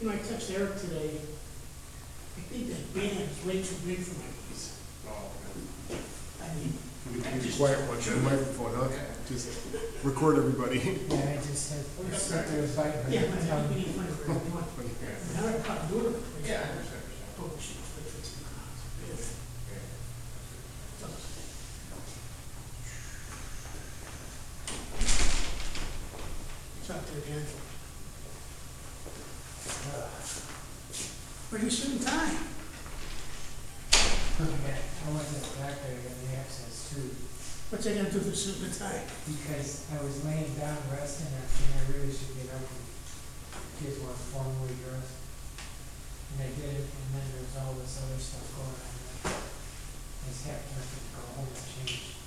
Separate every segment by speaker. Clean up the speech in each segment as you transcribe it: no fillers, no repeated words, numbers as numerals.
Speaker 1: You know, I texted Eric today. I think that band is way too big for my voice.
Speaker 2: Oh, okay.
Speaker 1: I mean,
Speaker 3: You can be quiet, watch your microphone, huh? Just record everybody.
Speaker 4: Yeah, I just had, sit there fighting.
Speaker 1: yeah, but I think we need to find a way to do it.
Speaker 2: Yeah.
Speaker 1: Now I can't do it.
Speaker 2: Yeah, I understand.
Speaker 1: Oh, shit, but it's in the house. It's out there again. Where do you spend time?
Speaker 4: I went to the doctor, I got the access too,
Speaker 1: What's that gonna do for spending time?
Speaker 4: because I was laying down resting after I really should get up and get one formally dressed. And I did it, and then there's all this other stuff going on. I just have to go home and change.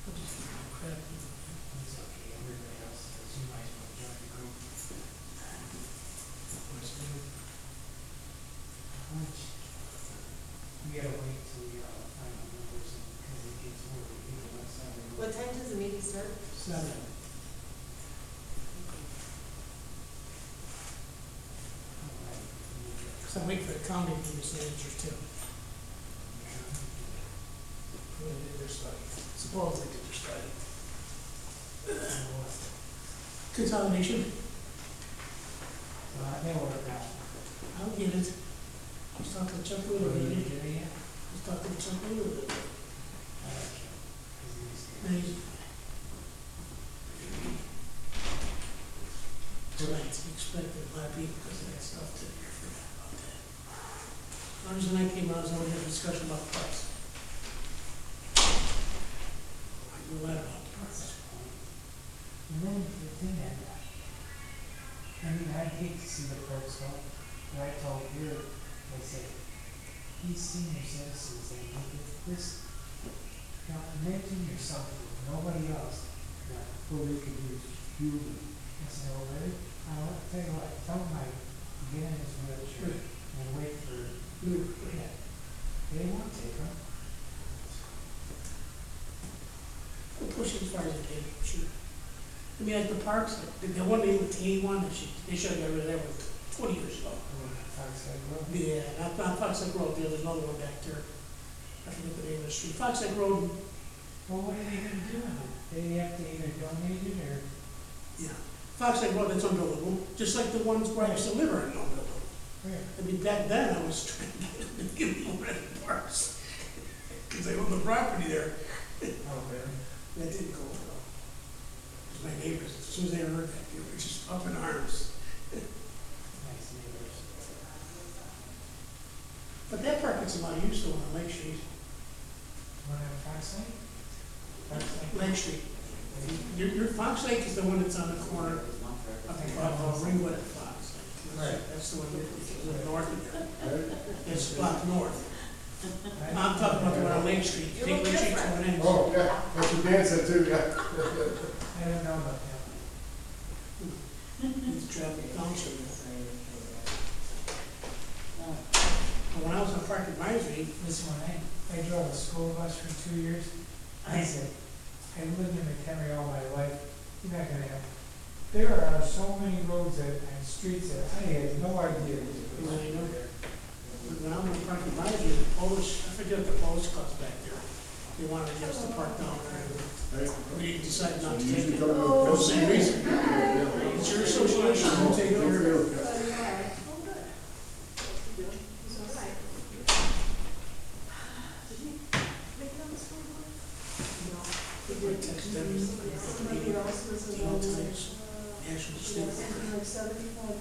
Speaker 1: I'll just give you credit.
Speaker 4: It's okay, everybody else says you might as well join the group.
Speaker 1: What's new?
Speaker 4: Which, we gotta wait till we find the numbers, because it gets more ridiculous every
Speaker 5: What
Speaker 4: month.
Speaker 5: time does the meeting start?
Speaker 1: 7. So I'm waiting for the county to do this answers too. They did their study. Supposedly did their study. Consolidation,
Speaker 4: They work out.
Speaker 1: I'll get it. I was talking to Chuck a little bit. I was talking to Chuck a little bit. And he's. Tonight, he expected a lot of people because of that stuff too. I forgot about that. The reason I came out was I was having a discussion about parks. I knew a lot about parks.
Speaker 4: And then the thing that, I mean, I hate to see the parks go, but I told her, I said, these senior citizens, they need this. Now, imagine yourself with nobody else, that, well, they could use you. I said, oh, really? I'll tell you what, tell my, get in his wheelchair and wait for you. Yeah. They won't take them.
Speaker 1: We'll push it as far as it can, sure. I mean, like the parks, the one they with the A1, they should have got rid of that one 20 years ago.
Speaker 4: Foxside Road.
Speaker 1: Yeah, not Foxside Road, there's another one back there. I forget the name of the street. Foxside Road,
Speaker 4: Well, what are they gonna do with it? They have to either donate it or,
Speaker 1: yeah. Foxside Road, that's unbuildable, just like the ones where I used to live are unbuildable.
Speaker 4: where?
Speaker 1: I mean, back then, I was trying to get them to give me red parks. Because they owned the property there.
Speaker 4: Oh, really?
Speaker 1: That didn't go well. Because my neighbors, as soon as they heard that, they were just up in arms.
Speaker 4: Nice neighbors.
Speaker 1: But that park gets a lot of use though on Lake Street.
Speaker 4: One on Foxside? Foxside?
Speaker 1: Lake Street. Your Fox Lake is the one that's on the corner of Ringwood and Fox.
Speaker 4: Right.
Speaker 1: That's the one that's north of there. It's blocked north.
Speaker 4: Right.
Speaker 1: I'm talking about the one on Lake Street. Take Lake Street going in.
Speaker 3: Oh, yeah, that's what Dan said too, yeah.
Speaker 4: I don't know about that.
Speaker 1: It's traffic township. When I was on Park Advisory,
Speaker 4: This one, I drove a school bus for 2 years. I said, I lived in Mchenry all my life, you're not gonna have, there are so many roads and streets that I had no idea.
Speaker 1: when I was on Park Advisory, the Polish, I forget what the Polish club's back there. They wanted to get us to park down there. We decided not to
Speaker 3: You
Speaker 1: take
Speaker 3: usually
Speaker 1: it.
Speaker 3: come to
Speaker 1: For the
Speaker 3: the.
Speaker 1: same reason. It's your association, you take care of it. We text them, meeting, all times, national state.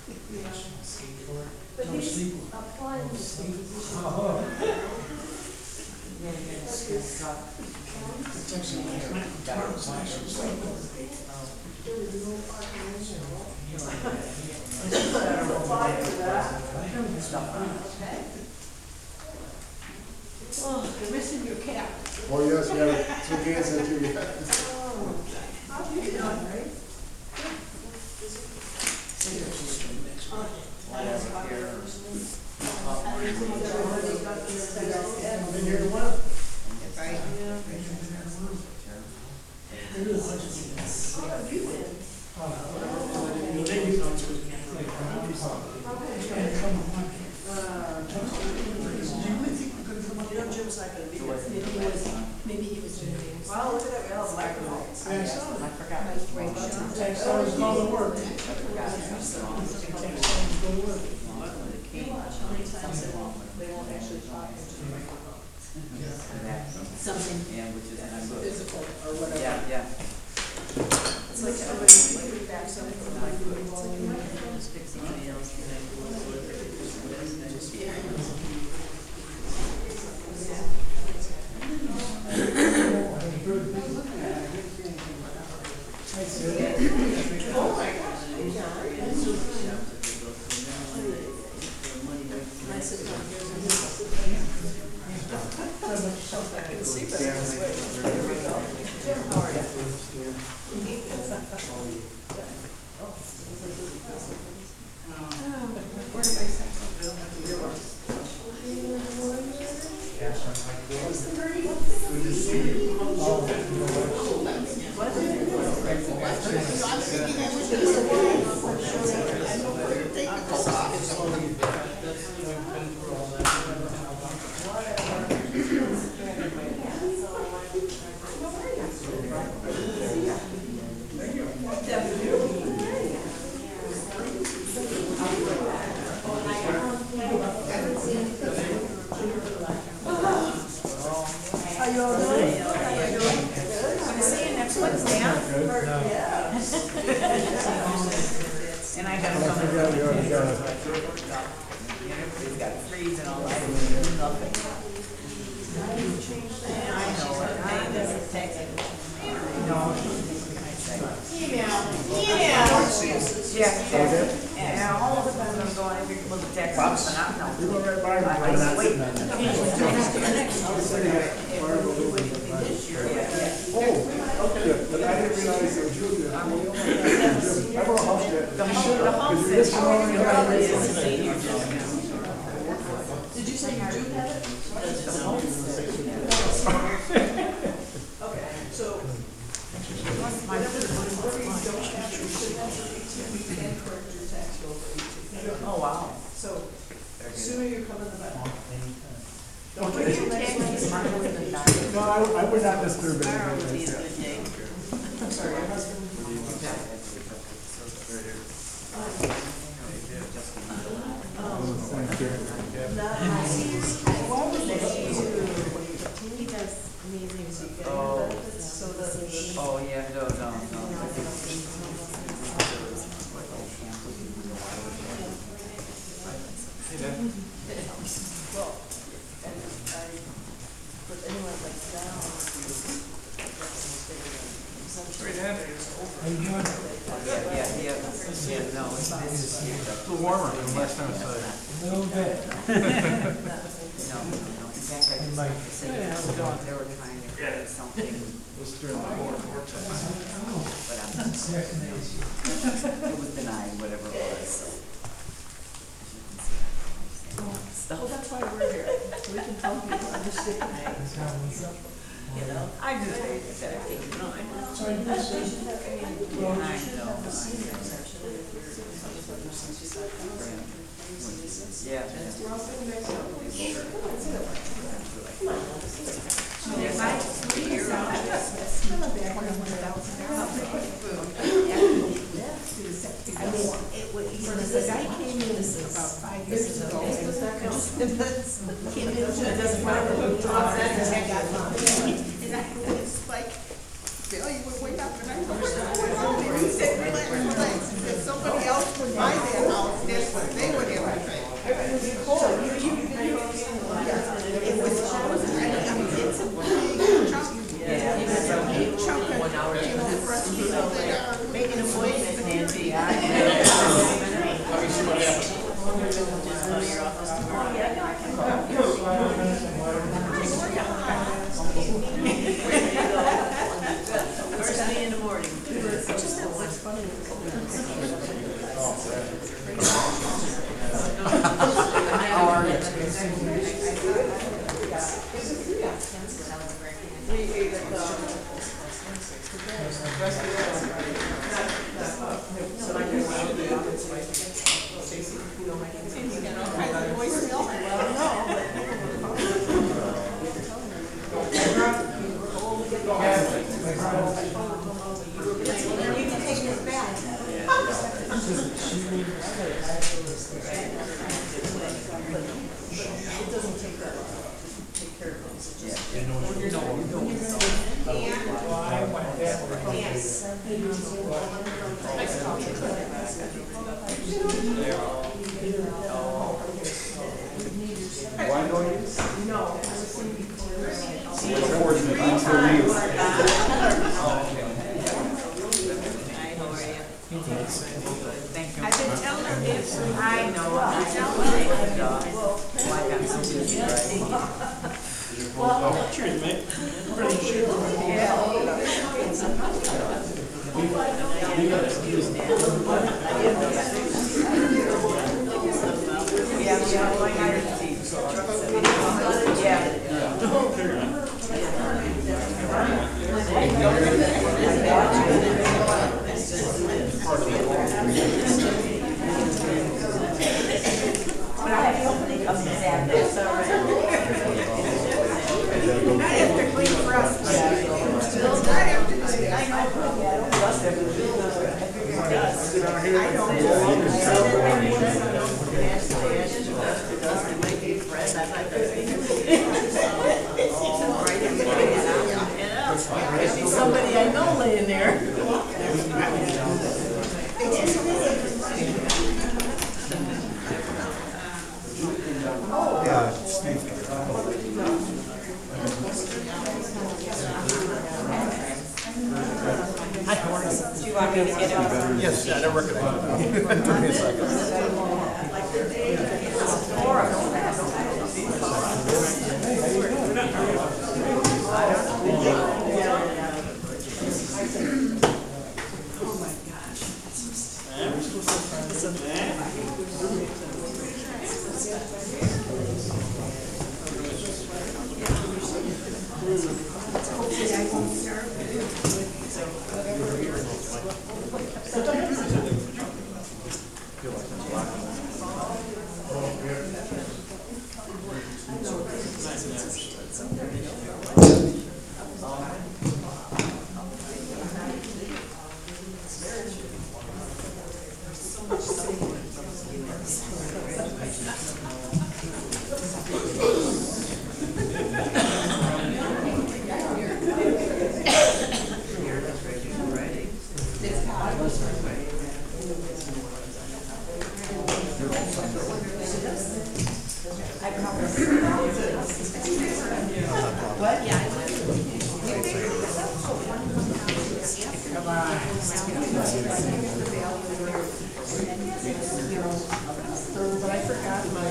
Speaker 4: Skateboard.
Speaker 5: But
Speaker 1: No
Speaker 5: he's
Speaker 1: sleep.
Speaker 5: applying for some position.
Speaker 4: Oh.
Speaker 1: I texted him last night, tomorrow's national state.
Speaker 5: There was no parking issue.
Speaker 1: I said,
Speaker 5: Apply for that.
Speaker 1: okay.
Speaker 5: Okay. Oh, you're missing your cap.
Speaker 3: Oh, yes, yeah, that's what Dan said too, yeah.
Speaker 5: Oh, how'd you get on, right? Everybody got their text.
Speaker 1: Been here to what?
Speaker 5: Right. Yeah.
Speaker 1: Maybe the budget's in this.
Speaker 5: How have you been?
Speaker 1: doesn't call to work.
Speaker 5: They won't actually talk into the microphone. Something
Speaker 2: Yeah, which is not good.
Speaker 5: physical or whatever.
Speaker 2: Yeah.
Speaker 5: It's like everybody like back something from like the volume.
Speaker 2: Just pick somebody else and then go with it.
Speaker 5: I sit down here and I can see better this way. There we go. Jim, how are you? Where did I set something? Your one. How you all doing?
Speaker 6: Gonna see you next Wednesday, huh? And I gotta come in. Everybody's got freeze and all that, and nothing. I know, I just texted. Yeah, all of a sudden I'm going, every little text, and I'm not.
Speaker 3: You go right by me.
Speaker 6: I just wait.
Speaker 3: Yeah, but I didn't realize it was you. I brought a house yet.
Speaker 6: The home says, your brother is a senior.
Speaker 5: Did you say you do have it?
Speaker 6: The home says.
Speaker 5: Okay, so
Speaker 6: My
Speaker 5: whatever you don't have, you should have your 18 week and correct your tax bill for 18 weeks.
Speaker 6: Oh, wow.
Speaker 5: So sooner you come in the better. Don't
Speaker 6: What
Speaker 5: wait
Speaker 6: do you
Speaker 5: till next
Speaker 6: take?
Speaker 5: Wednesday.
Speaker 6: Tomorrow is the night.
Speaker 3: No, I would not disturb
Speaker 6: Tomorrow would be a
Speaker 3: it.
Speaker 6: good day.
Speaker 5: I'm sorry, your husband.
Speaker 3: Thank you.
Speaker 5: He does amazing, so you get
Speaker 2: Oh.
Speaker 5: benefits, so that.
Speaker 2: Oh, yeah, no.
Speaker 5: Well, and but anyone like down.
Speaker 4: How you doing?
Speaker 2: Yeah, no, this is here.
Speaker 3: It's a little warmer than last time I saw you.
Speaker 4: A little bit.
Speaker 2: No. In fact, I just
Speaker 4: Mike.
Speaker 2: said, they were trying to create something,
Speaker 3: Let's turn the corner.
Speaker 2: but
Speaker 4: Second issue.
Speaker 2: it was denied, whatever it was, so.
Speaker 5: Well,
Speaker 2: Stuff.
Speaker 5: that's why we're here. We can help you understand.
Speaker 4: That's how we go.
Speaker 5: You know?
Speaker 6: I just hate that I can't, no, I know.
Speaker 1: So I do this,
Speaker 5: Well, you should have the
Speaker 2: I
Speaker 5: senior
Speaker 2: know.
Speaker 5: section if you're 65.
Speaker 2: Yeah.
Speaker 5: We're all sitting next to each other.
Speaker 6: If I, 3 years out, I mean, it would, the guy came in about 5 years ago. Came in, it doesn't matter who talks, and got mine. And it's like, Bill, you would wake up and I go, what's going on? And he said, relax. He said, somebody else would buy their house, that's what they would have to pay. It was cold. It was cold. I mean, it's a big chunk.
Speaker 2: Yeah.
Speaker 6: It's a big chunk of,
Speaker 2: 1 hour.
Speaker 6: you know, for us people that are making appointments, Nancy. I just go to your office tomorrow. Yeah, no, I can First thing in the morning. Just that what's funny.
Speaker 2: How are you?
Speaker 5: We ate at the so I can go to the office, like, Stacy, you know, my name is. You know, I got a voicemail. You can take this back.
Speaker 6: It doesn't take that long to take care of those. It just-
Speaker 3: Why don't you?
Speaker 6: No, I was thinking
Speaker 3: Unfortunately, until we.
Speaker 2: Hi, how are you? Thank you.
Speaker 6: I've been telling her this.
Speaker 2: I know,
Speaker 6: I've
Speaker 2: I
Speaker 6: been telling her.
Speaker 2: Well, I got some busy writing.
Speaker 1: Cheers, mate. Really sure.
Speaker 2: Yeah, yeah, like I yeah.
Speaker 6: Somebody I know laying there.
Speaker 3: Yeah, Steve.
Speaker 2: Do you want me to get it?
Speaker 3: Yes, I never recommend it. Took me a second.
Speaker 6: But I forgot my.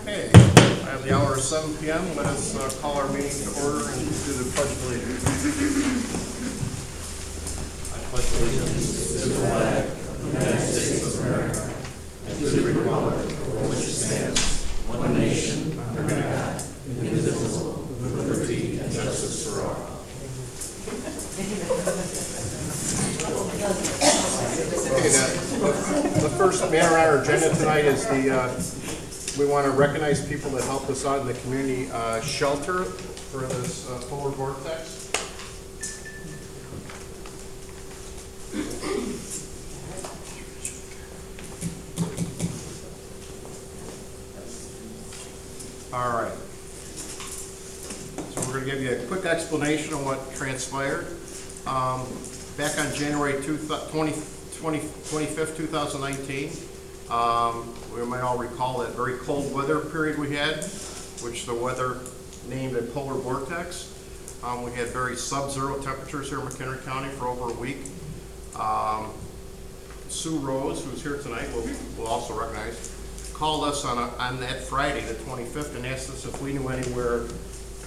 Speaker 3: Okay, I have the hour of 7 p.m. Let us call our meeting to order and do the pledge of allegiance. I pledge allegiance to the flag of the United States of America and to the republic for which it stands, one nation, under God, indivisible, with liberty Okay, the first matter on our agenda tonight is we want to recognize people that helped us out in the community shelter for this polar vortex. All right. So we're going to give you a quick explanation on what transpired. Back on January 25th, 2019, we might all recall that very cold weather period we had, which the weather named a polar vortex. We had very sub-zero temperatures here in McHenry County for over a week. Sue Rose, who's here tonight, will also recognize, called us on that Friday, the 25th, and asked us if we knew anywhere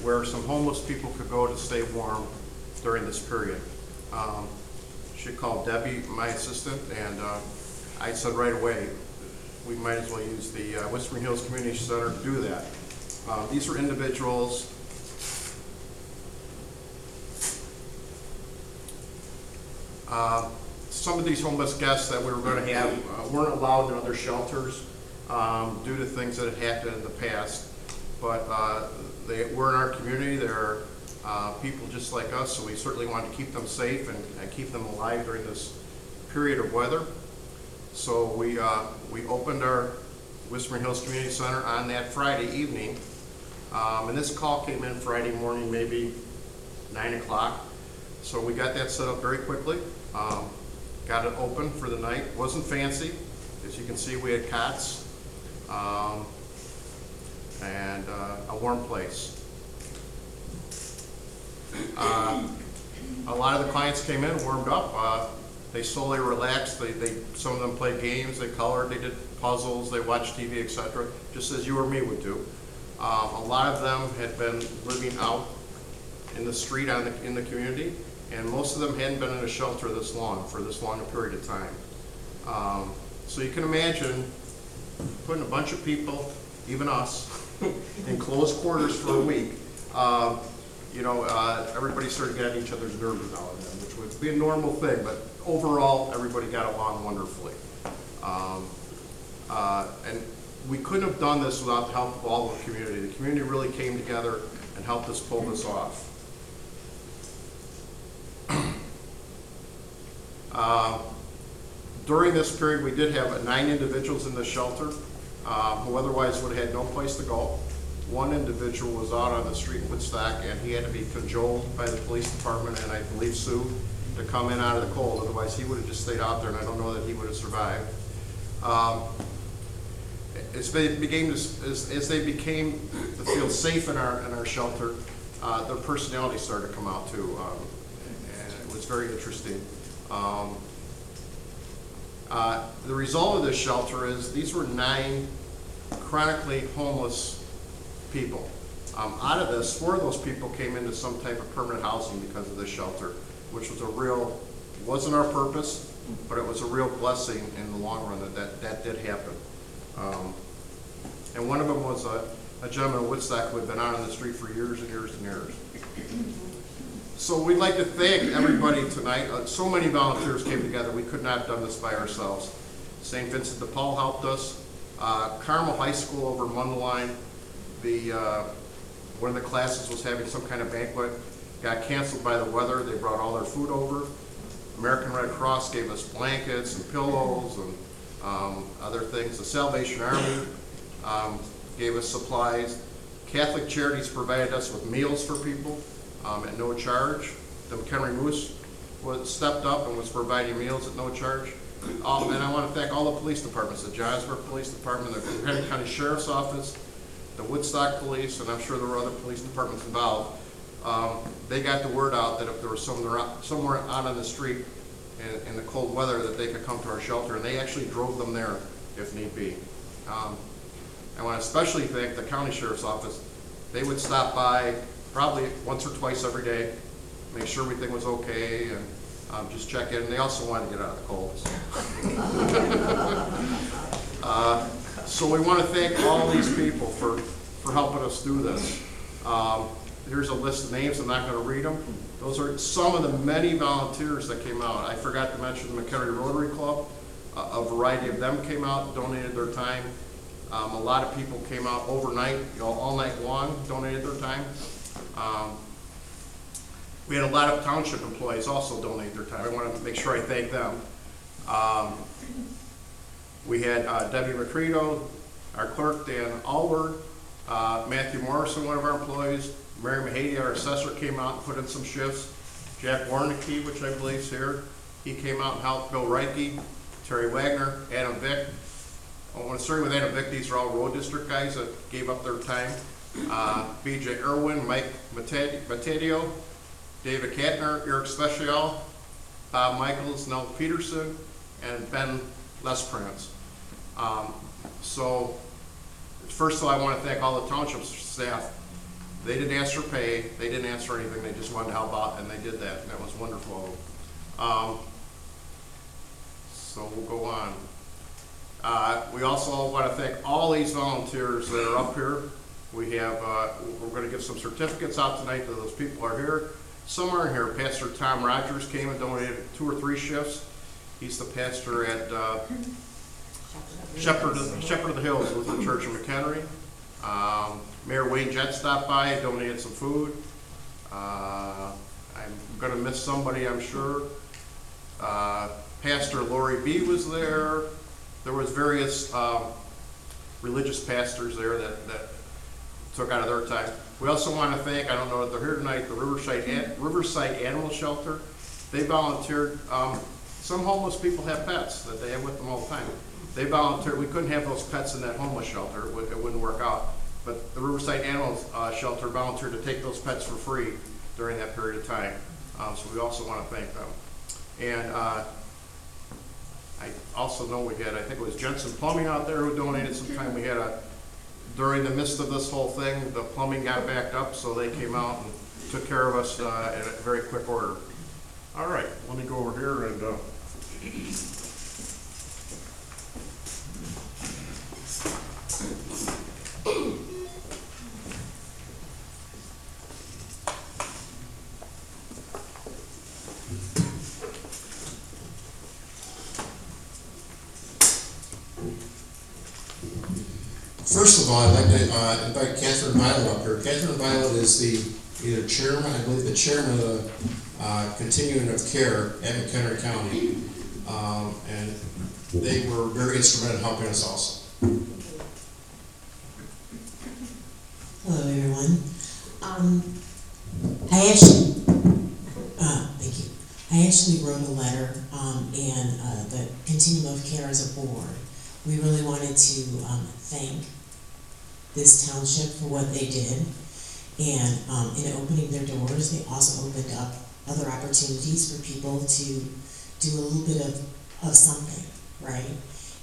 Speaker 3: where some homeless people could go to stay warm during this period. She called Debbie, my assistant, and I said right away, we might as well use the Whispering Hills Community Center to do that. These are individuals some of these homeless guests that we were going to have weren't allowed in other shelters due to things that had happened in the past. But they were in our community. They're people just like us, so we certainly wanted to keep them safe and keep them alive during this period of weather. So we opened our Whispering Hills Community Center on that Friday evening. And this call came in Friday morning, maybe 9 o'clock. So we got that set up very quickly. Got it open for the night. Wasn't fancy. As you can see, we had cots and a warm place. A lot of the clients came in, warmed up. They slowly relaxed. Some of them played games, they colored, they did puzzles, they watched TV, etc., just as you or me would do. A lot of them had been living out in the street in the community, and most of them hadn't been in a shelter for this long a period of time. So you can imagine putting a bunch of people, even us, in close quarters for a week. Everybody started getting each other's nerves now and then, which would be a normal thing, but overall, everybody got along wonderfully. And we couldn't have done this without the help of all of the community. The community really came together and helped us pull this off. During this period, we did have 9 individuals in the shelter who otherwise would have had no place to go. One individual was out on the street in Woodstock, and he had to be cajoled by the police department and I believe Sue to come in out of the cold. Otherwise, he would have just stayed out there, and I don't know that he would have survived. As they became to feel safe in our shelter, their personality started to come out too, and it was very interesting. The result of this shelter is these were 9 chronically homeless people. Out of this, 4 of those people came into some type of permanent housing because of this shelter, which was wasn't our purpose, but it was a real blessing in the long run that did happen. And one of them was a gentleman in Woodstock who had been out on the street for years and years and years. So we'd like to thank everybody tonight. So many volunteers came together. We could not have done this by ourselves. St. Vincent de Paul helped us. Carmel High School over Mundelein, one of the classes was having some kind of banquet, got canceled by the weather. They brought all their food over. American Red Cross gave us blankets and pillows and other things. The Salvation Army gave us supplies. Catholic Charities provided us with meals for people at no charge. The Mchenry Moose stepped up and was providing meals at no charge. And I want to thank all the police departments, the Johnsburg Police Department, the McHenry County Sheriff's Office, the Woodstock Police, and I'm sure there were other police departments involved. They got the word out that if there was somewhere out on the street in the cold weather that they could come to our shelter, and they actually drove them there if need be. I want to especially thank the County Sheriff's Office. They would stop by probably once or twice every day, make sure everything was okay, and just check in. They also wanted to get out of the cold. So we want to thank all these people for helping us do this. Here's a list of names. I'm not going to read them. Those are some of the many volunteers that came out. I forgot to mention the McHenry Rotary Club. a variety of them came out and donated their time. A lot of people came out overnight, all night long, donated their time. We had a lot of township employees also donate their time. I want to make sure I thank them. We had Debbie Macredo, our clerk, Dan Allward, Matthew Morrison, one of our employees, Mary Mahady, our assessor, came out and put in some shifts. Jack Warnicki, which I believe is here, he came out and helped. Bill Reike, Terry Wagner, Adam Vick. I want to start with Adam Vick. These are all road district guys that gave up their time. BJ Irwin, Mike Matadio, David Katner, Eric Special, Bob Michaels, Nell Peterson, and Ben Lesprance. So first of all, I want to thank all the township staff. They didn't ask for pay, they didn't ask for anything, they just wanted to help out, and they did that, and that was wonderful. So we'll go on. We also want to thank all these volunteers that are up here. We have, we're going to give some certificates out tonight to those people who are here. Some are here. Pastor Tom Rogers came and donated 2 or 3 shifts. He's the pastor at Shepherd of the Hills Lutheran Church in Mchenry. Mayor Wayne Jett stopped by, donated some food. I'm going to miss somebody, I'm sure. Pastor Lori B. was there. There was various religious pastors there that took out of their time. We also want to thank, I don't know if they're here tonight, the Riverside Animal Shelter. They volunteered. Some homeless people have pets that they have with them all the time. They volunteered. We couldn't have those pets in that homeless shelter. It wouldn't work out. But the Riverside Animal Shelter volunteered to take those pets for free during that period of time. So we also want to thank them. And I also know we had, I think it was Jensen Plumbing out there who donated some time. We had during the midst of this whole thing, the plumbing got backed up, so they came out and took care of us in a very quick order. All right, let me go over here and
Speaker 7: first of all, I'd like to invite Catherine Violet up here. Catherine Violet is the either chairman, I believe the chairman of the continuum of care at Mchenry County, and they were very instrumental in helping us also.
Speaker 8: Hello, everyone. Thank you. I actually wrote a letter, and the continuum of care as a board, we really wanted to thank this township for what they did, and in opening their doors, they also opened up other opportunities for people to do a little bit of something, right?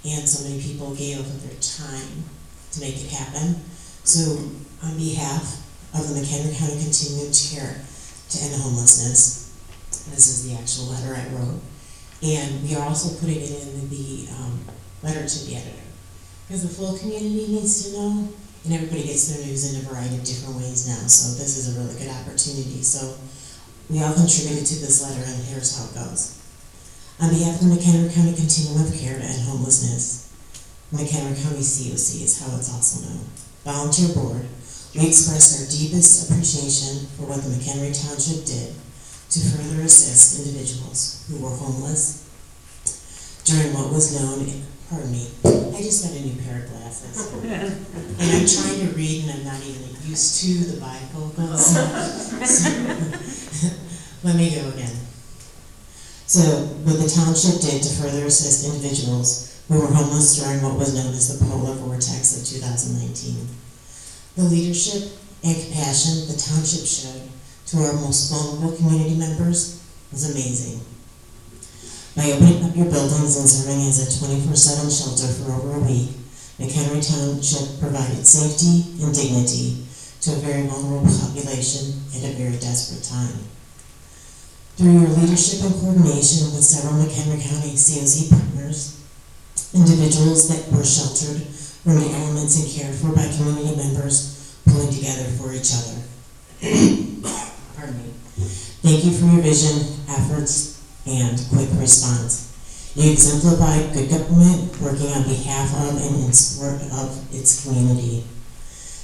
Speaker 8: And so many people gave up their time to make it happen. So on behalf of the Mchenry County Continuum of Care to End Homelessness, this is the actual letter I wrote, and we are also putting it in the letter to the editor, because the full community needs to know, and everybody gets their news in a variety of different ways now, so this is a really good opportunity. So we all contributed to this letter, and here's how it goes. On behalf of the Mchenry County Continuum of Care to End Homelessness, Mchenry County COC is how it's also known, Volunteer Board, we express our deepest appreciation for what the Mchenry Township did to further assist individuals who were homeless during what was known, pardon me, I just got a new pair of glasses. And I'm trying to read and I'm not even used to the bifocals. So, let me go again. So, what the township did to further assist individuals who were homeless during what was known as the polar vortex of 2019. The leadership and compassion the township showed to our most vulnerable community members was amazing. By opening up your buildings and serving as a 24/7 shelter for over a week, Mchenry Township provided safety and dignity to a very vulnerable population at a very desperate time. Through your leadership and coordination with several Mchenry County COC partners, individuals that were sheltered from the elements and cared for by community members pulling together for each other. Pardon me. Thank you for your vision, efforts, and quick response. You exemplify good government, working on behalf of and in support of its community.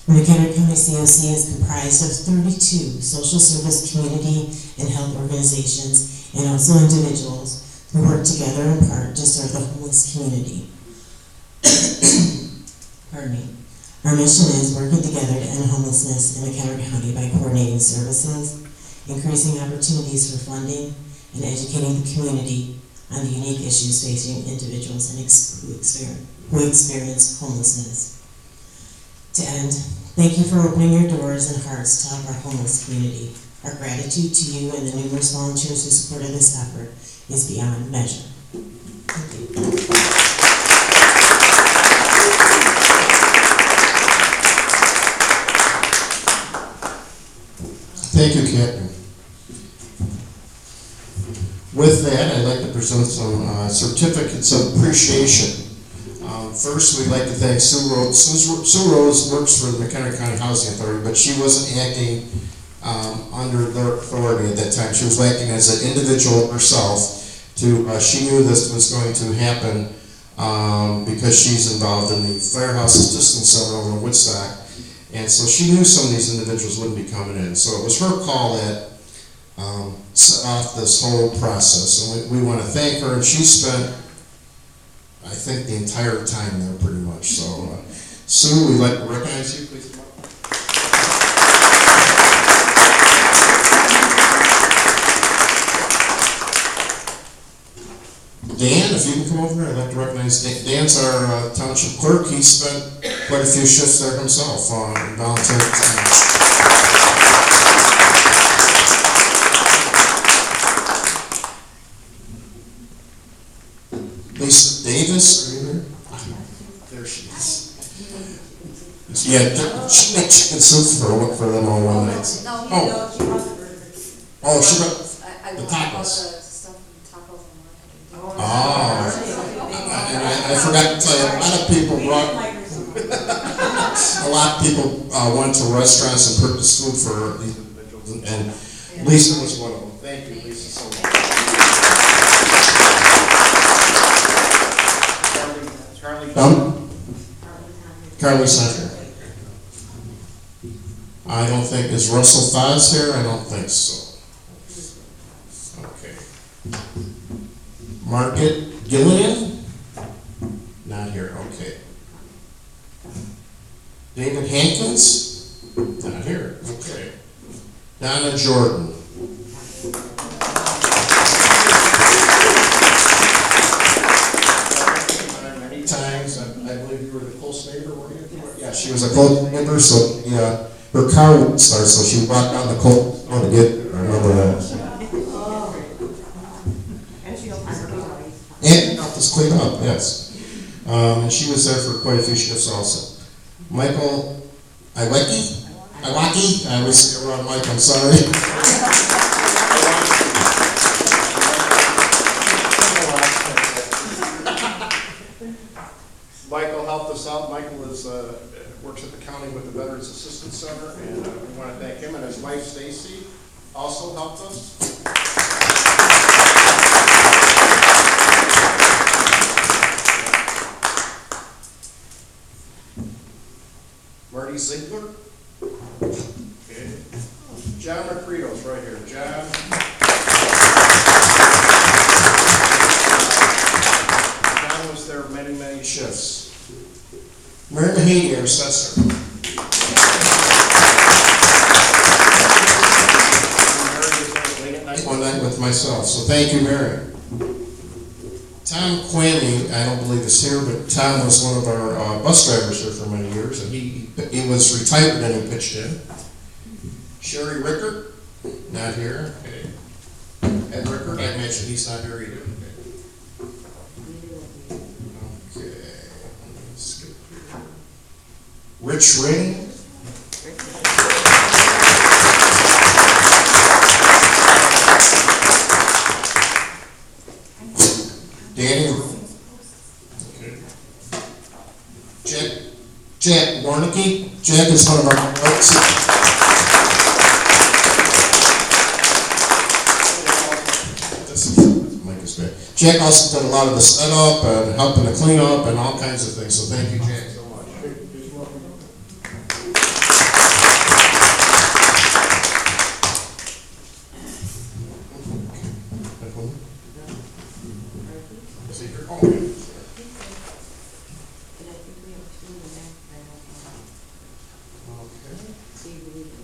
Speaker 8: The McHenry County COC is comprised of 32 social service, community, and health organizations, and also individuals who work together in part to serve the homeless community. Pardon me. Our mission is working together to end homelessness in McHenry County by coordinating services, increasing opportunities for funding, and educating the community on the unique issues facing individuals who experience homelessness. To end, thank you for opening your doors and hearts to help our homeless community. Our gratitude to you and the numerous volunteers who supported this effort is beyond measure. Thank you.
Speaker 7: Thank you, Captain. With that, I'd like to present some certificates of appreciation. First, we'd like to thank Sue Rose. Sue Rose works for the McHenry County Housing Authority, but she wasn't acting under their authority at that time. She was acting as an individual herself. She knew this was going to happen because she's involved in the Firehouse Assistance Center over in Woodstock. And so she knew some of these individuals wouldn't be coming in. So it was her call that set off this whole process. And we want to thank her. And she spent, I think, the entire time there pretty much. So Sue, we'd like to recognize you. Please come up. Dan, if you can come over, I'd like to recognize Dan. Dan's our township clerk. He spent quite a few shifts there himself on volunteer time. Lisa Davis, are you there? There she is. Yeah, she made chicken soup for them all one night.
Speaker 9: No, she brought the burgers.
Speaker 7: Oh, she brought
Speaker 9: I
Speaker 7: the
Speaker 9: brought
Speaker 7: tacos.
Speaker 9: the stuff from tacos and what.
Speaker 7: Oh, and I forgot to tell you, a lot of people went to restaurants and purchased food for these individuals, and Lisa was one of them. Thank you, Lisa, so much. Carly Center. I don't think, is Russell Foz here? I don't think so. Okay. Margaret Gillian? Not here, okay. David Hankins? Not here, okay. Donna Jordan? Many times, I believe you were the close neighbor, were you? Yeah, she was a close neighbor, so yeah, her car wouldn't start, so she walked down the cold snow to get there. I remember that. And helped us clean up, yes. And she was there for quite a few shifts also. Michael Iwaki? I always say it wrong, Mike, I'm sorry. Michael helped us out. Michael works at the county with the Veterans Assistance Center, and we want to thank him. And his wife, Stacy, also helped us. Marty Ziegler. Okay. John Macredo's right here. John. John was there many, many shifts. Mary Mahady, our assessor. Mary was there late at night one night with myself, so thank you, Mary. Tom Quammy, I don't believe is here, but Tom was one of our bus drivers here for many years, and he was retired and he pitched in. Sherry Rickert, not here. Okay. Ed Rickert, I mentioned he's not here either. Okay. Let's skip here. Rich Ring. Danny. Okay. Jack Warnicki. Jack is one of our notes. This mic is Jack also did a lot of the setup and helping to clean up and all kinds of things, so thank you, Jack, so much.
Speaker 9: And I think we have two in the back, but I don't know. So you believe it.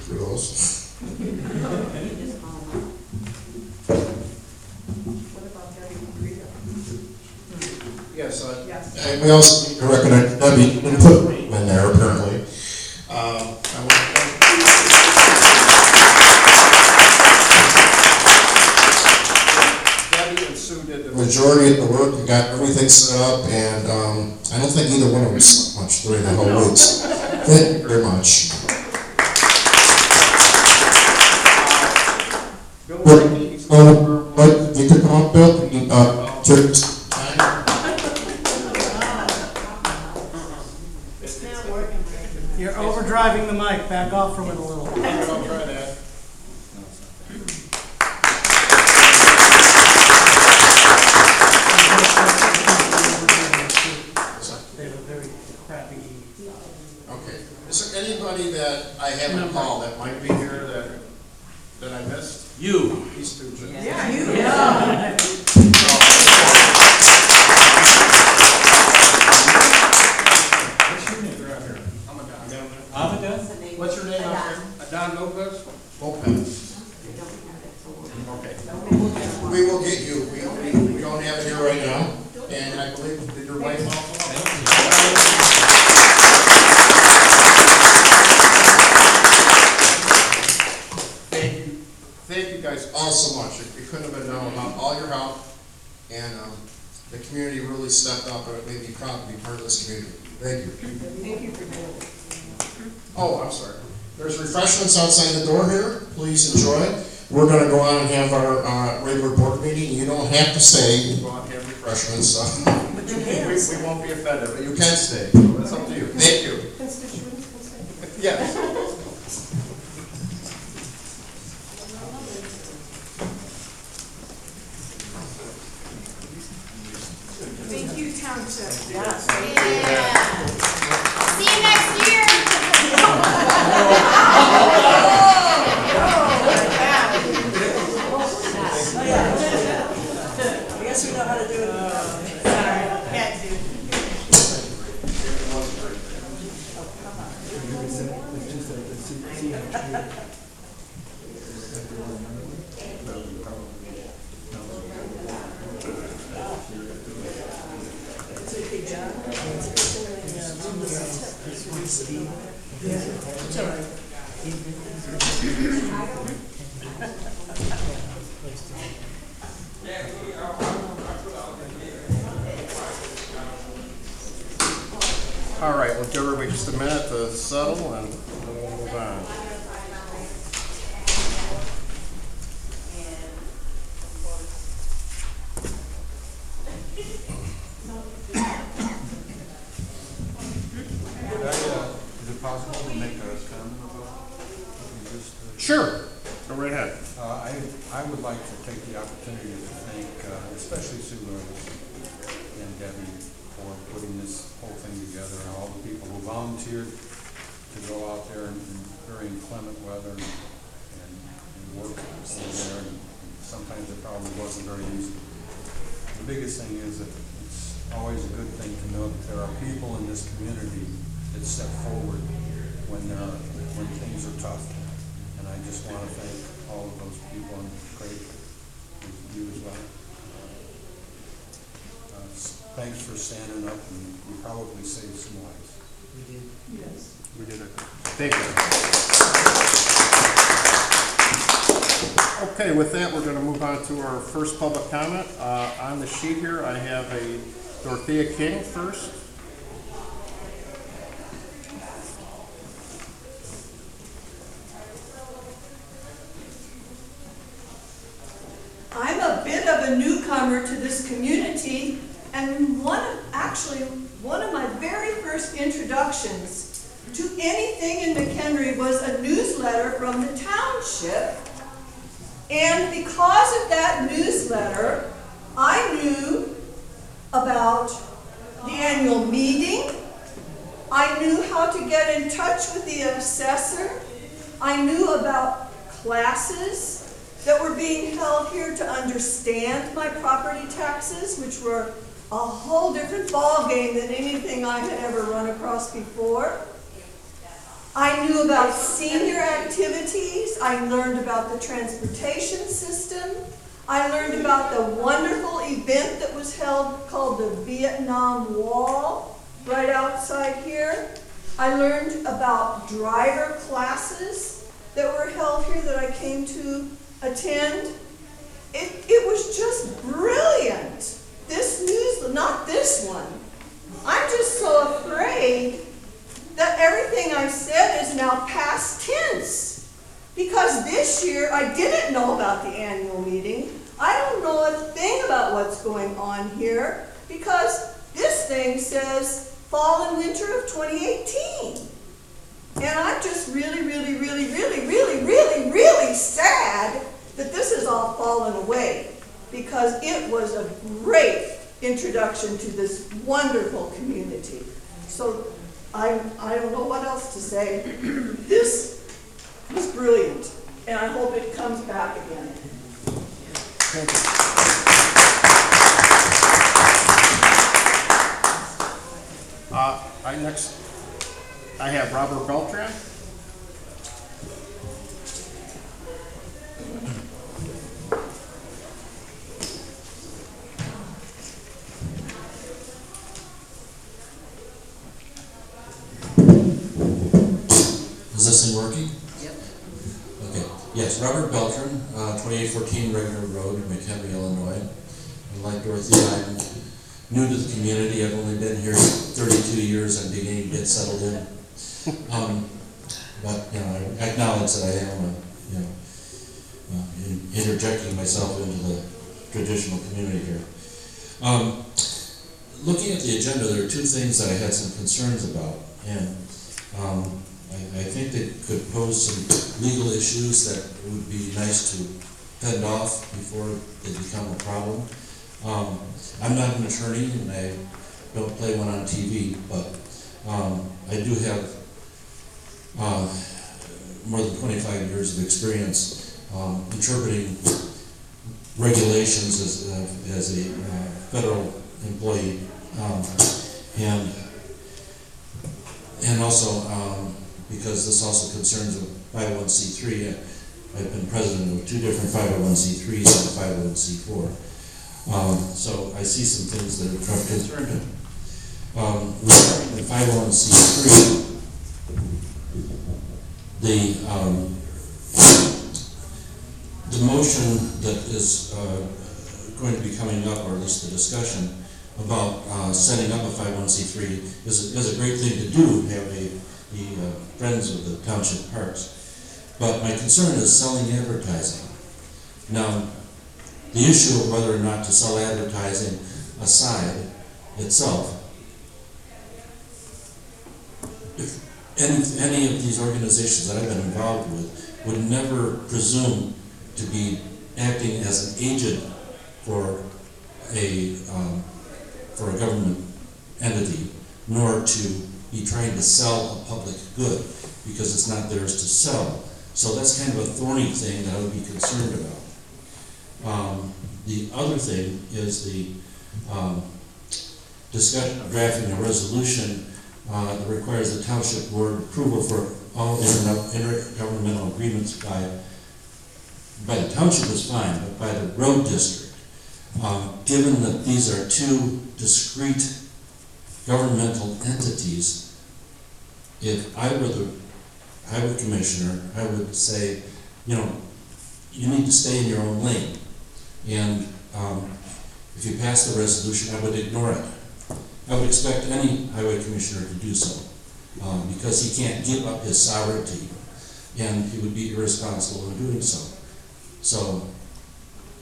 Speaker 7: Through those.
Speaker 9: You just call them up.
Speaker 5: What about Debbie and Rita?
Speaker 7: Yes,
Speaker 5: Yes.
Speaker 7: and we also need to recognize Debbie and put in there apparently. I want to
Speaker 3: Debbie and Sue did
Speaker 7: the
Speaker 3: the
Speaker 7: majority of the work, we got everything set up, and I don't think either one of them slept much during the whole week. Thank you very much.
Speaker 3: Bill Whitney, he's
Speaker 7: But you could come up, Bill, Church.
Speaker 1: You're overdriving the mic, back off from it a little.
Speaker 3: I'll try that.
Speaker 1: They have a very crappy.
Speaker 7: Okay. Is there anybody that I haven't called that might be here that I missed?
Speaker 3: You.
Speaker 7: These two. Jim.
Speaker 5: Yeah, you.
Speaker 1: Yeah.
Speaker 3: What's your name out there? Adon Lopez? Lopez.
Speaker 9: They don't have it, so we'll.
Speaker 7: Okay. We will get you. We don't have it here right now. And I believe that your wife also. Thank you guys all so much. It couldn't have been done without all your help. And the community really stepped up and made me proud to be part of this community. Thank you.
Speaker 5: Thank you for doing it.
Speaker 7: Oh, I'm sorry. There's refreshments outside the door here. Please enjoy. We're going to go on and have our regular board meeting. You don't have to stay. You go on and have refreshments.
Speaker 5: But you can.
Speaker 7: We won't be offended, but you can stay. So it's up to you. Thank you.
Speaker 5: Constituents can say.
Speaker 7: Yes.
Speaker 6: Thank you, Township.
Speaker 5: Yes.
Speaker 6: See you next year.
Speaker 5: I guess we know how to do it.
Speaker 6: Sorry, had to.
Speaker 5: It's okay, John. It's all right.
Speaker 3: All right, we'll give everybody just a minute to settle and then we'll move on.
Speaker 10: Is it possible to make a comment about this?
Speaker 3: Sure, go right ahead.
Speaker 10: I would like to take the opportunity to thank, especially Sue and Debbie for putting this whole thing together, and all the people who volunteered to go out there in very inclement weather and work over there, and sometimes it probably wasn't very easy. The biggest thing is that it's always a good thing to know that there are people in this community that step forward when things are tough. And I just want to thank all of those people, and Craig, you as well. Thanks for standing up, and you probably saved some lives.
Speaker 1: We did.
Speaker 5: Yes.
Speaker 3: We did it. Thank you. Okay, with that, we're going to move on to our first public comment. On the sheet here, I have a Dorothea King first.
Speaker 11: I'm a bit of a newcomer to this community, and one of my
Speaker 6: very first introductions to anything in McHenry was a newsletter from the township. And because of that newsletter, I knew about the annual meeting. I knew how to get in touch with the assessor. I knew about classes that were being held here to understand my property taxes, which were a whole different ballgame than anything I had ever run across before. I knew about senior activities. I learned about the transportation system. I learned about the wonderful event that was held called the Vietnam Wall right outside here. I learned about driver classes that were held here that I came to attend. It was just brilliant. This news, not this one. I'm just so afraid that everything I said is now past tense. Because this year I didn't know about the annual meeting. I don't know a thing about what's going on here because this thing says fall and winter of 2018. And I'm just really, really, really, really, really, really, really sad that this has all fallen away because it was a great introduction to this wonderful community. So I don't know what else to say. This was brilliant, and I hope it comes back again.
Speaker 10: Thank you.
Speaker 3: I have Robert Beltran.
Speaker 7: Is this thing working?
Speaker 2: Yep.
Speaker 7: Okay. Yes, Robert Beltran, 2814 Regular Road, Mchenry, Illinois. And like Dorothea, I'm new to the community. I've only been here 32 years. I'm beginning to get settled in. But you know, I acknowledge that I am, interjecting myself into the traditional community here. Looking at the agenda, there are two things that I had some concerns about, and I think they could pose some legal issues that would be nice to fend off before they become a problem. I'm not an attorney, and I don't play one on TV, but I do have more than 25 years of experience interpreting regulations as a federal employee, and also because this also concerns a 501c3. I've been president of two different 501c3s and a 501c4. So I see some things that are of concern to me. Regarding the 501c3, the motion that is going to be coming up, or at least the discussion about setting up a 501c3 is a great thing to do, have the Friends of the Township Parks. But my concern is selling advertising. Now, the issue of whether or not to sell advertising aside itself, if any of these organizations that I've been involved with would never presume to be acting as an agent for a government entity, nor to be trying to sell a public good, because it's not theirs to sell. So that's kind of a thorny thing that I would be concerned about. The other thing is the discussion of drafting a resolution that requires the township board approval for all intergovernmental agreements by the township is fine, but by the road district. Given that these are two discrete governmental entities, if I were the highway commissioner, I would say, you need to stay in your own lane. And if you pass the resolution, I would ignore it. I would expect any highway commissioner to do so, because he can't give up his sovereignty, and he would be irresponsible in doing so. So,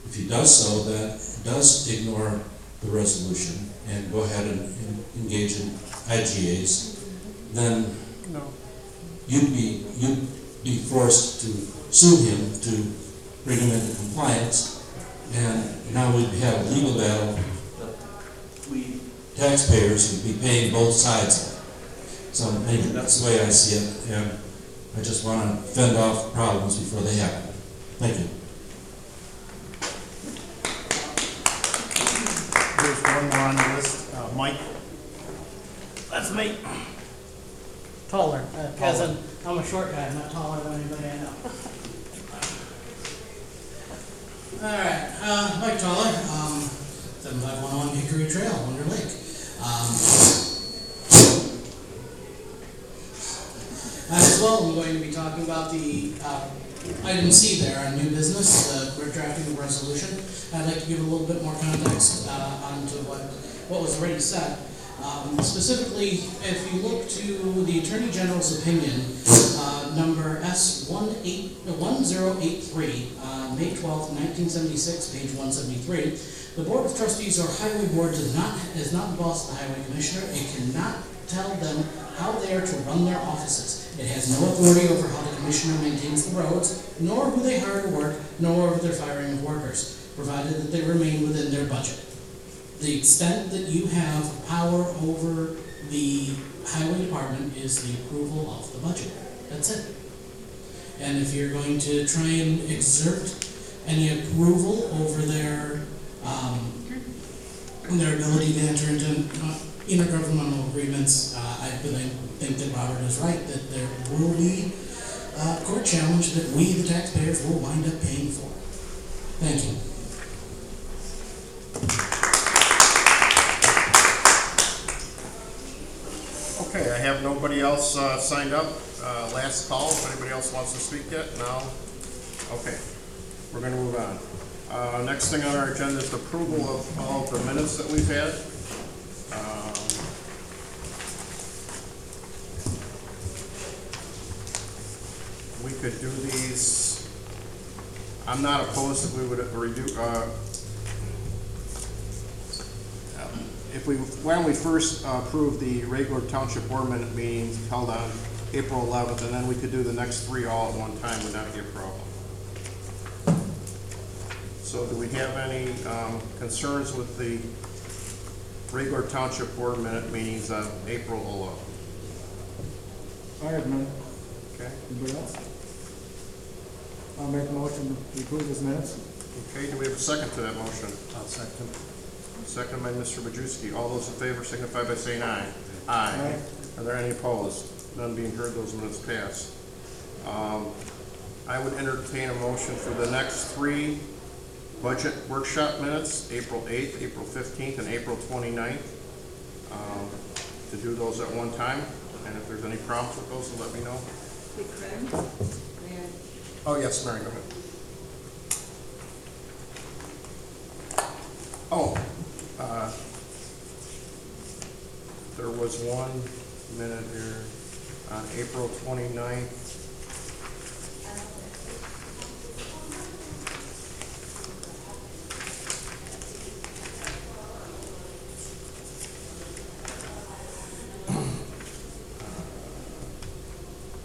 Speaker 7: if he does so, that does ignore the resolution and go ahead and engage in IGAs, then you'd be forced to sue him to bring him into compliance, and now we'd have a legal battle. We taxpayers would be paying both sides. So maybe that's the way I see it, and I just want to fend off problems before they happen. Thank you.
Speaker 3: There's one more on the list, Mike.
Speaker 1: That's me. Taller, because I'm a short guy, I'm not taller than anybody I know. All right, Mike Taller, 7511 Hickory Trail, Wonder Lake. As well, I'm going to be talking about the item C there on new business, we're drafting a resolution. I'd like to give a little bit more context onto what was already said. Specifically, if you look to the Attorney General's opinion, number S1083, May 12, 1976, page 173, the Board of Trustees or Highway Board is not the boss of the Highway Commissioner. It cannot tell them how they are to run their offices. It has no authority over how the Commissioner maintains the roads, nor who they hire to work, nor over their firing of workers, provided that they remain within their budget. The extent that you have power over the Highway Department is the approval of the budget. That's it. And if you're going to try and exert any approval over their ability to enter into intergovernmental agreements, I think that Robert is right, that there will be a court challenge that we, the taxpayers, will wind up paying for. Thank you.
Speaker 3: Okay, I have nobody else signed up. Last call, if anybody else wants to speak yet? No? Okay, we're going to move on. Next thing on our agenda is the approval of all of the minutes that we've had. We could do these. I'm not opposed if we would why don't we first approve the regular township board minute meetings held on April 11th, and then we could do the next three all at one time, would not be a problem. So do we have any concerns with the regular township board minute meetings on April 11th?
Speaker 11: I have none.
Speaker 3: Okay.
Speaker 11: Anybody else? I'll make a motion to approve these minutes.
Speaker 3: Okay, do we have a second to that motion?
Speaker 10: I'll second.
Speaker 3: Second by Mr. Majewski. All those in favor signify by saying aye. Aye.
Speaker 11: Aye.
Speaker 3: Are there any opposed? None being heard, those minutes pass. I would entertain a motion for the next three budget workshop minutes, April 8th, April 15th, and April 29th, to do those at one time. And if there's any problems with those, let me know. Oh, yes, Mary, go ahead. Oh, there was 1 minute here on April 29th.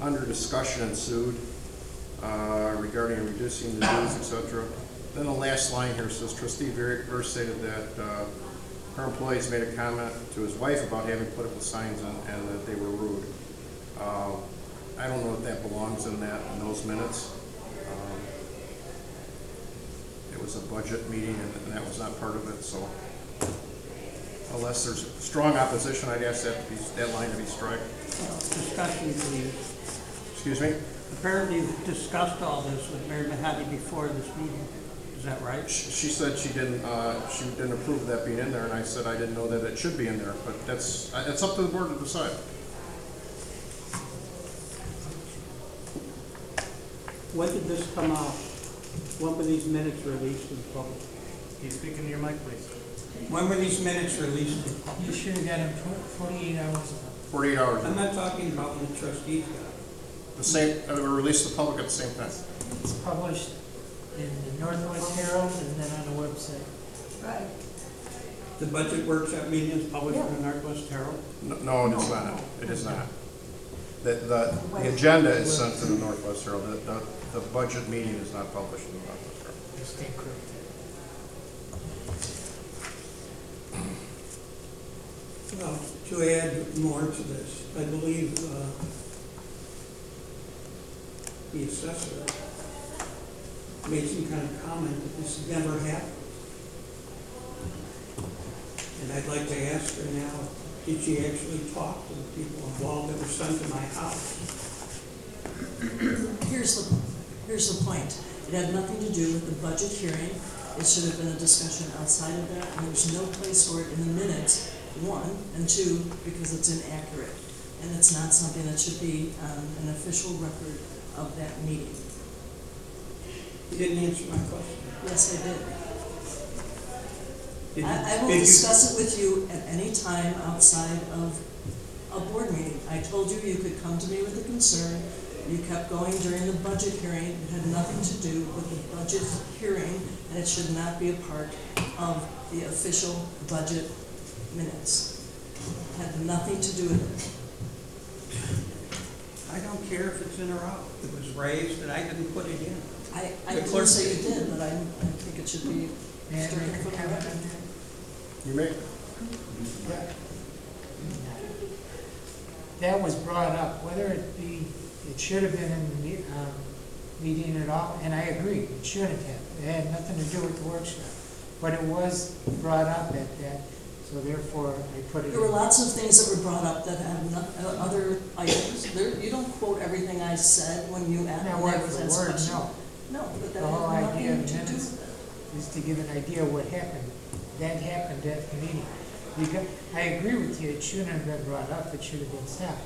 Speaker 3: Under discussion ensued regarding reducing the dues, etc. Then the last line here says, Trustee Verse stated that her employees made a comment to his wife about having political signs and that they were rude. I don't know if that belongs in those minutes. It was a budget meeting and that was not part of it, so unless there's strong opposition, I'd ask that line to be struck.
Speaker 12: Discussion, please.
Speaker 3: Excuse me?
Speaker 12: Apparently you've discussed all this with Mary Mahadi before this meeting. Is that right?
Speaker 3: She said she didn't approve of that being in there, and I said I didn't know that it should be in there, but it's up to the board to decide.
Speaker 12: When did this come out? When were these minutes released to the public?
Speaker 1: Can you speak into your mic, please?
Speaker 12: When were these minutes released to the
Speaker 1: You
Speaker 12: public?
Speaker 1: should have got them 48 hours ago.
Speaker 3: 48 hours.
Speaker 12: I'm not talking about when the trustees got it.
Speaker 3: The same, they were released to the public at the same time.
Speaker 1: It's published in the Northwest Herald and then on the website.
Speaker 6: Right.
Speaker 12: The budget workshop meeting is published in the Northwest Herald?
Speaker 3: No, it is not. It is not. The agenda is sent to the Northwest Herald. The budget meeting is not published in the Northwest Herald.
Speaker 4: You stand corrected.
Speaker 12: Well, to add more to this, I believe the assessor made some kind of comment that this never happened. And I'd like to ask her now, did she actually talk to the people involved that were sent to my house?
Speaker 13: Here's the point. It had nothing to do with the budget hearing. It should have been a discussion outside of that, and there's no place for it in the minutes, one, and two, because it's inaccurate. And it's not something that should be an official record of that meeting.
Speaker 12: You didn't answer my question.
Speaker 13: Yes, I did. I will
Speaker 12: Did you-
Speaker 13: discuss it with you at any time outside of a board meeting. I told you you could come to me with a concern. You kept going during the budget hearing. It had nothing to do with the budget hearing, and it should not be a part of the official budget minutes. It had nothing to do with it.
Speaker 12: I don't care if it's in or out. It was raised and I didn't put it in.
Speaker 13: I
Speaker 12: The
Speaker 13: didn't
Speaker 12: clerk
Speaker 13: say you
Speaker 12: did.
Speaker 13: did, but I think it should be
Speaker 4: May I
Speaker 13: stricken
Speaker 4: make a
Speaker 13: from the
Speaker 4: comment
Speaker 13: record.
Speaker 4: on that?
Speaker 3: You may.
Speaker 4: That was brought up, whether it be, it should have been in the meeting at all, and I agree, it shouldn't have. It had nothing to do with the workshop. But it was brought up at that, so therefore I put it
Speaker 13: There were
Speaker 4: in.
Speaker 13: lots of things that were brought up that have other items. You don't quote everything I said when you asked.
Speaker 4: Not word for word, no.
Speaker 13: No, but that
Speaker 4: The whole
Speaker 13: had
Speaker 4: idea
Speaker 13: nothing
Speaker 4: of
Speaker 13: to do
Speaker 4: minutes
Speaker 13: with it.
Speaker 4: is to give an idea of what happened. That happened at the meeting. I agree with you, it shouldn't have been brought up, it should have been stopped.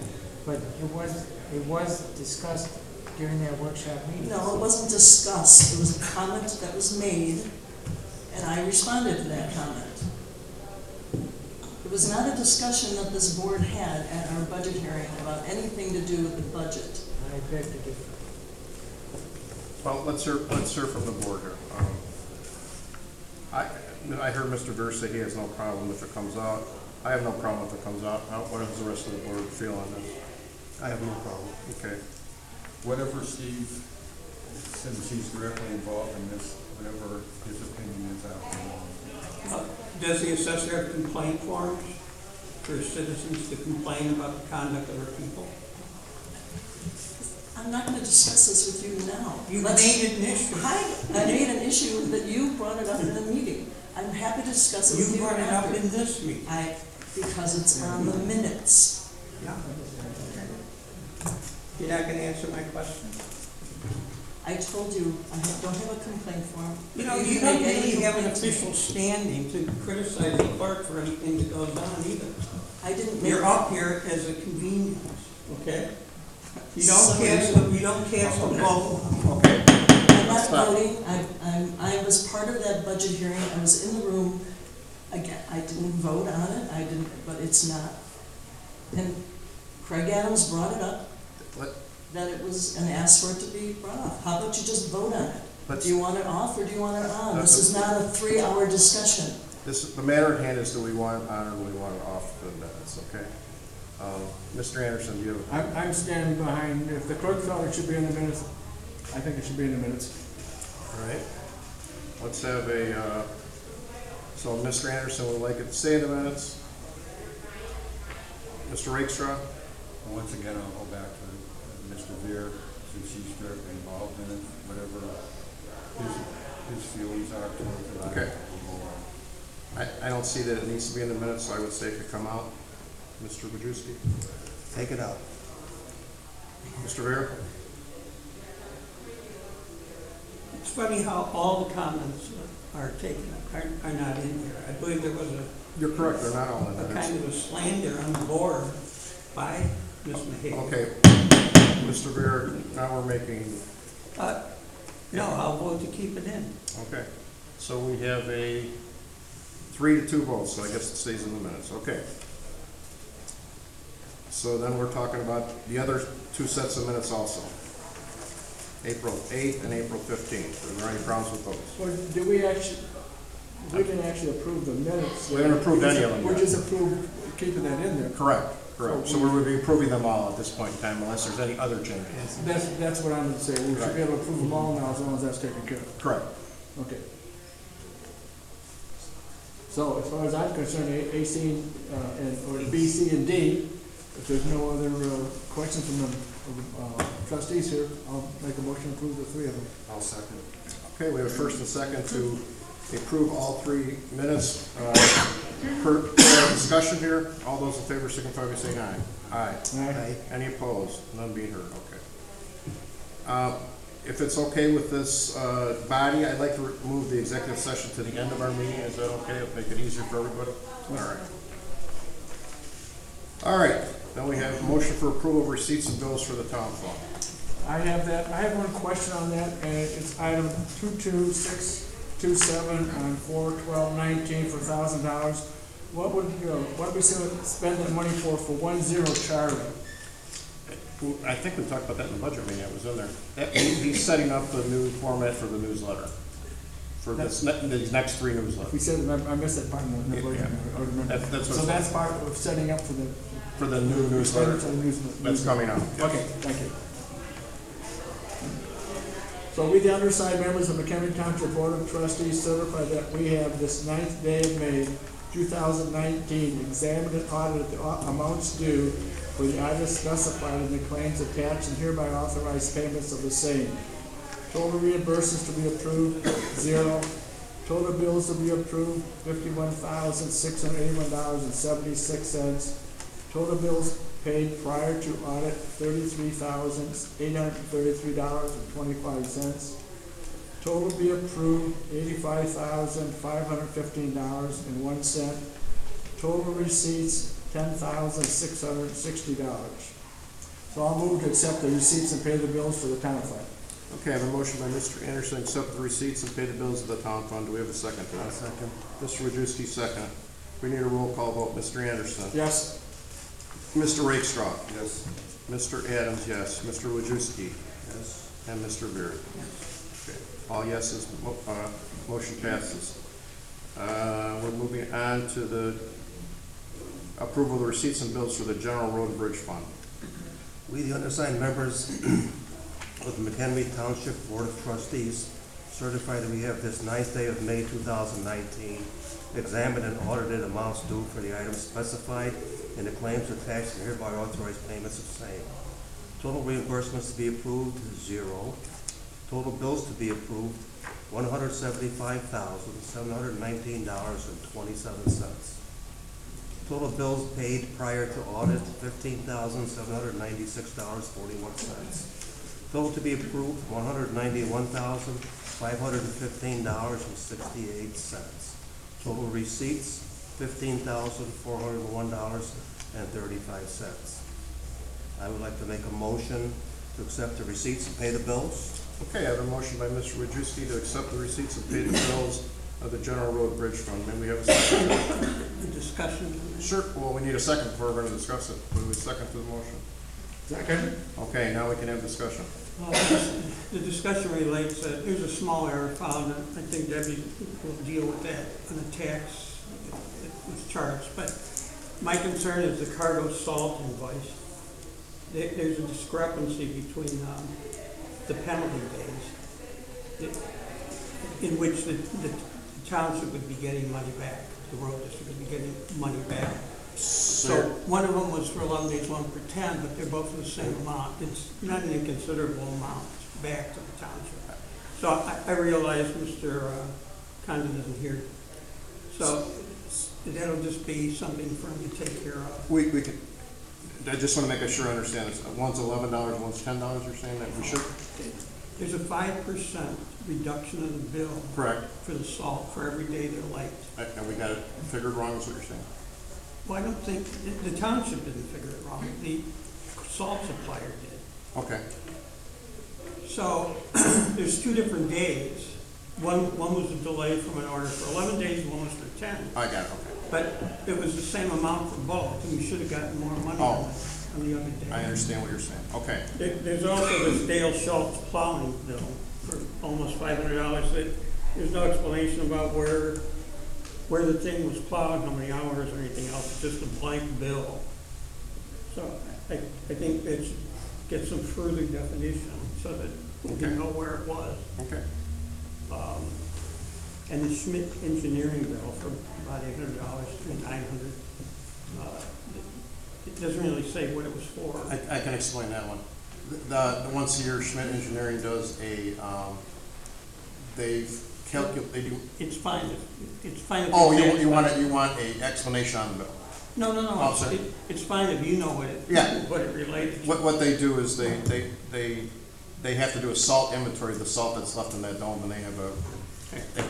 Speaker 4: But it was discussed during that workshop meeting.
Speaker 13: No, it wasn't discussed. It was a comment that was made, and I responded to that comment. It was not a discussion that this board had at our budget hearing about anything to do with the budget.
Speaker 4: I beg to differ.
Speaker 3: Well, let's hear from the board here. I heard Mr. Veer say he has no problem if it comes out. I have no problem if it comes out. What does the rest of the board feel on this?
Speaker 10: I have no problem.
Speaker 3: Okay.
Speaker 10: Whatever Steve, since he's directly involved in this, whatever his opinion is out there.
Speaker 12: Does the assessor have complaint forms for citizens to complain about the conduct of our people?
Speaker 13: I'm not going to discuss this with you now.
Speaker 12: You made it an issue.
Speaker 13: I made an issue that you brought it up in the meeting. I'm happy to discuss it with you
Speaker 12: You brought it up
Speaker 13: after.
Speaker 12: in this meeting.
Speaker 13: Because it's on the minutes.
Speaker 12: Yeah. You're not gonna answer my question?
Speaker 13: I told you, don't have a complaint form.
Speaker 12: You know,
Speaker 13: can
Speaker 12: you don't
Speaker 13: make any
Speaker 12: really have an
Speaker 13: complaints.
Speaker 12: official standing to criticize the clerk for anything that goes on either.
Speaker 13: I didn't make.
Speaker 12: You're up here as a convenience, okay? You don't
Speaker 13: So-
Speaker 12: cast a vote.
Speaker 3: Okay.
Speaker 13: I'm not
Speaker 3: Let's stop.
Speaker 13: voting. I was part of that budget hearing. I was in the room. Again, I didn't vote on it. But it's not. And Craig Adams brought it up,
Speaker 3: Let-
Speaker 13: that it was, and asked for it to be brought off. How about you just vote on it?
Speaker 3: Let's-
Speaker 13: Do you want it off or do you want it on? This is not a 3-hour discussion.
Speaker 3: The matter at hand is, do we want it on or do we want it off the minutes, okay? Mr. Anderson, do you have?
Speaker 11: I'm standing behind, if the clerk felt it should be in the minutes, I think it should be in the minutes.
Speaker 3: All right. Let's have so Mr. Anderson would like it to stay in the minutes. Mr. Rakestraw?
Speaker 10: Once again, I'll go back to Mr. Veer, since he's directly involved in it, whatever his feelings are towards it.
Speaker 3: Okay. I don't see that it needs to be in the minutes, so I would say it could come out. Mr. Wojcicki?
Speaker 11: Take it out.
Speaker 3: Mr. Veer?
Speaker 12: It's funny how all the comments are not in here. I believe there was
Speaker 3: You're correct, they're not all in the
Speaker 12: a
Speaker 3: minutes.
Speaker 12: kind of a slander on the board by Ms. Mahay.
Speaker 3: Okay. Mr. Veer, now we're making,
Speaker 12: No, I'll vote to keep it in.
Speaker 3: okay. So we have a 3-2 vote, so I guess it stays in the minutes, okay. So then we're talking about the other 2 sets of minutes also. April 8th and April 15th. Are there any problems with those?
Speaker 11: So do we actually, We didn't actually approve the minutes.
Speaker 14: We haven't approved any of them
Speaker 11: We're
Speaker 14: yet.
Speaker 11: just approved keeping that in there.
Speaker 14: Correct. So we would be approving them all at this point in time unless there's any other changes.
Speaker 11: That's what I'm gonna say. We should be able to approve them all now as long as that's taken care of.
Speaker 14: Correct.
Speaker 11: Okay. So as far as I'm concerned, A, C, or B, C, and D, if there's no other questions from the trustees here, I'll make a motion to approve the three of them.
Speaker 14: I'll second.
Speaker 3: Okay, we have a first and second to approve all 3 minutes. Per discussion here, all those in favor signify by saying aye. Aye.
Speaker 11: Aye.
Speaker 3: Any opposed? None being heard, okay. If it's okay with this body, I'd like to move the executive session to the end of our meeting. Is that okay? It'll make it easier for everybody? All right. All right, then we have a motion for approval of receipts and bills for the town fund.
Speaker 11: I have that. I have one question on that, and it's item 22627 on 4/12/19 for $1,000. What would we spend that money for 1-0 Charlie?
Speaker 3: I think we talked about that in the budget meeting. It was in there. He's setting up the new format for the newsletter. For these next 3 newsletters.
Speaker 11: We said, I missed that part in the budget. I remember. So that's part of setting up
Speaker 3: for the new newsletter. That's coming out.
Speaker 11: Okay, thank you. So we, the undersigned members of Mchenry Township Board of Trustees, certify that we have this 9th day of May, 2019, examined and audited the amounts due for the items specified in the claims attached and hereby authorized payments of the same. Total reimbursements to be approved, 0. Total bills to be approved, $51,681.76. Total bills paid prior to audit, $33,833.25. Total be approved, $85,515.01. Total receipts, $10,660. So I'll move to accept the receipts and pay the bills for the town fund.
Speaker 3: Okay, I have a motion by Mr. Anderson to accept the receipts and pay the bills of the town fund. Do we have a second to that?
Speaker 14: Second.
Speaker 3: Mr. Wojcicki, second. We need a roll call vote. Mr. Anderson?
Speaker 11: Yes.
Speaker 3: Mr. Rakestraw?
Speaker 14: Yes.
Speaker 3: Mr. Adams, yes. Mr. Wojcicki?
Speaker 14: Yes.
Speaker 3: And Mr. Beard? Okay. All yeses, motion passes. We're moving on to the approval of the receipts and bills for the General Road and Bridge Fund.
Speaker 15: We, the undersigned members of the Mchenry Township Board of Trustees, certify that we have this 9th day of May 2019 examined and audited amounts due for the items specified in the claims attached and hereby authorized payments of same. Total reimbursements to be approved, 0. Total bills to be approved, $175,719.27. Total bills paid prior to audit, $15,796.41. Total to be approved, $191,515.68. Total receipts, $15,401.35. I would like to make a motion to accept the receipts and pay the bills.
Speaker 3: Okay, I have a motion by Mr. Wojcicki to accept the receipts and pay the bills of the General Road Bridge Fund. May we have a second?
Speaker 12: A discussion?
Speaker 3: Sure. Well, we need a second before we're going to discuss it. We would second to the motion.
Speaker 11: Second.
Speaker 3: Okay, now we can have discussion.
Speaker 12: The discussion relates, there's a small error found, and I think Debbie will deal with that on the tax that was charged. But my concern is the cargo salt invoice. There's a discrepancy between the penalty days in which the township would be getting money back, the road district would be getting money back. So one of them was for 11 days, one for 10, but they're both for the same amount. It's not an inconsiderable amount back to the township. So I realize Mr. Condon isn't here. So that'll just be something for him to take care of.
Speaker 3: We can. I just want to make sure I understand this. One's $11, one's $10. You're saying that we should.
Speaker 12: There's a 5% reduction in the bill.
Speaker 3: Correct.
Speaker 12: For the salt for every day they're late.
Speaker 3: And we got it figured wrong, is what you're saying?
Speaker 12: Well, I don't think, the township didn't figure it wrong, the salt supplier did.
Speaker 3: Okay.
Speaker 12: So, there's 2 different days. One was a delay from an order for 11 days, one was for 10.
Speaker 3: I got it, okay.
Speaker 12: But it was the same amount for both, and we should have gotten more money on the other day.
Speaker 3: I understand what you're saying. Okay.
Speaker 12: There's also this Dale Schultz plowing bill for almost $500. There's no explanation about where where the thing was plowed, how many hours or anything else, it's just a blank bill. So I think that should get some further definition so that we can know where it was.
Speaker 3: Okay.
Speaker 12: And the Schmidt engineering bill for about $800 to $900. It doesn't really say what it was for.
Speaker 14: I can explain that one. The once a year Schmidt Engineering does a, they do.
Speaker 12: It's fine, it's fine.
Speaker 14: Oh, you want a explanation on the bill?
Speaker 12: No,
Speaker 14: Oh, sorry.
Speaker 12: it's fine if you know what it,
Speaker 14: Yeah.
Speaker 12: what it related to.
Speaker 14: What they do is they have to do a salt inventory of the salt that's left in that dome, and they have to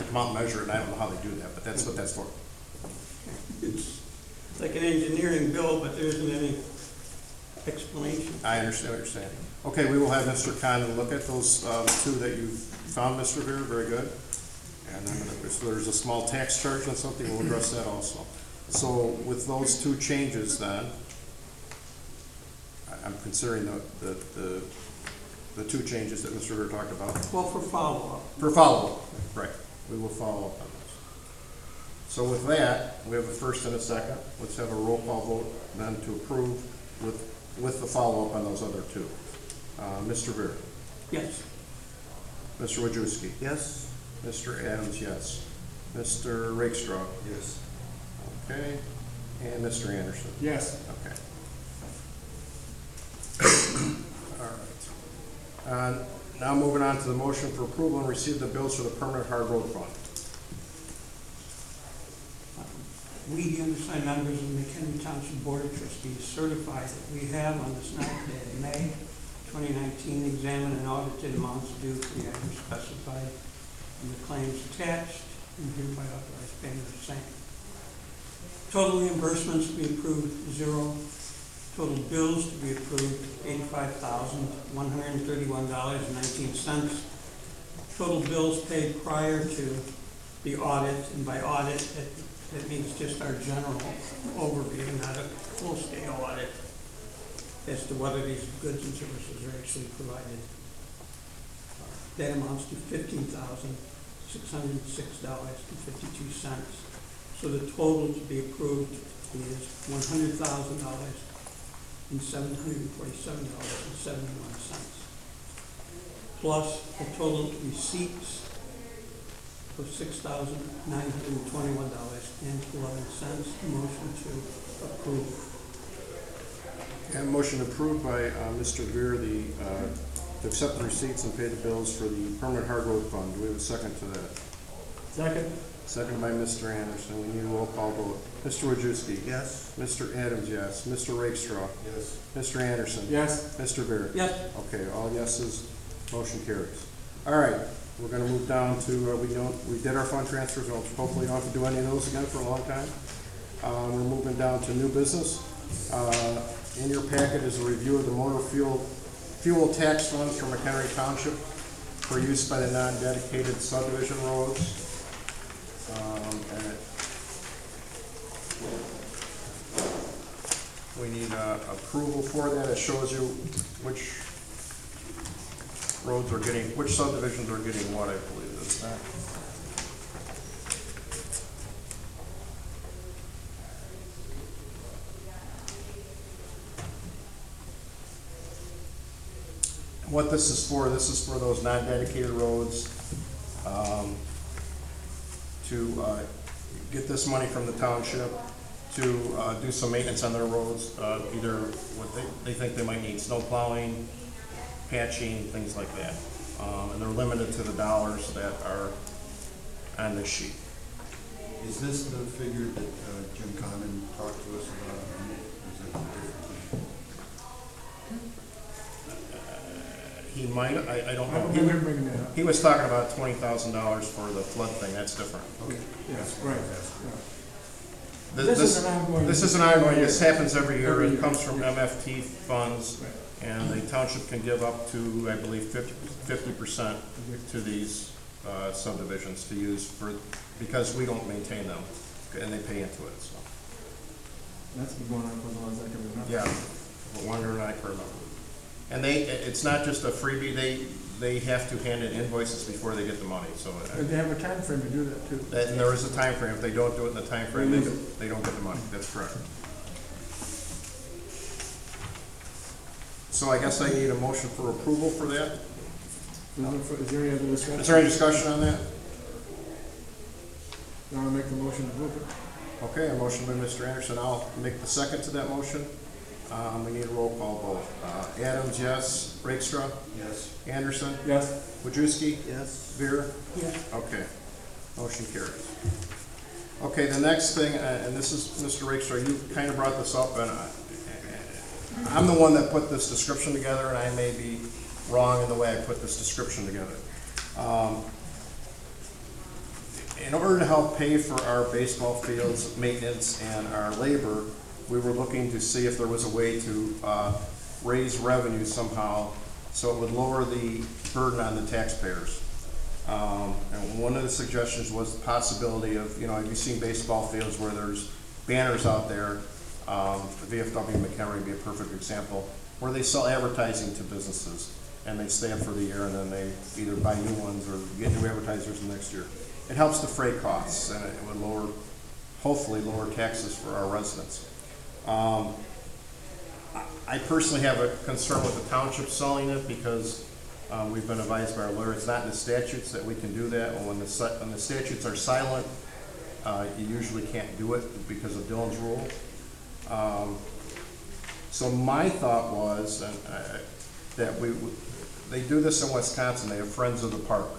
Speaker 14: come out and measure it, and I don't know how they do that, but that's what that's for.
Speaker 12: It's like an engineering bill, but there isn't any explanation.
Speaker 14: I understand what you're saying. Okay, we will have Mr. Condon look at those two that you found, Mr. Vera, very good. And then if there's a small tax charge on something, we'll address that also. So with those two changes then, I'm considering the two changes that Mr. Vera talked about.
Speaker 12: Well, for follow-up.
Speaker 14: For follow-up, right. We will follow up on this. So with that, we have a first and a second. Let's have a roll call vote then to approve with the follow-up on those other two. Mr. Vera?
Speaker 12: Yes.
Speaker 14: Mr. Wojciechowski?
Speaker 15: Yes?
Speaker 14: Mr. Adams, yes. Mr. Rakestraw?
Speaker 15: Yes.
Speaker 14: Okay. And Mr. Anderson?
Speaker 11: Yes.
Speaker 14: Okay. All right. Now moving on to the motion for approval and receive the bills for the permanent hard road fund.
Speaker 12: We, the undersigned members of the Mchenry Township Board of Trustees, certify that we have on this 9th day of May 2019 examined and audited amounts due for the items specified in the claims attached and hereby authorized payment of same. Total reimbursements to be approved, 0. Total bills to be approved, $85,131.19. Total bills paid prior to the audit, and by audit, that means just our general overview, not a full-scale audit as to whether these goods and services are actually provided. That amounts to $15,606.52. So the total to be approved is $100,747.71, plus the total receipts of $6,921.11. Motion to approve.
Speaker 14: And motion approved by Mr. Vera, to accept the receipts and pay the bills for the permanent hard road fund. Do we have a second to that?
Speaker 11: Second.
Speaker 14: Second by Mr. Anderson. We need a roll call vote. Mr. Wojciechowski?
Speaker 15: Yes?
Speaker 14: Mr. Adams, yes. Mr. Rakestraw?
Speaker 15: Yes.
Speaker 14: Mr. Anderson?
Speaker 11: Yes.
Speaker 14: Mr. Vera?
Speaker 12: Yes.
Speaker 14: Okay, all yeses, motion carries. All right, we're gonna move down to, we did our fund transfers, and hopefully don't have to do any of those again for a long time. We're moving down to new business. In your packet is a review of the motor fuel tax funds from Mchenry Township for use by the non-dedicated subdivision roads. And we need approval for that. It shows you which roads are getting, which subdivisions are getting what, I believe, is that. What this is for those non-dedicated roads, to get this money from the township to do some maintenance on their roads, either what they think they might need, snow plowing, patching, things like that. And they're limited to the dollars that are on this sheet.
Speaker 10: Is this the figure that Jim Condon talked to us about? Or is it different?
Speaker 14: He might, I don't know.
Speaker 11: I don't remember bringing that up.
Speaker 14: He was talking about $20,000 for the flood thing. That's different.
Speaker 10: Okay.
Speaker 11: Yes, right.
Speaker 14: This is an ongoing. This is an ongoing. This happens every year.
Speaker 11: Every
Speaker 14: It
Speaker 11: year.
Speaker 14: comes from MFT funds, and the township can give up to, I believe, 50% to these subdivisions to use because we don't maintain them, and they pay into it. So.
Speaker 11: That's been going on for as long as I can remember.
Speaker 14: Yeah, for longer than I can remember. And it's not just a freebie. they have to hand in invoices before they get the money, so.
Speaker 11: But they have a time frame to do that too.
Speaker 14: And there is a time frame. If they don't do it in the time frame, they don't get the money. That's correct. So I guess I need a motion for approval for that.
Speaker 11: Is there any other discussion?
Speaker 14: Is there any discussion on that?
Speaker 11: You wanna make the motion to move it?
Speaker 14: Okay, a motion by Mr. Anderson. I'll make the second to that motion. We need a roll call vote. Adams, yes. Rakestraw?
Speaker 10: Yes.
Speaker 14: Anderson?
Speaker 11: Yes.
Speaker 14: Wojciechowski?
Speaker 15: Yes.
Speaker 14: Veer?
Speaker 12: Yes.
Speaker 14: Okay. Motion carries. Okay, the next thing, and this is, Mr. Rakestraw, you kind of brought this up, and I'm the one that put this description together, and I may be wrong in the way I put this description together. In order to help pay for our baseball fields maintenance and our labor, we were looking to see if there was a way to raise revenue somehow so it would lower the burden on the taxpayers. And one of the suggestions was the possibility of, have you seen baseball fields where there's banners out there? The VFW Mchenry would be a perfect example, where they sell advertising to businesses and they stay up for the year and then they either buy new ones or get new advertisers the next year. It helps the freight costs and it would hopefully lower taxes for our residents. I personally have a concern with the township selling it because we've been advised by our lawyer, it's not in the statutes that we can do that. When the statutes are silent, you usually can't do it because of Dillon's rule. So my thought was that they do this in Wisconsin. They have Friends of the Park,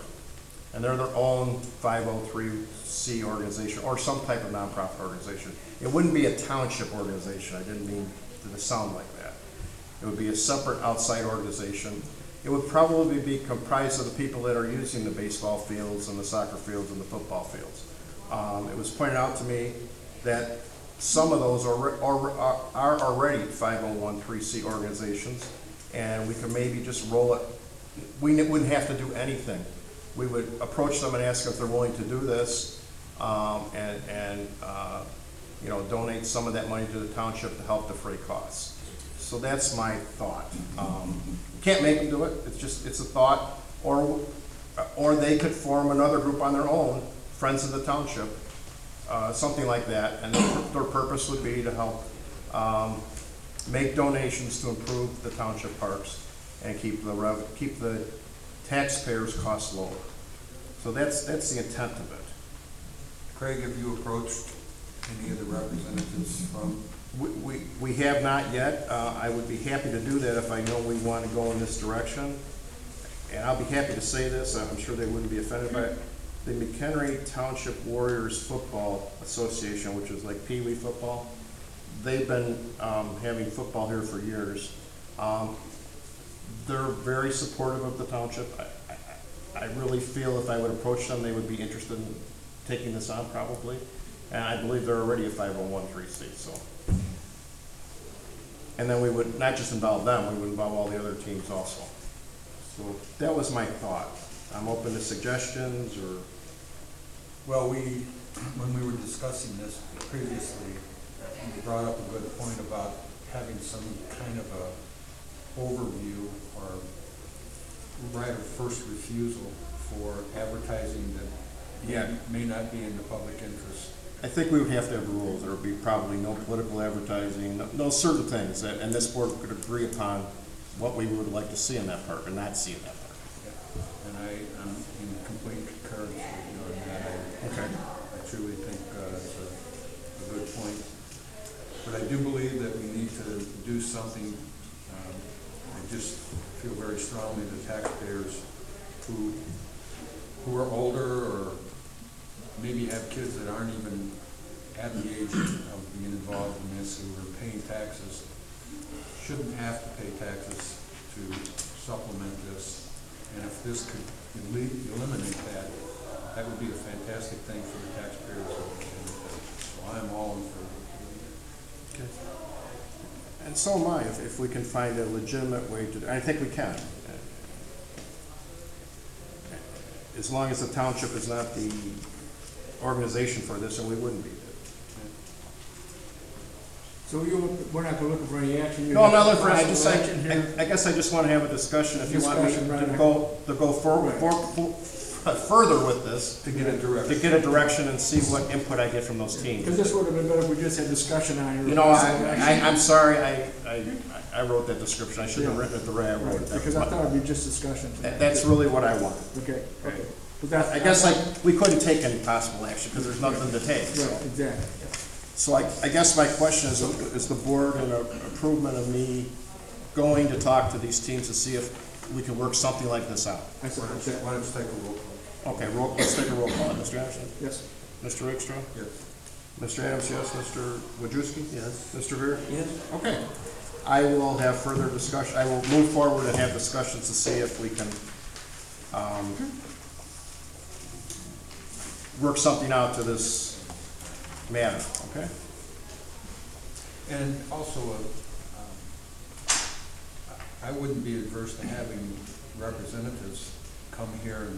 Speaker 14: and they're their own 503c organization or some type of nonprofit organization. It wouldn't be a township organization. I didn't mean to sound like that. It would be a separate outside organization. It would probably be comprised of the people that are using the baseball fields and the soccer fields and the football fields. It was pointed out to me that some of those are already 501(c) organizations, and we could maybe just roll it. We wouldn't have to do anything. We would approach them and ask them if they're willing to do this, and donate some of that money to the township to help defray costs. So that's my thought. Can't make them do it. It's a thought, or they could form another group on their own, Friends of the Township. Something like that, and their purpose would be to help make donations to improve the township parks and keep the taxpayers' costs lower. So that's the intent of it.
Speaker 10: Craig, have you approached any of the representatives from?
Speaker 14: We have not yet. I would be happy to do that if I know we want to go in this direction. And I'll be happy to say this. I'm sure they wouldn't be offended by it. The Mchenry Township Warriors Football Association, which is like Pee Wee football, they've been having football here for years. They're very supportive of the township. I really feel if I would approach them, they would be interested in taking this on probably. And I believe they're already a 501(c). So. And then we would not just involve them, we would involve all the other teams also. So that was my thought. I'm open to suggestions or.
Speaker 10: Well, when we were discussing this previously, you brought up a good point about having some kind of a overview or right of first refusal for advertising that may not be in the public interest.
Speaker 14: I think we would have to have rules. There would be probably no political advertising, no certain things, and this board could agree upon what we would like to see in that park and not see in that park.
Speaker 10: Yeah. And I'm in complete concurrence with you on that. I truly think it's a good point. But I do believe that we need to do something. I just feel very strongly that taxpayers who are older or maybe have kids that aren't even at the age of being involved in this, who are paying taxes, shouldn't have to pay taxes to supplement this. And if this could eliminate that, that would be a fantastic thing for the taxpayers. So I'm all in favor.
Speaker 14: Okay. And so am I, if we can find a legitimate way to do it. I think we can. As long as the township is not the organization for this, and we wouldn't be.
Speaker 11: So we're not looking for any action?
Speaker 14: No, I'm not looking for, I guess I just want to have a discussion, if you want me
Speaker 11: Discussion, right.
Speaker 14: to go forward, further with this.
Speaker 10: To get a direction.
Speaker 14: To get a direction and see what input I get from those teams.
Speaker 11: Because this would have been better if we just had discussion on your.
Speaker 14: You know, I'm sorry, I wrote that description, I should have written it the way I wrote it.
Speaker 11: Because I thought it'd be just discussion.
Speaker 14: That's really what I want.
Speaker 11: Okay. But
Speaker 14: I guess we couldn't take any possible action, because there's nothing to take, so.
Speaker 11: Right, exactly.
Speaker 14: So I guess my question is the board in approval of me going to talk to these teams to see if we can work something like this out?
Speaker 10: Why don't you take a roll call?
Speaker 14: Okay, let's take a roll call. Mr. Ashton?
Speaker 11: Yes.
Speaker 14: Mr. Rickstrom?
Speaker 10: Yes.
Speaker 14: Mr. Adams, yes. Mr. Wojciechowski?
Speaker 15: Yes.
Speaker 14: Mr. Beer?
Speaker 12: Yes.
Speaker 14: Okay. I will have further discussion, I will move forward and have discussions to see if we can work something out to this matter, okay?
Speaker 10: And also, I wouldn't be adverse to having representatives come here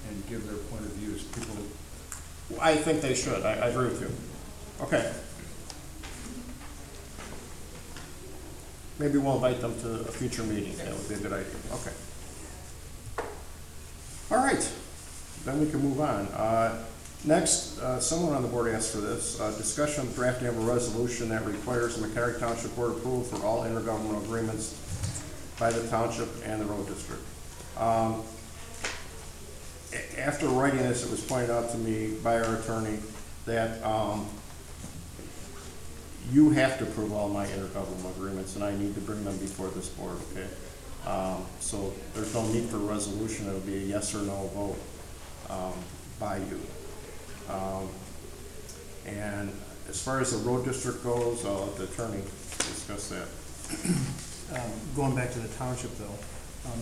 Speaker 10: and give their point of views. People,
Speaker 14: I think they should, I agree with you. Okay. Maybe we'll invite them to a future meeting, that would be a good idea, okay. All right, then we can move on. Next, someone on the board asked for this, discussion of drafting of a resolution that requires the Mchenry Township Board approval for all intergovernmental agreements by the township and the road district. After writing this, it was pointed out to me by our attorney that you have to approve all my intergovernmental agreements, and I need to bring them before this board, okay? So there's no need for a resolution, it'll be a yes or no vote by you. And as far as the road district goes, I'll let the attorney discuss that.
Speaker 16: Going back to the township though,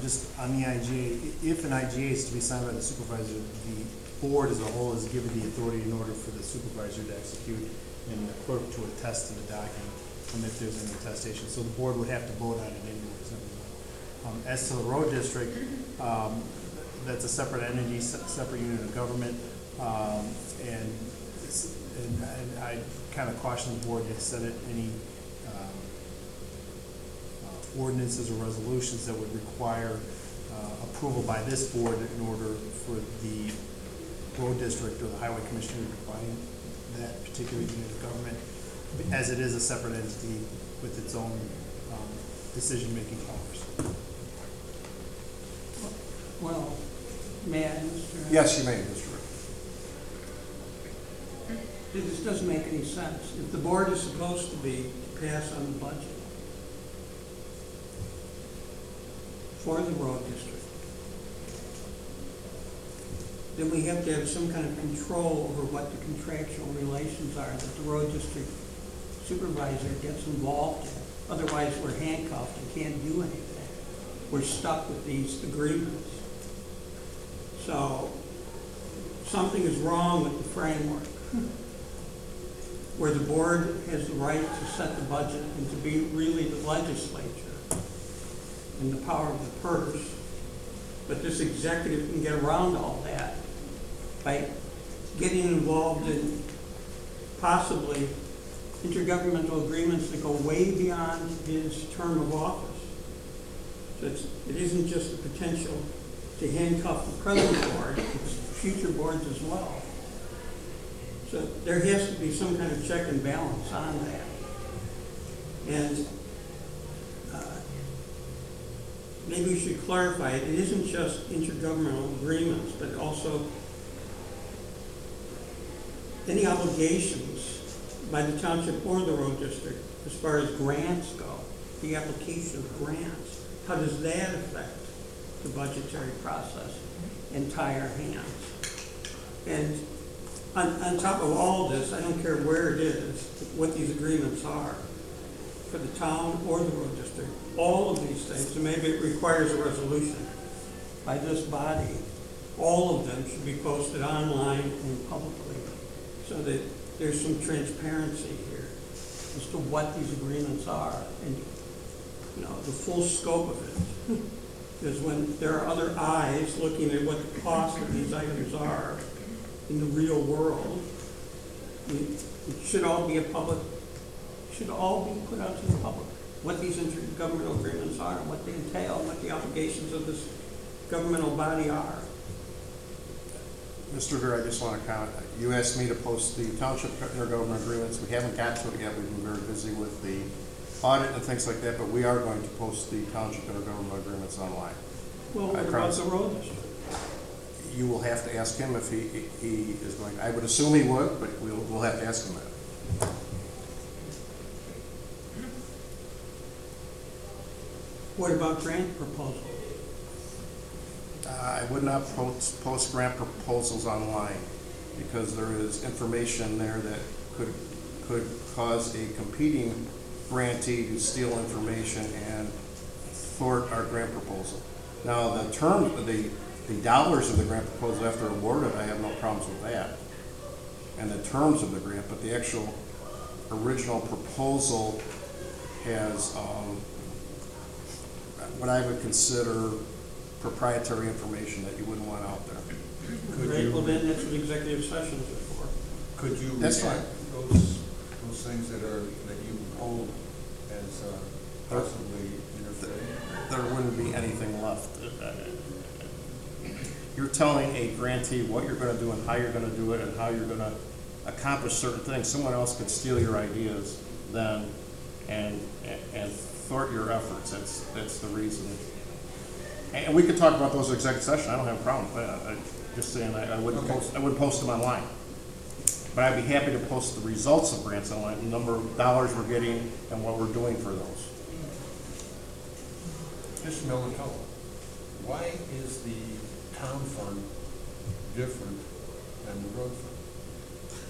Speaker 16: just on the IGA, if an IGA is to be signed by the supervisor, the board as a whole is given the authority in order for the supervisor to execute and the clerk to attest to the document, if there's any attestation. So the board would have to vote on it anyways. As to the road district, that's a separate entity, separate unit of government, and I kind of caution the board to set it any ordinances or resolutions that would require approval by this board in order for the road district or the highway commissioner to define that particular unit of government, as it is a separate entity with its own decision-making powers.
Speaker 12: Well, may I, Mr.
Speaker 14: Yes, you may, Mr. Rick.
Speaker 12: This doesn't make any sense. If the board is supposed to be pass on the budget for the road district, then we have to have some kind of control over what the contractual relations are that the road district supervisor gets involved in. Otherwise, we're handcuffed and can't do anything. We're stuck with these agreements. So something is wrong with the framework where the board has the right to set the budget and to be really the legislature and the power of the purse. But this executive can get around all that by getting involved in possibly intergovernmental agreements that go way beyond his term of office. So it isn't just the potential to handcuff the present board, it's future boards as well. So there has to be some kind of check and balance on that. And maybe we should clarify it. It isn't just intergovernmental agreements, but also any obligations by the township or the road district as far as grants go, the application of grants. How does that affect the budgetary process and tie our hands? And on top of all this, I don't care where it is, what these agreements are, for the town or the road district, all of these things, and maybe it requires a resolution by this body, all of them should be posted online and publicly so that there's some transparency here as to what these agreements are and, you know, the full scope of it. Because when there are other eyes looking at what the cost of these items are in the real world, it should all be a public should all be put out to the public. What these intergovernmental agreements are, what they entail, what the obligations of this governmental body are.
Speaker 14: Mr. Ver, I just want to comment. You asked me to post the township intergovernmental agreements. We haven't got to it yet. We've been very busy with the audit and things like that, but we are going to post the township intergovernmental agreements online.
Speaker 12: Well, what about the road district?
Speaker 14: You will have to ask him if he is going. I would assume he would, but we'll have to ask him that.
Speaker 12: What about grant proposals?
Speaker 14: I would not post grant proposals online because there is information there that could cause a competing grantee to steal information and thwart our grant proposal. Now, the term, the dollars of the grant proposal after awarded, I have no problems with that, and the terms of the grant, but the actual original proposal has what I would consider proprietary information that you wouldn't want out there.
Speaker 12: Right, well then that's what executive sessions are for.
Speaker 10: Could you
Speaker 14: That's
Speaker 10: redact
Speaker 14: fine.
Speaker 10: those things that you hold as possibly interfering?
Speaker 14: There wouldn't be anything left. You're telling a grantee what you're going to do and how you're going to do it and how you're going to accomplish certain things. Someone else could steal your ideas then and thwart your efforts. That's the reason. And we could talk about those in executive session. I don't have a problem with that. I'm just saying I wouldn't post them online. But I'd be happy to post the results of grants online, the number of dollars we're getting and what we're doing for those.
Speaker 10: Mr. Militello, why is the town fund different than the road fund?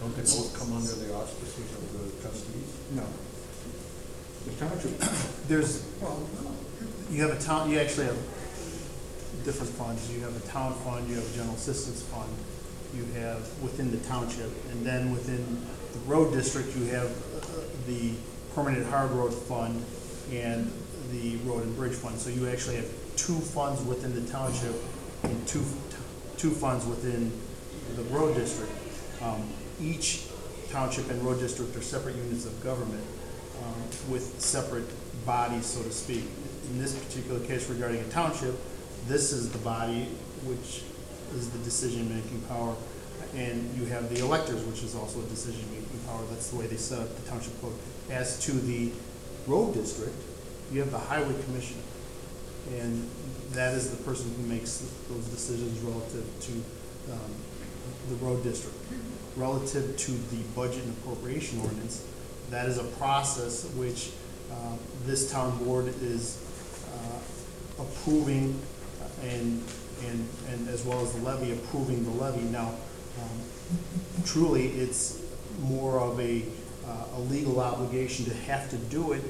Speaker 10: Don't they both come under the auspices of the trustees?
Speaker 16: No. The township, you have a town, you actually have different funds. You have a town fund, you have a general assistance fund, you have within the township, and then within the road district, you have the permanent hard road fund and the road and bridge fund. So you actually have two funds within the township and two funds within the road district. Each township and road district are separate units of government with separate bodies, so to speak. In this particular case regarding a township, this is the body which is the decision-making power, and you have the electors, which is also a decision-making power. That's the way they set up the township code. As to the road district, you have the highway commissioner, and that is the person who makes those decisions relative to the road district. Relative to the budget and appropriation ordinance, that is a process which this town board is approving and as well as the levy, approving the levy. Now, truly, it's more of a legal obligation to have to do it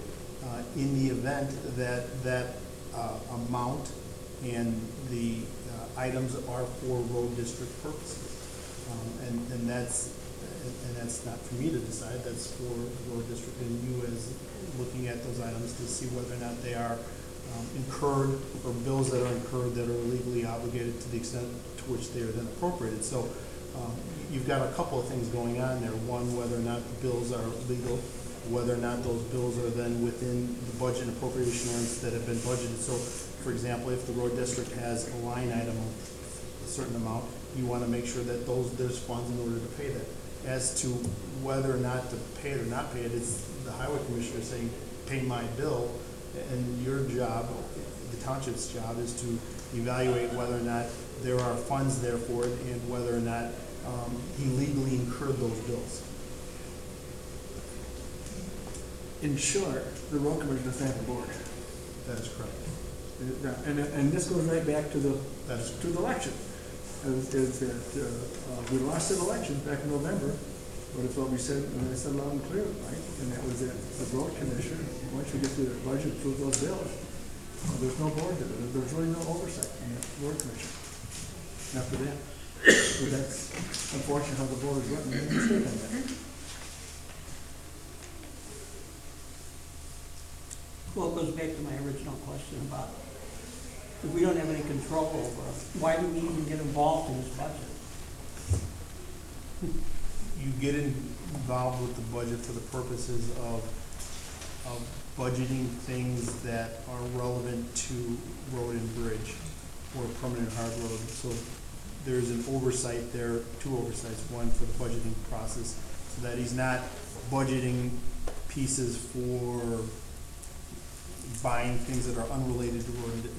Speaker 16: in the event that that amount and the items are for road district purposes. And that's not for me to decide, that's for the road district and you as looking at those items to see whether or not they are incurred or bills that are incurred that are legally obligated to the extent to which they are then appropriated. So you've got a couple of things going on there. One, whether or not the bills are legal, whether or not those bills are then within the budget and appropriation ordinance that have been budgeted. So, for example, if the road district has a line item of a certain amount, you want to make sure that there's funds in order to pay that. As to whether or not to pay it or not pay it, it's the highway commissioner saying, pay my bill, and your job, the township's job, is to evaluate whether or not there are funds there for it and whether or not he legally incurred those bills.
Speaker 11: In short, the road commissioner doesn't have a board.
Speaker 14: That is correct.
Speaker 11: And this goes right back to the election. We lost an election back in November, but it's what we said, and I said loud and clear, right? And that was that the road commissioner, once we get through the budget, approve those bills, there's no board there. There's really no oversight on the road commission after that. So that's unfortunate how the board is written. Made a mistake on that.
Speaker 12: Well, it goes back to my original question about if we don't have any control over it, why do we even get involved in this budget?
Speaker 16: You get involved with the budget for the purposes of of budgeting things that are relevant to road and bridge or permanent hard road. So there's an oversight there, two oversights, one for the budgeting process, so that he's not budgeting pieces for buying things that are unrelated to road,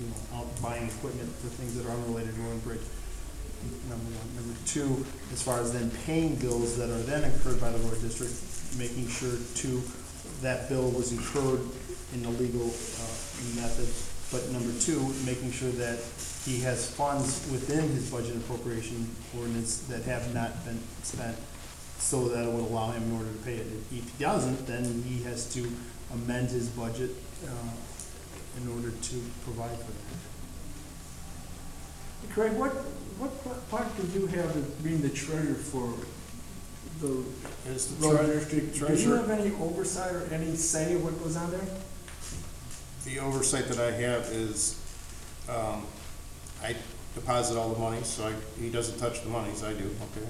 Speaker 16: buying equipment for things that are unrelated to road and bridge. Number one. Number two, as far as then paying bills that are then incurred by the road district, making sure too that bill was incurred in the legal method. But number two, making sure that he has funds within his budget appropriation ordinance that have not been spent, so that it would allow him in order to pay it. If he doesn't, then he has to amend his budget in order to provide for that.
Speaker 11: Craig, what part did you have of being the treasurer for the
Speaker 14: As the
Speaker 11: road district? Did you
Speaker 14: treasurer,
Speaker 11: have any oversight or any say in what goes on there?
Speaker 14: the oversight that I have is, I deposit all the money, so he doesn't touch the monies, I do, okay?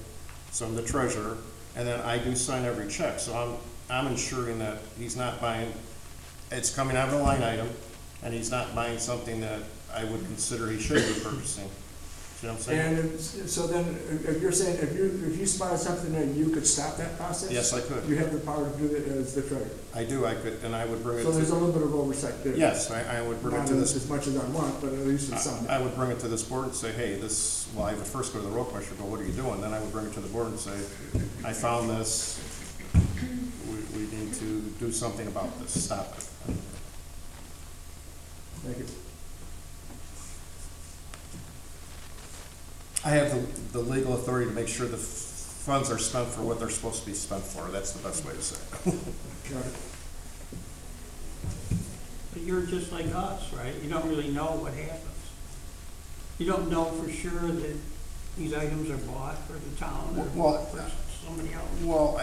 Speaker 14: So I'm the treasurer, and then I do sign every check, so I'm ensuring that he's not buying, it's coming out of a line item, and he's not buying something that I would consider he should be purchasing. See what I'm saying?
Speaker 11: And so then, if you're saying, if you spotted something that you could stop that process?
Speaker 14: Yes, I could.
Speaker 11: You have the power to do that as the treasurer?
Speaker 14: I do, I could, and I would bring it
Speaker 11: So
Speaker 14: to.
Speaker 11: there's a little bit of oversight there?
Speaker 14: Yes, I would bring it to
Speaker 11: Not
Speaker 14: this.
Speaker 11: as much as I want, but at least it's something.
Speaker 14: I would bring it to this board and say, hey, this, well, I would first go to the road commissioner, go, what are you doing? Then I would bring it to the board and say, I found this, we need to do something about this, stop it.
Speaker 11: Thank you.
Speaker 14: I have the legal authority to make sure the funds are spent for what they're supposed to be spent for. That's the best way to say it.
Speaker 11: Got it.
Speaker 12: But you're just like us, right? You don't really know what happens. You don't know for sure that these items are bought for the town or
Speaker 14: Well,
Speaker 12: for somebody else.
Speaker 14: Well,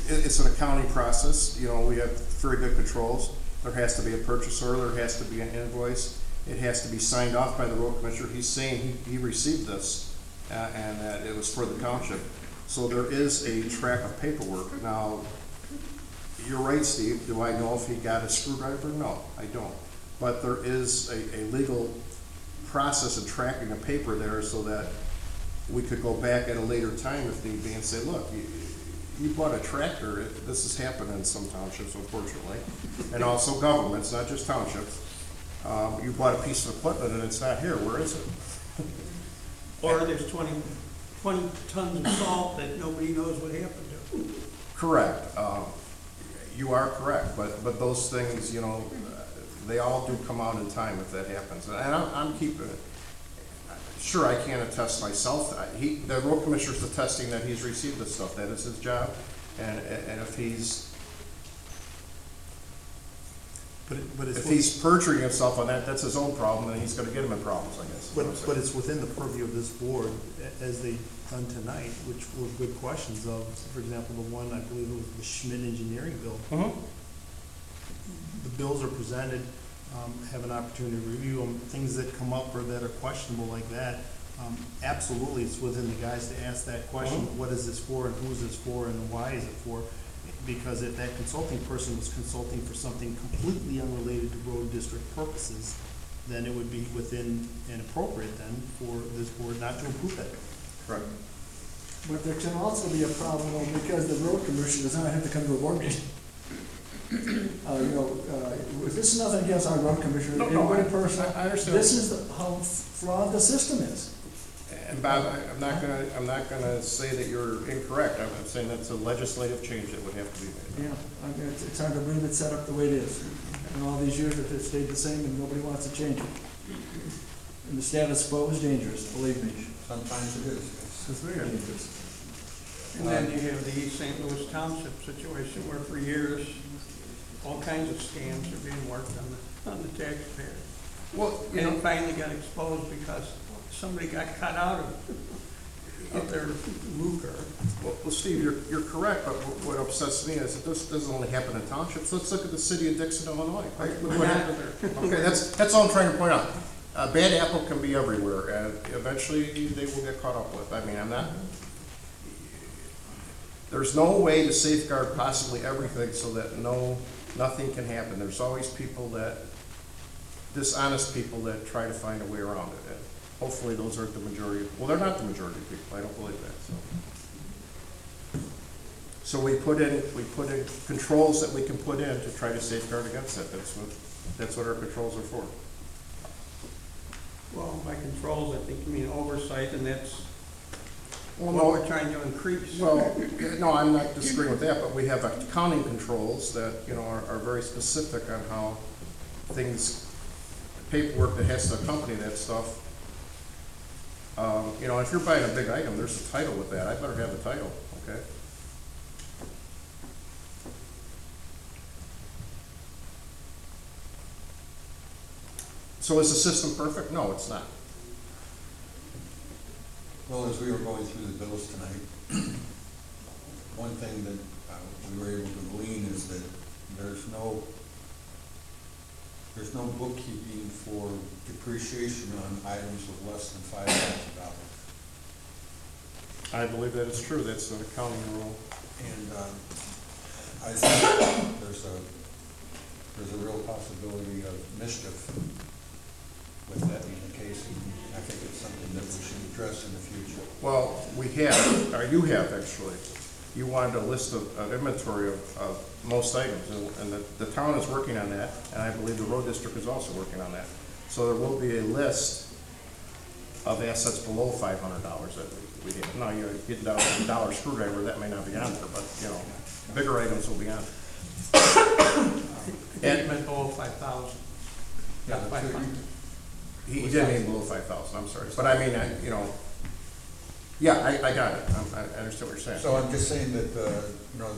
Speaker 14: it's an accounting process. You know, we have very good controls. There has to be a purchase order, there has to be an invoice. It has to be signed off by the road commissioner. He's saying he received this and that it was for the township. So there is a track of paperwork. Now, you're right, Steve. Do I know if he got a screwdriver? No, I don't. But there is a legal process of tracking a paper there so that we could go back at a later time if need be and say, look, you bought a tractor. This has happened in some townships, unfortunately, and also governments, not just townships. You bought a piece of equipment and it's not here. Where is it?
Speaker 12: Or there's 20 tons of salt that nobody knows what happened to.
Speaker 14: Correct. You are correct, but those things, you know, they all do come out in time if that happens. And I'm keeping it. Sure, I can't attest myself. The road commissioner's attesting that he's received this stuff. That is his job. And if he's if he's perjuring himself on that, that's his own problem, and he's going to get him in problems, I guess.
Speaker 16: But it's within the purview of this board, as they've done tonight, which were good questions of, for example, the one, I believe it was the Schmidt engineering bill.
Speaker 14: Mm-hmm.
Speaker 16: The bills are presented, have an opportunity to review them, things that come up or that are questionable like that. Absolutely, it's within the guys to ask that question, what is this for, and who is this for, and why is it for? Because if that consulting person was consulting for something completely unrelated to road district purposes, then it would be within and appropriate then for this board not to approve that.
Speaker 14: Correct.
Speaker 11: But there can also be a problem though, because the road commissioner does not have to come to a board meeting. This is nothing against our road commissioner, anybody personal.
Speaker 14: I understand.
Speaker 11: This is how flawed the system is.
Speaker 14: And Bob, I'm not gonna say that you're incorrect. I'm saying that's a legislative change that would have to be made.
Speaker 11: Yeah, I mean, it's hard to believe it's set up the way it is. In all these years, it stayed the same and nobody wants to change it. And the status quo is dangerous, believe me.
Speaker 10: Sometimes it is.
Speaker 11: It's very dangerous.
Speaker 12: And then you have the East St. Louis Township situation where for years, all kinds of scams are being worked on the taxpayer.
Speaker 14: Well,
Speaker 12: And it finally got exposed because somebody got cut out of their lucre.
Speaker 14: Well, Steve, you're correct, but what upsets me is that this doesn't only happen in townships. Let's look at the city of Dixon, Illinois. Right? Look what happened there. Okay, that's all I'm trying to point out. A bad apple can be everywhere, and eventually they will get caught up with. I mean, there's no way to safeguard possibly everything so that no nothing can happen. There's always people that, dishonest people that try to find a way around it. And hopefully those aren't the majority. Well, they're not the majority of people. I don't believe that, so. So we put in controls that we can put in to try to safeguard against that. That's what our controls are for.
Speaker 12: Well, by controls, I think you mean oversight, and that's
Speaker 14: Well,
Speaker 12: what
Speaker 14: no,
Speaker 12: we're trying to increase.
Speaker 14: well, no, I'm not disagreeing with that, but we have accounting controls that, you know, are very specific on how things, paperwork that has to accompany that stuff. You know, if you're buying a big item, there's a title with that. I better have a title, okay? So is the system perfect? No, it's not.
Speaker 10: Well, as we were going through the bills tonight, one thing that we were able to glean is that there's no bookkeeping for depreciation on items of less than $5,000.
Speaker 14: I believe that is true. That's an accounting rule.
Speaker 10: And I think there's a real possibility of mischief with that being the case, and I think it's something that we should address in the future.
Speaker 14: Well, we have, or you have actually. You wanted a list of inventory of most items, and the town is working on that, and I believe the road district is also working on that. So there will be a list of assets below $500 that we have. Now, you're getting down to a dollar screwdriver, that may not be on there, but, you know, bigger items will be on there.
Speaker 12: And meant below 5,000, not 500.
Speaker 14: He did mean below 5,000, I'm sorry. But I mean, you know, yeah, I got it. I understand what you're saying.
Speaker 10: So I'm just saying that, you know,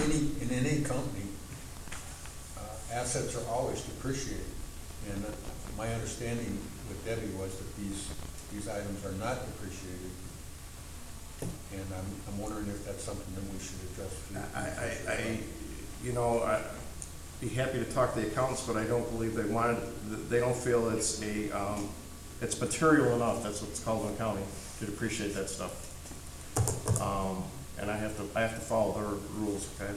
Speaker 10: in any company, assets are always depreciated. And my understanding with Debbie was that these items are not depreciated. And I'm wondering if that's something that we should address.
Speaker 14: You know, I'd be happy to talk to the accountants, but I don't believe they don't feel it's it's material enough, that's what it's called in accounting, to depreciate that stuff. And I have to follow their rules, okay?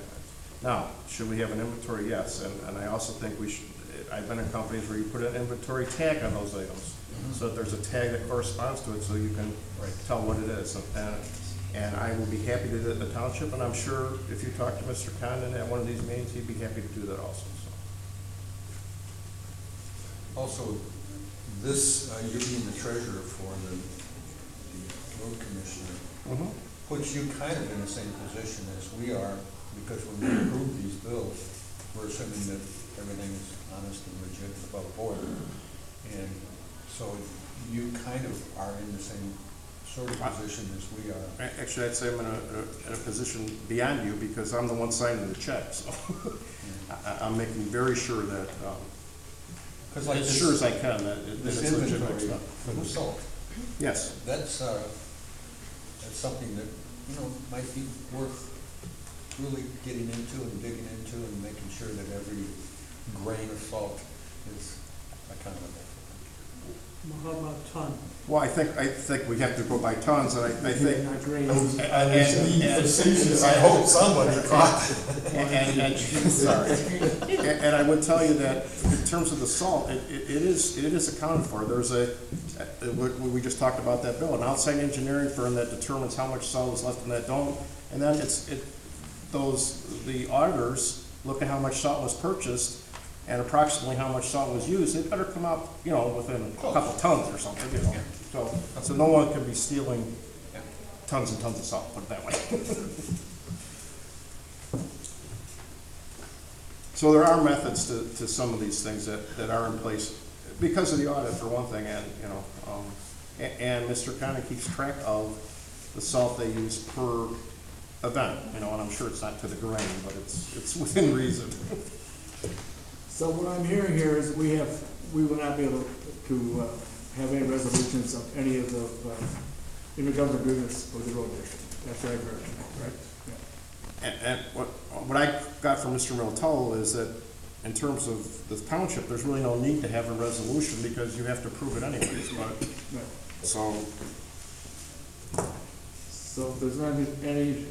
Speaker 14: Now, should we have an inventory? Yes, and I also think we should, I've been in companies where you put an inventory tag on those items, so that there's a tag that corresponds to it, so you can tell what it is. And I will be happy to do that in the township, and I'm sure if you talk to Mr. Condon at one of these meetings, he'd be happy to do that also. So.
Speaker 10: Also, this, you being the treasurer for the road commissioner, puts you kind of in the same position as we are, because when we approve these bills, we're assuming that everything is honest and legit and above board. And so you kind of are in the same sort of position as we are.
Speaker 14: Actually, I'd say I'm in a position beyond you, because I'm the one signing the check, so I'm making very sure that,
Speaker 10: like
Speaker 14: as sure as I can, that
Speaker 10: this
Speaker 14: it's legitimate
Speaker 10: inventory
Speaker 14: stuff.
Speaker 10: for the salt.
Speaker 14: Yes.
Speaker 10: That's something that, you know, might be worth really getting into and digging into and making sure that every grain of salt is accountable.
Speaker 12: Well, how about ton?
Speaker 14: Well, I think we have to go by tons, and I think.
Speaker 10: I hope somebody caught it.
Speaker 14: Sorry. And I would tell you that in terms of the salt, it is accounted for. There's we just talked about that bill, an outside engineering firm that determines how much salt is left in that dome, and then the auditors look at how much salt was purchased and approximately how much salt was used. It better come out, you know, within a couple tons or something, you know. So no one can be stealing tons and tons of salt, put it that way. So there are methods to some of these things that are in place because of the audit, for one thing, and, you know, and Mr. Condon keeps track of the salt they use per event, you know, and I'm sure it's not to the grain, but it's within reason.
Speaker 11: So what I'm hearing here is we will not be able to have any resolutions of any of the intergovernmental agreements with the road district. That's what I've heard, right? Yeah.
Speaker 14: And what I got from Mr. Miltello is that in terms of the township, there's really no need to have a resolution because you have to prove it anyways. But, so
Speaker 11: So if there's not any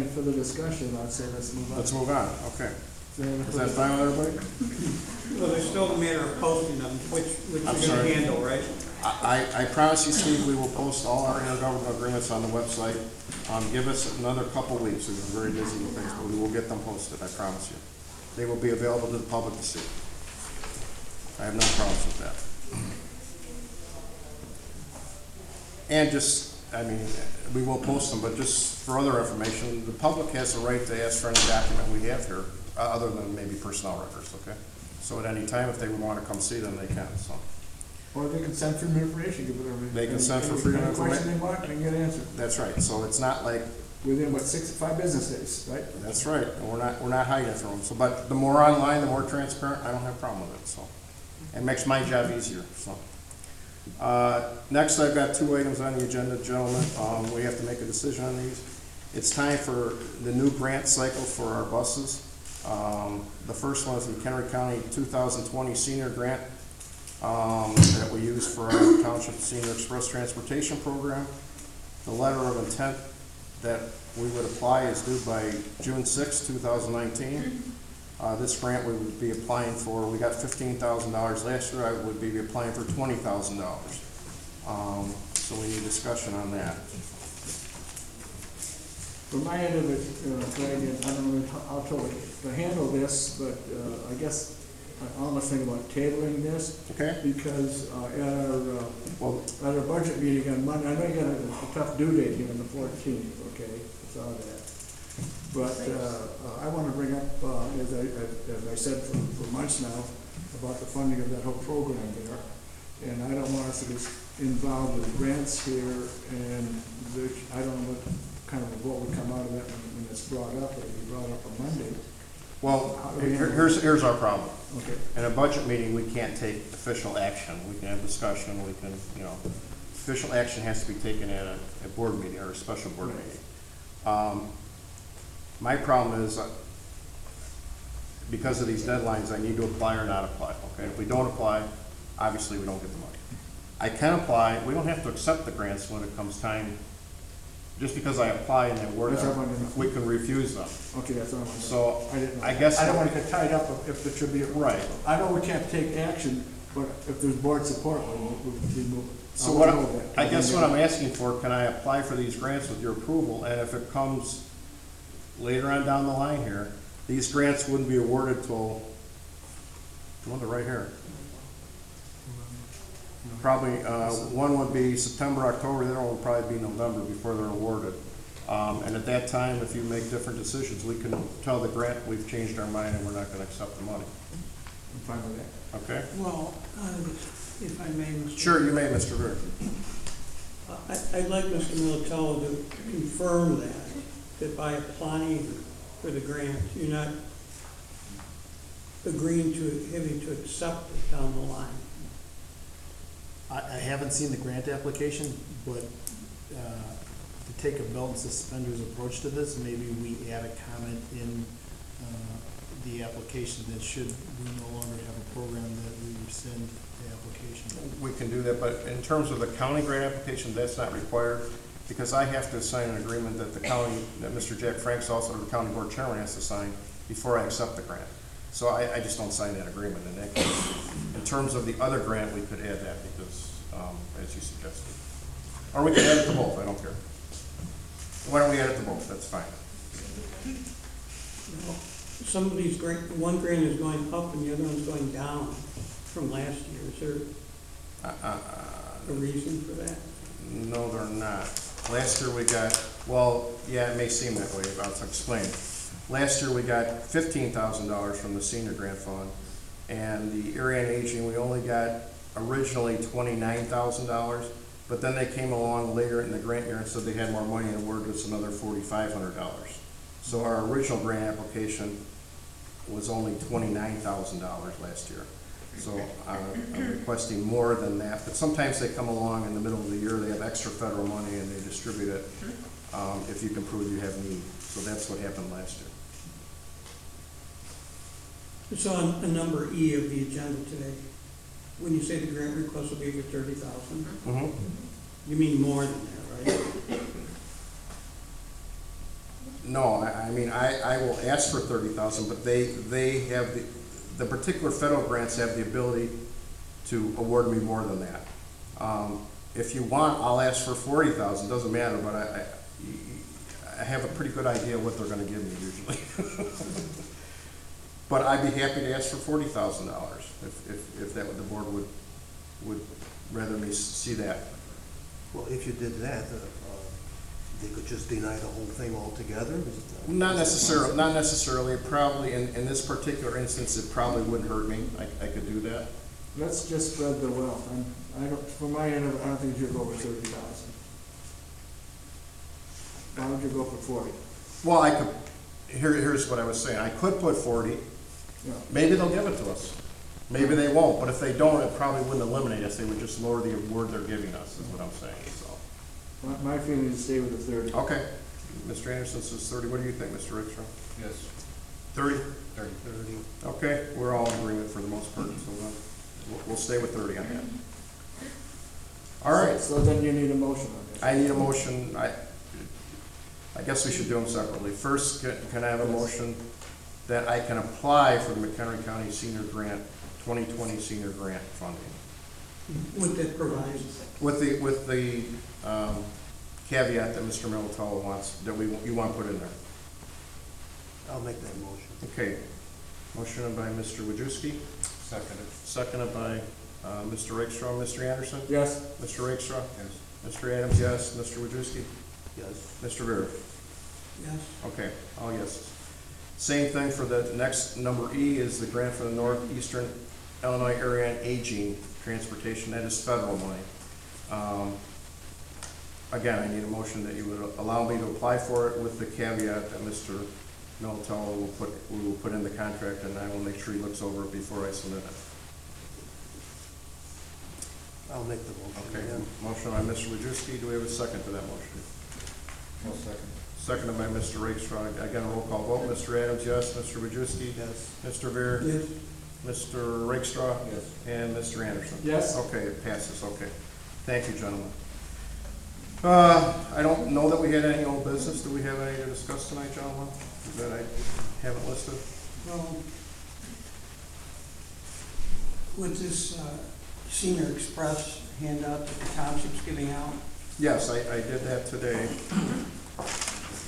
Speaker 11: further discussion, I'd say let's move on.
Speaker 14: Let's move on, okay. Is that fine with everybody?
Speaker 12: Well, there's still a matter of posting them, which you're
Speaker 14: I'm
Speaker 12: gonna
Speaker 14: sorry.
Speaker 12: handle, right?
Speaker 14: I promise you, Steve, we will post all our intergovernmental agreements on the website. Give us another couple weeks, we've been very busy with things, but we will get them posted, I promise you. They will be available to the public to see. I have no problems with that. And just, I mean, we will post them, but just for other information, the public has the right to ask for any document we have here, other than maybe personnel records, okay? So at any time, if they would want to come see them, they can, so.
Speaker 11: Or they can send freedom of information, give it everything.
Speaker 14: They can send for freedom of
Speaker 11: Any question
Speaker 14: information.
Speaker 11: they want, they can get answered.
Speaker 14: That's right, so it's not like,
Speaker 11: Within, 5 business days, right?
Speaker 14: that's right, and we're not hiding it from them. So, but the more online, the more transparent, I don't have a problem with it, so. It makes my job easier, so. Next, I've got 2 items on the agenda, gentlemen. We have to make a decision on these. It's time for the new grant cycle for our buses. The first one is the Mchenry County 2020 Senior Grant that we use for our Township Senior Express Transportation Program. The letter of intent that we would apply is due by June 6, 2019. This grant we would be applying for, we got $15,000 last year, I would be applying for $20,000. So we need discussion on that.
Speaker 11: From my end of it, Greg, I don't know how to handle this, but I guess I almost think about tabling this.
Speaker 14: Okay.
Speaker 11: Because at our budget meeting on Monday, I know you got a tough due date here on the 14th, okay, I saw that. But I want to bring up, as I said for months now, about the funding of that whole program there. And I don't want us to get involved with grants here, and I don't know what kind of a vote would come out of that when it's brought up. It'll be brought up on Monday.
Speaker 14: Well, here's our problem.
Speaker 11: Okay.
Speaker 14: In a budget meeting, we can't take official action. We can have discussion, we can, official action has to be taken at a board meeting or a special board meeting. My problem is, because of these deadlines, I need to apply or not apply, okay? If we don't apply, obviously we don't get the money. I can apply, we don't have to accept the grants when it comes time. Just because I apply and they award them, we can refuse them.
Speaker 11: Okay, that's what I'm wondering.
Speaker 14: So,
Speaker 11: I didn't know.
Speaker 14: I guess.
Speaker 11: I don't want to get tied up if there should be a.
Speaker 14: Right.
Speaker 11: I know we can't take action, but if there's board support, we move.
Speaker 14: So I guess what I'm asking for, can I apply for these grants with your approval, and if it comes later on down the line here, these grants wouldn't be awarded till, the one right here. Probably, one would be September, October, the other one would probably be November before they're awarded. And at that time, if you make different decisions, we can tell the grant we've changed our mind and we're not gonna accept the money.
Speaker 11: I'm fine with that.
Speaker 14: Okay?
Speaker 12: Well, if I may, Mr.
Speaker 14: Sure, you may, Mr. Bird.
Speaker 12: I'd like Mr. Militello to confirm that by applying for the grant, you're not agreeing to having to accept it down the line.
Speaker 16: I haven't seen the grant application, but to take a belt and suspenders approach to this, maybe we add a comment in the application that should we no longer have a program that we rescind the application.
Speaker 14: We can do that, but in terms of the county grant application, that's not required, because I have to sign an agreement that the county, that Mr. Jack Franks, also the county board chairman, has to sign before I accept the grant. So I just don't sign that agreement in that case. In terms of the other grant, we could add that because, as you suggested. Or we can add it to both, I don't care. Why don't we add it to both, that's fine.
Speaker 12: Some of these one grant is going up and the other one's going down from last year. Is there a reason for that?
Speaker 14: No, they're not. Last year we got, well, yeah, it may seem that way, but I'll explain. Last year we got $15,000 from the senior grant fund, and the area on aging, we only got originally $29,000, but then they came along later in the grant year and said they had more money and awarded us another $4,500. So our original grant application was only $29,000 last year. So I'm requesting more than that, but sometimes they come along in the middle of the year, they have extra federal money and they distribute it if you can prove you have need. So that's what happened last year.
Speaker 12: It's on number E of the agenda today. When you say the grant request will be for $30,000, you mean more than that, right?
Speaker 14: No, I mean, I will ask for 30,000, but they have the particular federal grants have the ability to award me more than that. If you want, I'll ask for 40,000, doesn't matter, but I have a pretty good idea what they're gonna give me usually. But I'd be happy to ask for $40,000 if that, the board would rather me see that.
Speaker 15: Well, if you did that, they could just deny the whole thing altogether?
Speaker 14: Not necessarily, probably, in this particular instance, it probably wouldn't hurt me, I could do that.
Speaker 11: Let's just spread the wealth. I don't, from my end, I don't think you should go over 30,000. Why would you go for 40?
Speaker 14: Well, I could, here's what I was saying, I could put 40,
Speaker 11: Yeah.
Speaker 14: maybe they'll give it to us. Maybe they won't, but if they don't, it probably wouldn't eliminate us, they would just lower the award they're giving us, is what I'm saying, so.
Speaker 11: My feeling is stay with the 30.
Speaker 14: Okay, Mr. Anderson says 30, what do you think, Mr. Rickstrom?
Speaker 10: Yes.
Speaker 14: 30?
Speaker 10: 30.
Speaker 14: Okay, we're all in agreement for the most part, so we'll stay with 30 on that. All right.
Speaker 11: So then you need a motion on this.
Speaker 14: I need a motion, I guess we should do them separately. First, can I have a motion that I can apply for the McHenry County Senior Grant, 2020 Senior Grant funding?
Speaker 12: With that provision.
Speaker 14: With the caveat that Mr. Militello wants, that you want put in there.
Speaker 15: I'll make that motion.
Speaker 14: Okay, motion by Mr. Wojcicki.
Speaker 10: Seconded.
Speaker 14: Seconded by Mr. Rickstrom. Mr. Anderson?
Speaker 11: Yes.
Speaker 14: Mr. Rickstrom?
Speaker 10: Yes.
Speaker 14: Mr. Adams, yes. Mr. Wojcicki?
Speaker 15: Yes.
Speaker 14: Mr. Vera?
Speaker 12: Yes.
Speaker 14: Okay, all yeses. Same thing for the next, number E is the grant for the Northeastern Illinois Area on Aging Transportation. That is federal money. Again, I need a motion that you would allow me to apply for it with the caveat that Mr. Militello will put in the contract, and I will make sure he looks over it before I submit it.
Speaker 15: I'll make the motion.
Speaker 14: Okay,
Speaker 15: again.
Speaker 14: motion by Mr. Wojcicki. Do we have a second to that motion?
Speaker 10: No second.
Speaker 14: Seconded by Mr. Rakestraw. Again, roll call vote. Mr. Adams, yes. Mr. Wojcicki?
Speaker 15: Yes.
Speaker 14: Mr. Veer?
Speaker 12: Yes.
Speaker 14: Mr. Rakestraw?
Speaker 10: Yes.
Speaker 14: And Mr. Anderson?
Speaker 11: Yes.
Speaker 14: Okay, it passes, okay. Thank you, gentlemen. I don't know that we had any old business. Do we have any to discuss tonight, gentlemen, that I haven't listed?
Speaker 12: Well, with this Senior Express handout that the township's giving out,
Speaker 14: Yes, I did that today.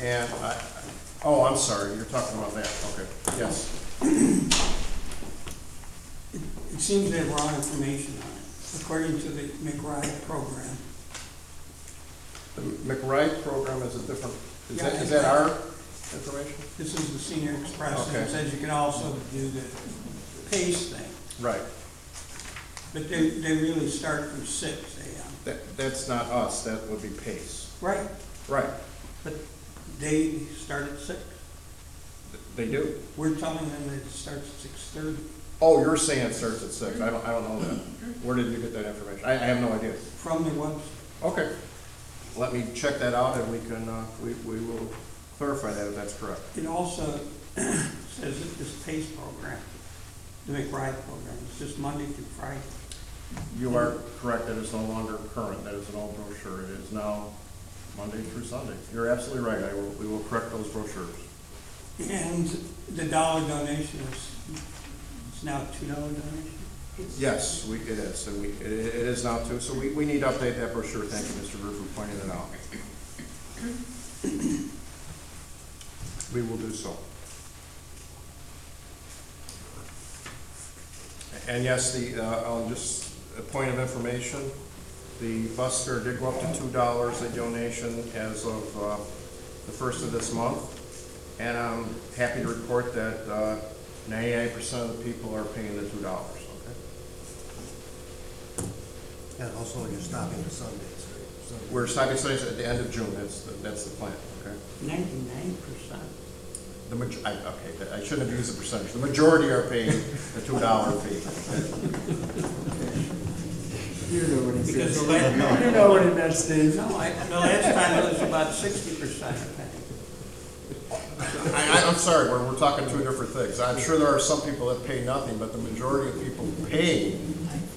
Speaker 14: And oh, I'm sorry, you're talking about that, okay, yes.
Speaker 12: it seems they have wrong information on it, according to the McRide program.
Speaker 14: The McRide program is a different,
Speaker 12: Yeah,
Speaker 14: is that our information?
Speaker 12: This is the Senior Express, and
Speaker 14: Okay.
Speaker 12: it says you can also do the PACE thing,
Speaker 14: Right.
Speaker 12: but they really start from 6 a.m.
Speaker 14: That's not us, that would be PACE.
Speaker 12: Right,
Speaker 14: Right,
Speaker 12: but they start at 6.
Speaker 14: they do.
Speaker 12: We're telling them that it starts at 6:30.
Speaker 14: Oh, you're saying it starts at 6, I don't know that. Where did you get that information? I have no idea.
Speaker 12: From the website.
Speaker 14: Okay, let me check that out and we can, we will clarify that if that's correct.
Speaker 12: It also says that this PACE program, the McBride program, is just Monday through Friday.
Speaker 14: You are correct, that is no longer current, that is an old brochure, it is now Monday through Sunday. You're absolutely right, we will correct those brochures.
Speaker 12: And the dollar donation it's now a $2 donation.
Speaker 14: Yes, it is, and it is now too, so we need to update that brochure, thank you, Mr. Roof, for pointing it out. We will do so. And yes, just a point of information, the bus fare did go up to $2 a donation as of the first of this month. And I'm happy to report that 98% of the people are paying the $2, okay?
Speaker 15: And also you're stopping the Sundays, right?
Speaker 14: We're stopping Sundays at the end of June, that's the plan, okay?
Speaker 12: 99%.
Speaker 14: Okay, I shouldn't have used the percentage. The majority are paying the $2 fee.
Speaker 11: You know what he
Speaker 12: Because
Speaker 11: says.
Speaker 12: the last,
Speaker 11: You know what he meant, Steve.
Speaker 12: no, the last time it was about 60%, I think.
Speaker 14: I'm sorry, we're talking two different things. I'm sure there are some people that pay nothing, but the majority of people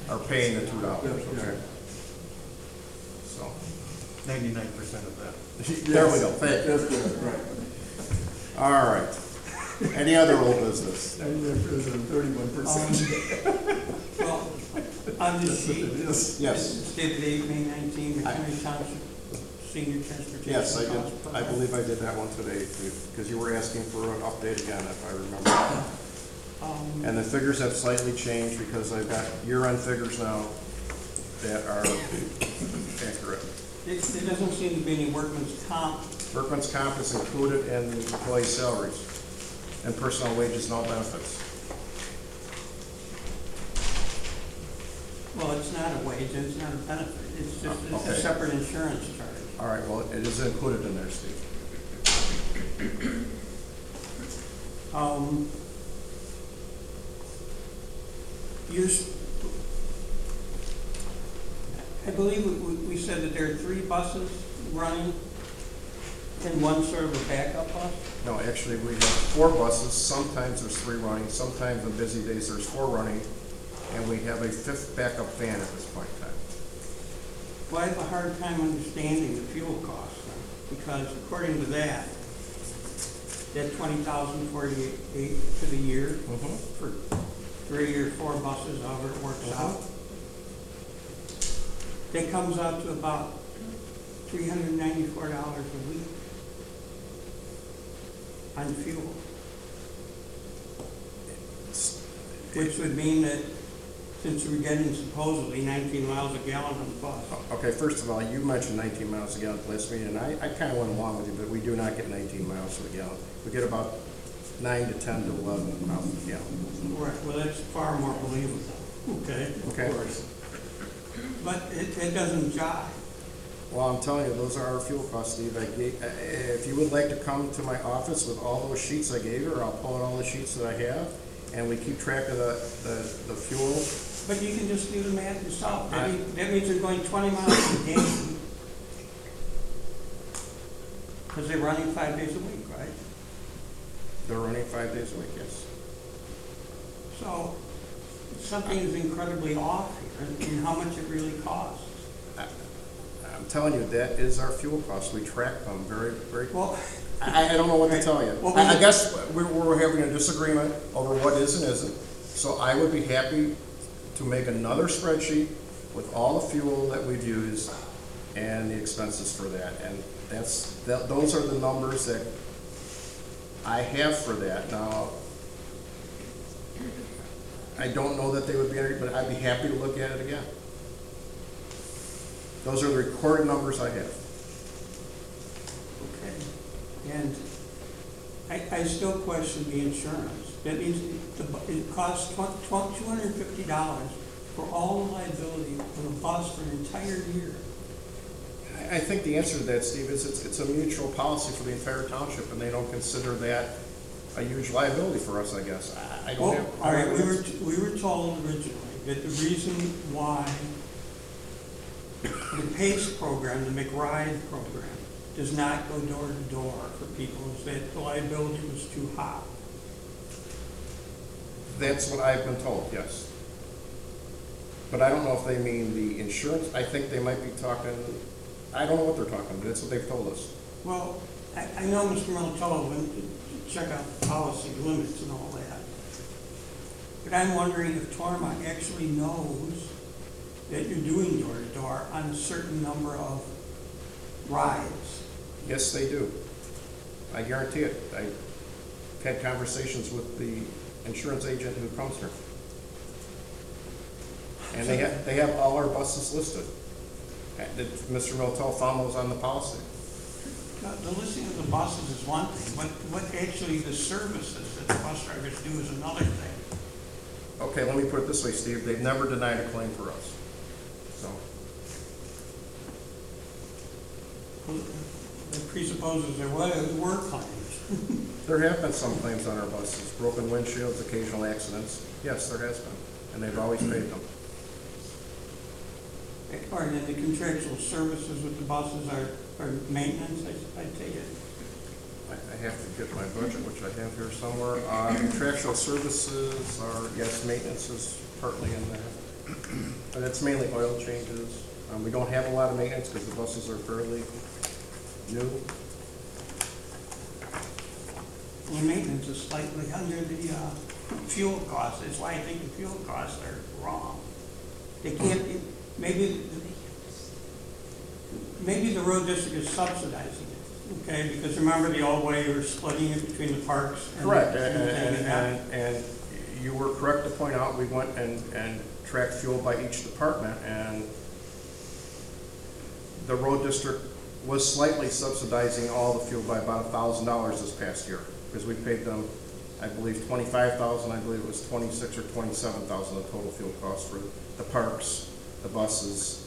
Speaker 14: are paying the $2, okay? So.
Speaker 15: 99% of that.
Speaker 14: There we go, thank you.
Speaker 11: That's good, right.
Speaker 14: All right. Any other old business?
Speaker 11: 31%.
Speaker 12: Well, on this sheet,
Speaker 14: Yes.
Speaker 12: it's dated 8 May 19, Mchenry Township Senior Transportation.
Speaker 14: Yes, I did.
Speaker 12: Cost
Speaker 14: I
Speaker 12: Program.
Speaker 14: believe I did that one today, because you were asking for an update again, if I remember. And the figures have slightly changed because I've got year-end figures now that are accurate.
Speaker 12: There doesn't seem to be any workman's comp.
Speaker 14: Workman's comp is included in employee salaries and personal wages and all benefits.
Speaker 12: Well, it's not a wage, and it's not a benefit. It's just it's
Speaker 14: Okay.
Speaker 12: a separate insurance charge.
Speaker 14: All right, well, it is included in there, Steve.
Speaker 12: I believe we said that there are 3 buses running and one sort of a backup bus.
Speaker 14: No, actually, we have 4 buses. Sometimes there's 3 running. Sometimes on busy days, there's 4 running. And we have a 5th backup van at this point in time.
Speaker 12: Well, I have a hard time understanding the fuel costs, because according to that $20,048 for the year, for 3 or 4 buses, however it works out, that comes out to about $394 a week on fuel. Which would mean that since we're getting supposedly 19 miles a gallon on the bus.
Speaker 14: Okay, first of all, you mentioned 19 miles a gallon last meeting, and I kind of went along with you, but we do not get 19 miles a gallon. We get about 9 to 10 to 11 miles a gallon.
Speaker 12: Right, well, that's far more believable. Okay.
Speaker 14: Okay.
Speaker 12: But it doesn't jive.
Speaker 14: Well, I'm telling you, those are our fuel costs, Steve. If you would like to come to my office with all those sheets I gave you, or I'll pull out all the sheets that I have, and we keep track of the fuel.
Speaker 12: But you can just do the math yourself. That means they're going 20 miles a day. Because they're running 5 days a week, right?
Speaker 14: They're running 5 days a week, yes.
Speaker 12: So something is incredibly off here in how much it really costs.
Speaker 14: I'm telling you, that is our fuel cost. We track them very, very.
Speaker 12: Well,
Speaker 14: I don't know what to tell you.
Speaker 12: Well,
Speaker 14: I guess we're having a disagreement over what is and isn't. So I would be happy to make another spreadsheet with all the fuel that we've used and the expenses for that. And those are the numbers that I have for that. Now, I don't know that they would be, but I'd be happy to look at it again. Those are the recorded numbers I have.
Speaker 12: Okay. And I still question the insurance. That means it costs $250 for all the liability of a bus for an entire year.
Speaker 14: I think the answer to that, Steve, is it's a mutual policy for the entire township, and they don't consider that a huge liability for us, I guess. I don't have.
Speaker 12: All right, we were told originally that the reason why the PACE program, the McRide program, does not go door to door for people is that the liability was too high.
Speaker 14: That's what I've been told, yes. But I don't know if they mean the insurance. I think they might be talking, I don't know what they're talking about, but that's what they've told us.
Speaker 12: Well, I know Mr. Militello went to check out the policy limits and all that. But I'm wondering if Torma actually knows that you're doing door to door on a certain number of rides.
Speaker 14: Yes, they do. I guarantee it. I've had conversations with the insurance agent who comes here. And they have all our buses listed. Mr. Miltel found those on the policy.
Speaker 12: The listing of the buses is one thing, but what actually the services that the bus drivers do is another thing.
Speaker 14: Okay, let me put it this way, Steve. They've never denied a claim for us. So.
Speaker 12: It presupposes there were claims.
Speaker 14: There have been some claims on our buses, broken windshields, occasional accidents. Yes, there has been, and they've always paid them.
Speaker 12: Or then the contractual services with the buses are maintenance, I take it.
Speaker 14: I have to get my budget, which I have here somewhere. Contractual services are, yes, maintenance is partly in there. But it's mainly oil changes. We don't have a lot of maintenance because the buses are fairly new.
Speaker 12: the maintenance is slightly under the, fuel costs. That's why I think the fuel costs are wrong. They can't, maybe the road district is subsidizing it, okay? Because remember the old way you were splitting it between the parks and.
Speaker 14: Correct,
Speaker 12: and
Speaker 14: and you were correct to point out, we went and tracked fuel by each department, and the road district was slightly subsidizing all the fuel by about $1,000 this past year, because we paid them, I believe, $25,000, I believe it was $26,000 or $27,000 the total fuel cost for the parks, the buses,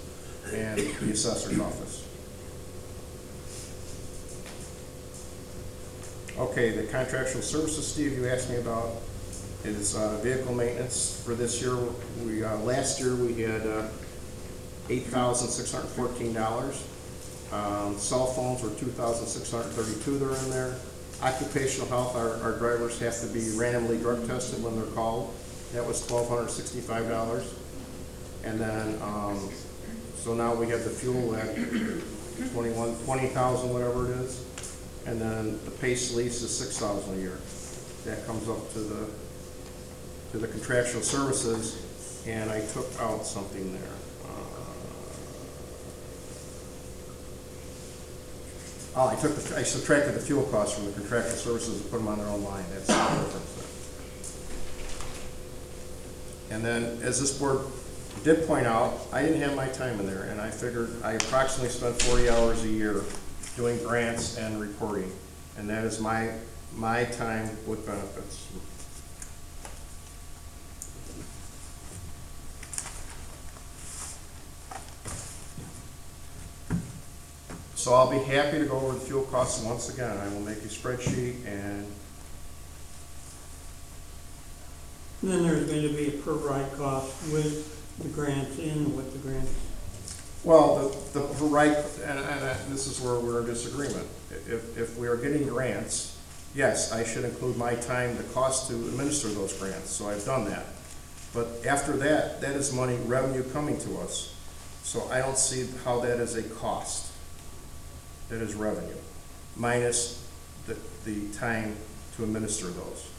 Speaker 14: and the assessor's office. Okay, the contractual services, Steve, you asked me about is vehicle maintenance for this year. We last year we had $8,614. Cell phones were $2,632. They're in there. Occupational health, our drivers have to be randomly drug tested when they're called. That was $1,265. And then so now we have the fuel at $20,000, whatever it is. And then the PACE lease is $6,000 a year. That comes up to the contractual services, and I took out something there. I subtracted the fuel costs from the contractual services and put them on their own line. That's the difference there. And then, as this board did point out, I didn't have my time in there, and I figured I approximately spent 40 hours a year doing grants and reporting, and that is my time with benefits. So I'll be happy to go over the fuel costs once again. I will make a spreadsheet, and
Speaker 12: then there's going to be a per ride cost with the grants in, with the grants.
Speaker 14: well, the right, and this is where we're in disagreement. If we are getting grants, yes, I should include my time, the cost to administer those grants. So I've done that. But after that, that is money, revenue coming to us. So I don't see how that is a cost. That is revenue, minus the time to administer those.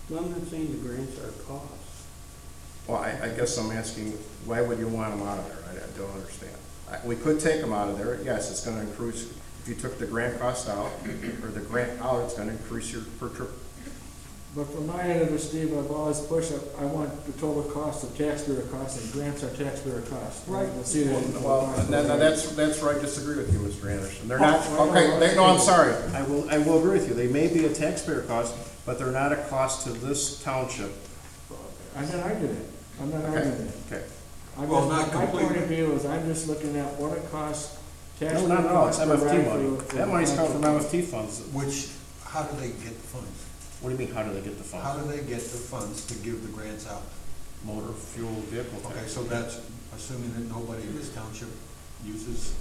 Speaker 12: Well, I'm not saying the grants are a cost.
Speaker 14: Well, I guess I'm asking, why would you want them out of there? I don't understand. We could take them out of there. Yes, it's going to increase, if you took the grant cost out, or the grant out, it's going to increase your per trip.
Speaker 11: But from my end of it, Steve, I've always pushed up, I want the total cost of taxpayer costs, and grants are taxpayer costs.
Speaker 14: Right.
Speaker 11: We'll see that.
Speaker 14: Well, that's where I disagree with you, Mr. Anderson. They're not, okay, no, I'm sorry. I will agree with you. They may be a taxpayer cost, but they're not a cost to this township.
Speaker 11: I'm not arguing it. I'm not arguing it.
Speaker 14: Okay.
Speaker 10: Well, not
Speaker 11: My point
Speaker 10: completely.
Speaker 11: of view is I'm just looking at what it costs,
Speaker 14: No,
Speaker 11: taxpayer
Speaker 14: no,
Speaker 11: costs.
Speaker 14: it's
Speaker 11: per
Speaker 14: MFT
Speaker 11: ride
Speaker 14: money.
Speaker 11: for
Speaker 14: That money's coming from MFT funds.
Speaker 10: Which, how do they get the funds?
Speaker 14: What do you mean, how do they get the funds?
Speaker 10: How do they get the funds to give the grants out?
Speaker 14: Motor fuel vehicle tax.
Speaker 10: Okay, so that's assuming that nobody in this township uses,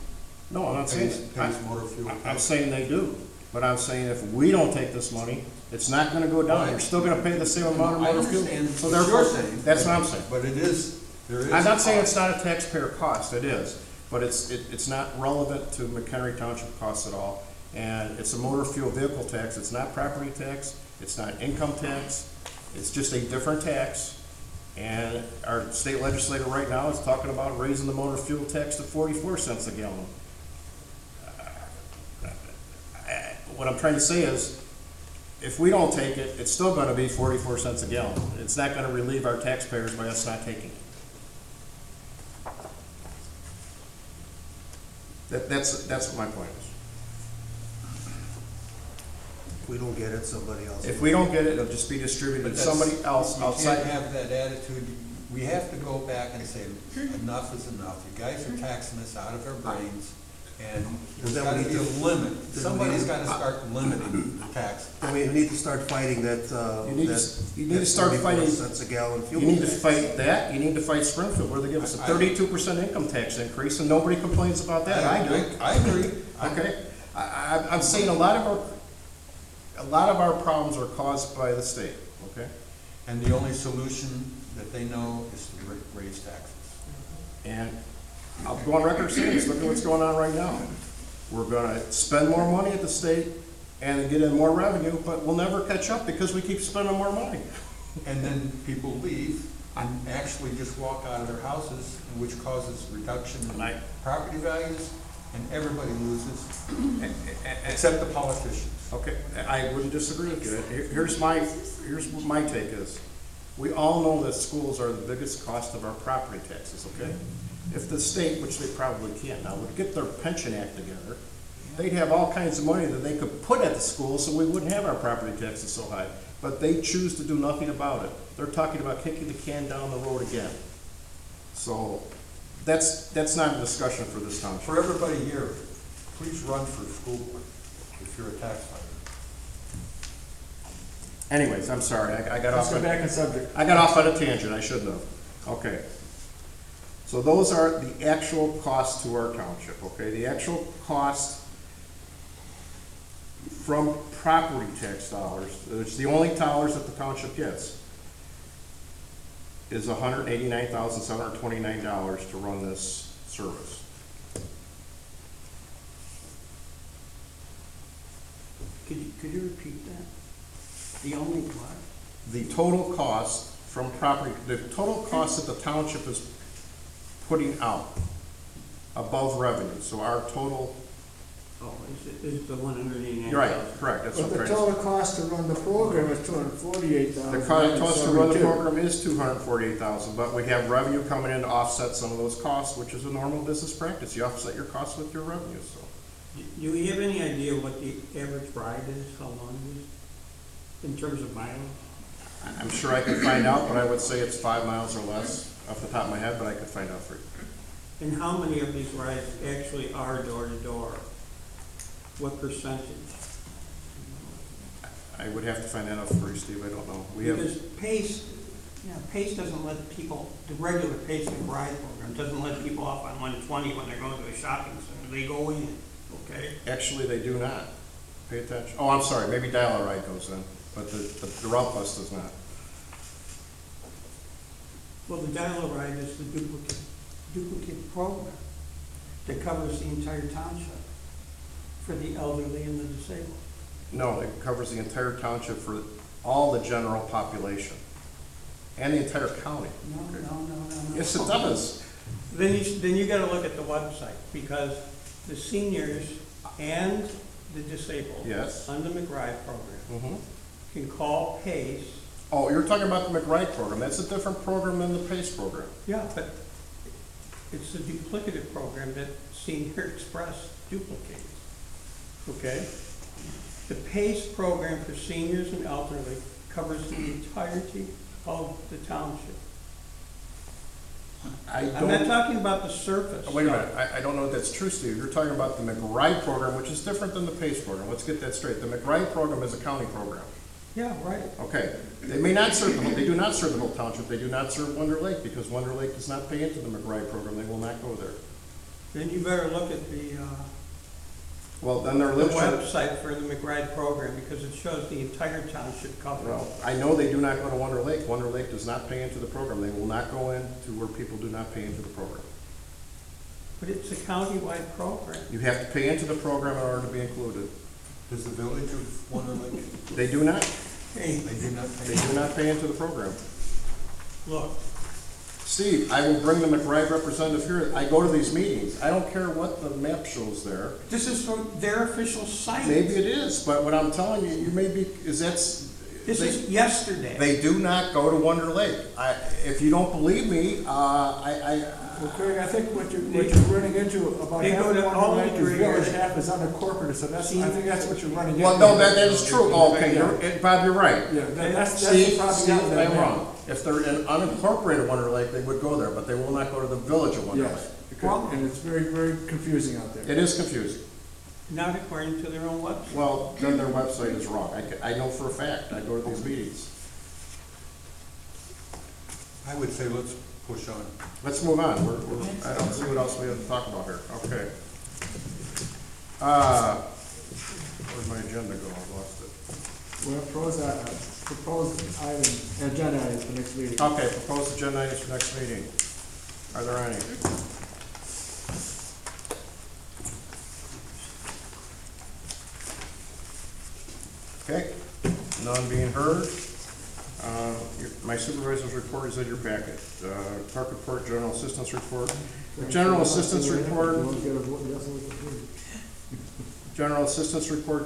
Speaker 14: No, I'm not saying,
Speaker 10: pays motor fuel.
Speaker 14: I'm saying they do. But I'm saying if we don't take this money, it's not gonna go down. You're still gonna pay the same amount of
Speaker 10: I
Speaker 14: motor fuel.
Speaker 10: understand
Speaker 14: So
Speaker 10: what
Speaker 14: therefore,
Speaker 10: you're saying.
Speaker 14: that's what I'm saying.
Speaker 10: But it is, there is.
Speaker 14: I'm not saying
Speaker 10: a
Speaker 14: it's
Speaker 10: cost.
Speaker 14: not a taxpayer cost, it is, but it's not relevant to Mchenry Township costs at all. And it's a motor fuel vehicle tax, it's not property tax, it's not income tax, it's just a different tax. And our state legislator right now is talking about raising the motor fuel tax to 44 cents a gallon. What I'm trying to say is, if we don't take it, it's still gonna be 44 cents a gallon. It's not gonna relieve our taxpayers by us not taking it. That's what my point is.
Speaker 15: If we don't get it, somebody else.
Speaker 14: If we don't get it, it'll just be distributed
Speaker 10: But
Speaker 14: to
Speaker 10: that's-
Speaker 14: somebody else
Speaker 10: You
Speaker 14: outside.
Speaker 10: can't have that attitude. We have to go back and say, enough is enough. You guys are taxing us out of our brains, and there's
Speaker 15: Then
Speaker 10: gotta
Speaker 15: we
Speaker 10: be
Speaker 15: need
Speaker 10: a
Speaker 15: to-
Speaker 10: limit.
Speaker 15: then we
Speaker 10: Somebody's
Speaker 15: need to-
Speaker 10: gotta start limiting the tax.
Speaker 15: I mean, we need to start fighting that,
Speaker 14: You need to start
Speaker 15: 44
Speaker 14: fighting.
Speaker 15: cents a gallon fuel.
Speaker 14: You need to
Speaker 15: tax.
Speaker 14: fight that, you need to fight Springfield, where they give us a 32% income tax increase, and nobody complains about that. I do.
Speaker 10: I agree.
Speaker 14: Okay, I'm saying a lot of our problems are caused by the state, okay?
Speaker 10: And the only solution that they know is to raise taxes.
Speaker 14: And I'll go on record saying this, look at what's going on right now. We're gonna spend more money at the state and get in more revenue, but we'll never catch up because we keep spending more money.
Speaker 10: And then people leave and actually just walk out of their houses, which causes reduction in property values, and everybody loses, except the politicians.
Speaker 14: Okay, I wouldn't disagree with you. Here's what my take is. We all know that schools are the biggest cost of our property taxes, okay? If the state, which they probably can't now, would get their pension act together, they'd have all kinds of money that they could put at the schools so we wouldn't have our property taxes so high. But they choose to do nothing about it. They're talking about kicking the can down the road again. So that's not a discussion for this township.
Speaker 10: For everybody here, please run for school board if you're a tax fighter.
Speaker 14: Anyways, I'm sorry, I got off.
Speaker 11: Let's go back on subject.
Speaker 14: I got off on a tangent, I shouldn't have. Okay. So those are the actual costs to our township, okay? The actual cost from property tax dollars, which is the only dollars that the township gets, is $189,729 to run this service.
Speaker 12: Could you repeat that? The only what?
Speaker 14: The total cost from property, the total cost that the township is putting out above revenue. So our total.
Speaker 12: Oh, is it the 189,000?
Speaker 14: You're right, correct. That's
Speaker 11: But
Speaker 14: what
Speaker 11: the total cost to run the program is $248,000.
Speaker 14: the cost to run the program is $248,000, but we have revenue coming in to offset some of those costs, which is a normal business practice. You offset your costs with your revenue. So.
Speaker 12: Do we have any idea what the average ride is, how long it is, in terms of mileage?
Speaker 14: I'm sure I could find out, but I would say it's 5 miles or less off the top of my head, but I could find out for you.
Speaker 12: And how many of these rides actually are door to door? What percentage?
Speaker 14: I would have to find that out for you, Steve. I don't know.
Speaker 12: Because PACE, PACE doesn't let people, the regular PACE and ride program doesn't let people off on 120 when they're going to a shopping center. They go in, okay?
Speaker 14: Actually, they do not. Pay attention. Oh, I'm sorry. Maybe Dial-A-Ride goes in, but the Route Bus does not.
Speaker 12: Well, the Dial-A-Ride is the duplicate program that covers the entire township for the elderly and the disabled.
Speaker 14: No, it covers the entire township for all the general population and the entire county.
Speaker 12: No.
Speaker 14: Yes, it does.
Speaker 12: Then you got to look at the website, because the seniors and the disabled,
Speaker 14: yes,
Speaker 12: on the McBride program, can call PACE.
Speaker 14: Oh, you're talking about the McBride program. That's a different program than the PACE program.
Speaker 12: Yeah, but it's a duplicative program that Senior Express duplicates. Okay? The PACE program for seniors and elderly covers the entirety of the township. I'm not talking about the surface.
Speaker 14: Wait a minute. I don't know if that's true, Steve. You're talking about the McBride program, which is different than the PACE program. Let's get that straight. The McBride program is a county program.
Speaker 12: Yeah, right.
Speaker 14: Okay. They may not serve they do not serve the whole township. They do not serve Wonder Lake because Wonder Lake does not pay into the McBride program. They will not go there.
Speaker 12: Then you better look at the website for the McBride program, because it shows the entire township covered.
Speaker 14: Well, I know they do not go to Wonder Lake. Wonder Lake does not pay into the program. They will not go into where people do not pay into the program.
Speaker 12: But it's a county-wide program.
Speaker 14: You have to pay into the program in order to be included.
Speaker 10: Does the village of Wonder Lake?
Speaker 14: They do not.
Speaker 12: Hey.
Speaker 10: They do not pay.
Speaker 14: They do not pay into the program.
Speaker 12: Look.
Speaker 14: Steve, I will bring the McBride representative here. I go to these meetings. I don't care what the map shows there.
Speaker 12: This is from their official site.
Speaker 14: Maybe it is, but what I'm telling you, you may be, is that's.
Speaker 12: This is yesterday.
Speaker 14: They do not go to Wonder Lake. If you don't believe me,
Speaker 11: Well, Craig, I think what you're running into about
Speaker 12: they
Speaker 11: half
Speaker 12: go
Speaker 11: of
Speaker 12: to all
Speaker 11: Wonder
Speaker 12: the
Speaker 11: Lake is village,
Speaker 12: areas.
Speaker 11: half is unincorporated, so that's, I think that's what you're running into.
Speaker 14: well, no, that is true. Oh, okay, Bob, you're right.
Speaker 11: Yeah, that's
Speaker 14: Steve,
Speaker 11: the problem.
Speaker 14: I'm wrong. If they're in unincorporated Wonder Lake, they would go there, but they will not go to the village of Wonder Lake.
Speaker 11: Yes, and it's very, very confusing out there.
Speaker 14: It is confusing.
Speaker 12: Not according to their own website.
Speaker 14: Well, then their website is wrong. I know for a fact. I go to these meetings.
Speaker 10: I would say let's push on.
Speaker 14: Let's move on. I don't see what else we have to talk about here. Okay. Where'd my agenda go? I lost it.
Speaker 11: Well, proposed item, agenda items for next meeting.
Speaker 14: Okay, proposed agenda items for next meeting. Are there any? None being heard. My supervisor's report is in your packet. Clerk report, general assistance report. The general assistance report,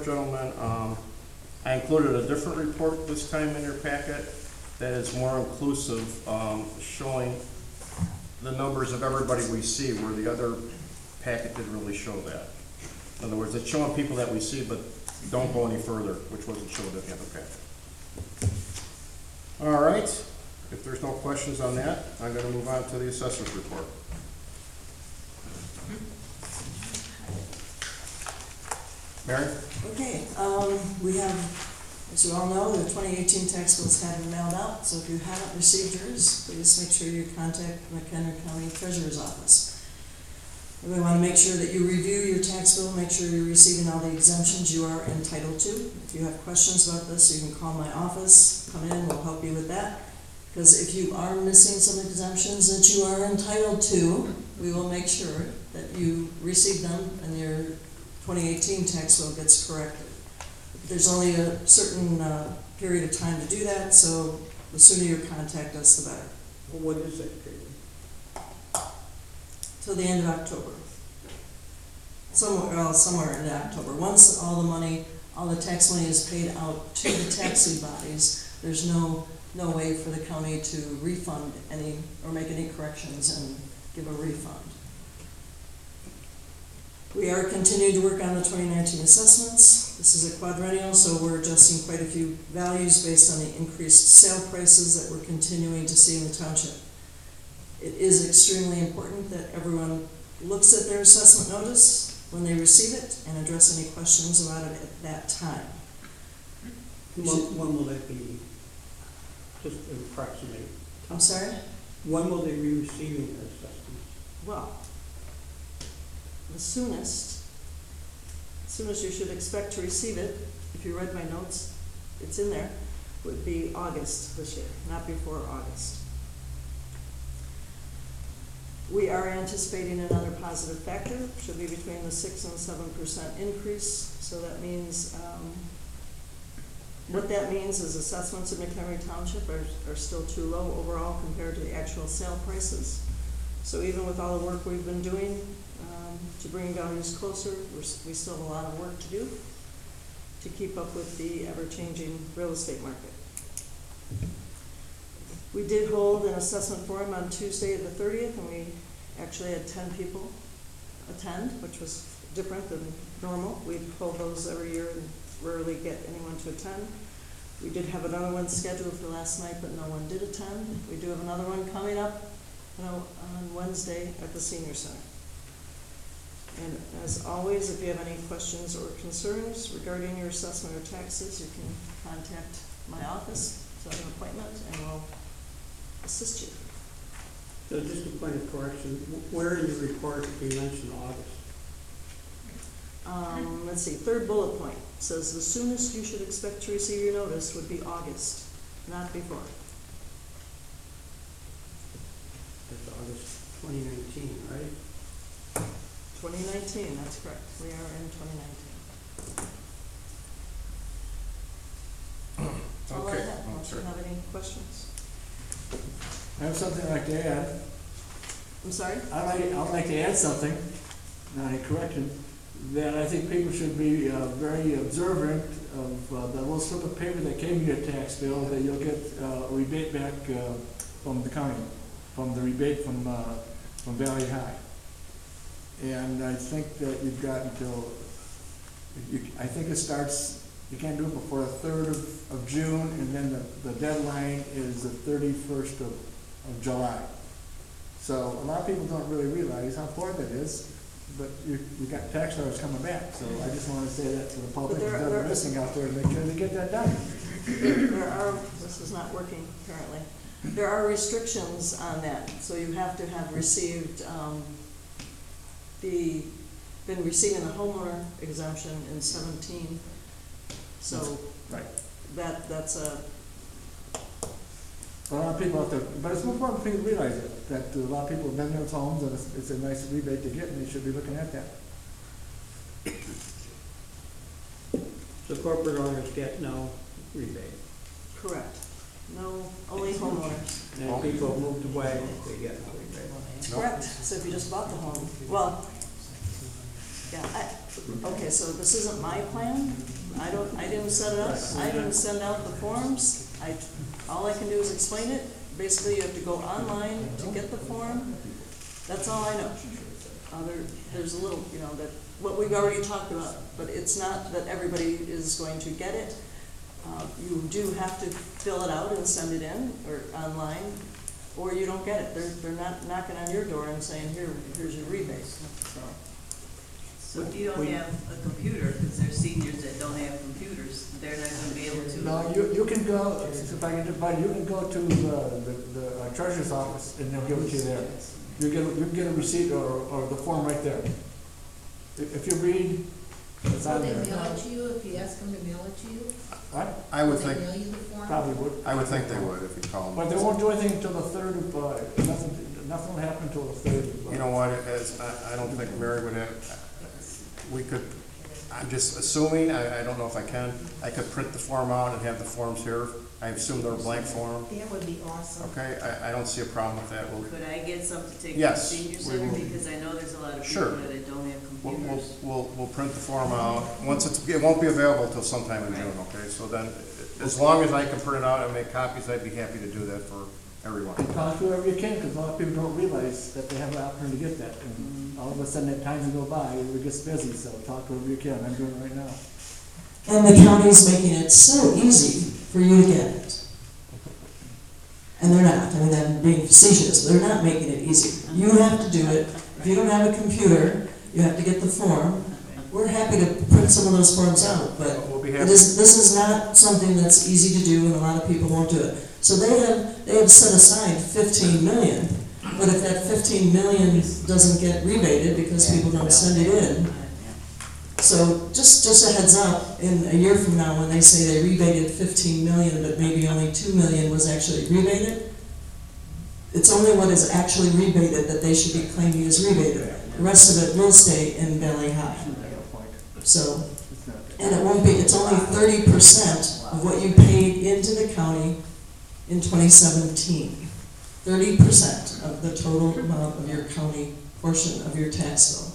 Speaker 14: gentlemen, I included a different report this time in your packet that is more inclusive, showing the numbers of everybody we see, where the other packet didn't really show that. In other words, it's showing people that we see, but don't go any further, which wasn't showed in the other packet. All right, if there's no questions on that, I'm gonna move on to the assessor's report. Mary?
Speaker 13: Okay, we have, as you all know, the 2018 tax bills have been mailed out, so if you haven't received yours, please make sure you contact Mchenry County Treasurer's Office. We want to make sure that you review your tax bill, make sure you're receiving all the exemptions you are entitled to. If you have questions about this, you can call my office, come in, we'll help you with that. Because if you are missing some exemptions that you are entitled to, we will make sure that you receive them and your 2018 tax bill gets corrected. There's only a certain period of time to do that, so the sooner you contact us, the better.
Speaker 12: Well, what is that period?
Speaker 13: Till the end of October. Somewhere in October. Once all the money, all the tax money is paid out to the taxing bodies, there's no way for the county to refund any, or make any corrections and give a refund. We are continuing to work on the 2019 assessments. This is a quadrennial, so we're adjusting quite a few values based on the increased sale prices that we're continuing to see in the township. It is extremely important that everyone looks at their assessment notice when they receive it and address any questions about it at that time.
Speaker 12: When will that be? Just approximate.
Speaker 13: I'm sorry?
Speaker 12: When will they be receiving their assessments?
Speaker 13: Well, the soonest you should expect to receive it, if you read my notes, it's in there, would be August this year, not before August. We are anticipating another positive factor, should be between the 6 and 7% increase. So that means, what that means is assessments in Mchenry Township are still too low overall compared to the actual sale prices. So even with all the work we've been doing to bring values closer, we still have a lot of work to do to keep up with the ever-changing real estate market. We did hold an assessment forum on Tuesday the 30th, and we actually had 10 people attend, which was different than normal. We hold those every year and rarely get anyone to attend. We did have another one scheduled for last night, but no one did attend. We do have another one coming up on Wednesday at the Senior Center. And as always, if you have any questions or concerns regarding your assessment or taxes, you can contact my office, set an appointment, and we'll assist you.
Speaker 12: So just a point of correction, where in your report did you mention August?
Speaker 13: Let's see, third bullet point says the soonest you should expect to receive your notice would be August, not before.
Speaker 12: That's August 2019, right?
Speaker 13: 2019, that's correct. We are in 2019. That's all I have. Unless you have any questions.
Speaker 11: I have something I'd like to add.
Speaker 13: I'm sorry?
Speaker 11: I'd like to add something, not a correction, that I think people should be very observant of the little slip of paper that came in your tax bill, that you'll get a rebate back from the county, from the rebate from Valley High. And I think that you've got until, I think it starts, you can't do it before the 3rd of June, and then the deadline is the 31st of July. So a lot of people don't really realize how important it is, but you got tax dollars coming back. So I just want to say that to the public that are listening out there, to make sure they get that done.
Speaker 13: This is not working currently. There are restrictions on that, so you have to have received, been receiving the homeowner exemption in 17. So
Speaker 11: right.
Speaker 13: That's a
Speaker 11: lot of people out there, but it's more important for people to realize it, that a lot of people have been in those homes, and it's a nice rebate to get, and they should be looking at that.
Speaker 12: So corporate owners get no rebate.
Speaker 13: Correct. No, only homeowners.
Speaker 12: And if people moved away, they get no rebate.
Speaker 13: Correct, so if you just bought the home, well, yeah, okay, so this isn't my plan, I didn't set it up, I didn't send out the forms, all I can do is explain it. Basically, you have to go online to get the form, that's all I know. There's a little, that, what we've already talked about, but it's not that everybody is going to get it. You do have to fill it out and send it in, or online, or you don't get it. They're not knocking on your door and saying, here's your rebate, so.
Speaker 2: So if you don't have a computer, because there's seniors that don't have computers, they're not gonna be able to.
Speaker 11: No, you can go, if I can divide, you can go to the treasurer's office and they'll give it to you there. You can get a receipt or the form right there. If you read, it's on there.
Speaker 9: Will they mail it to you if you ask them to mail it to you?
Speaker 11: What?
Speaker 3: I would
Speaker 9: Will they
Speaker 3: think,
Speaker 9: mail you the form?
Speaker 11: Probably would.
Speaker 3: I would think they would if you call them.
Speaker 11: But they won't do anything until the 3rd of, nothing will happen until the 3rd of.
Speaker 3: You know what, I don't think Mary would have, we could, I'm just assuming, I don't know if I can, I could print the form out and have the forms here. I assume they're a blank form.
Speaker 6: That would be awesome.
Speaker 3: Okay, I don't see a problem with that.
Speaker 2: Could I get some to take to the
Speaker 3: Yes,
Speaker 2: senior
Speaker 3: we
Speaker 2: center,
Speaker 3: will.
Speaker 2: because I know there's a lot of
Speaker 3: Sure.
Speaker 2: people that don't have computers.
Speaker 3: We'll print the form out. Once it won't be available till sometime in June, okay? So then, as long as I can print it out and make copies, I'd be happy to do that for everyone.
Speaker 11: Talk to whoever you can, because a lot of people don't realize that they have an opportunity to get that. And all of a sudden, that time will go by, it gets busy, so talk to whoever you can. I'm doing it right now.
Speaker 8: And the county's making it so easy for you to get it. And they're not, I'm being facetious, they're not making it easy. You have to do it. If you don't have a computer, you have to get the form. We're happy to print some of those forms out, but
Speaker 3: We'll be happy.
Speaker 8: this is not something that's easy to do, and a lot of people won't do it. So they have set aside 15 million, but if that 15 million doesn't get rebated because people don't send it in, so just a heads up, in a year from now, when they say they rebated 15 million, but maybe only 2 million was actually rebated, it's only what is actually rebated that they should be claiming as rebated. The rest of it will stay in Valley High. So, and it won't be, it's only 30% of what you paid into the county in 2017. 30% of the total amount of your county portion of your tax bill.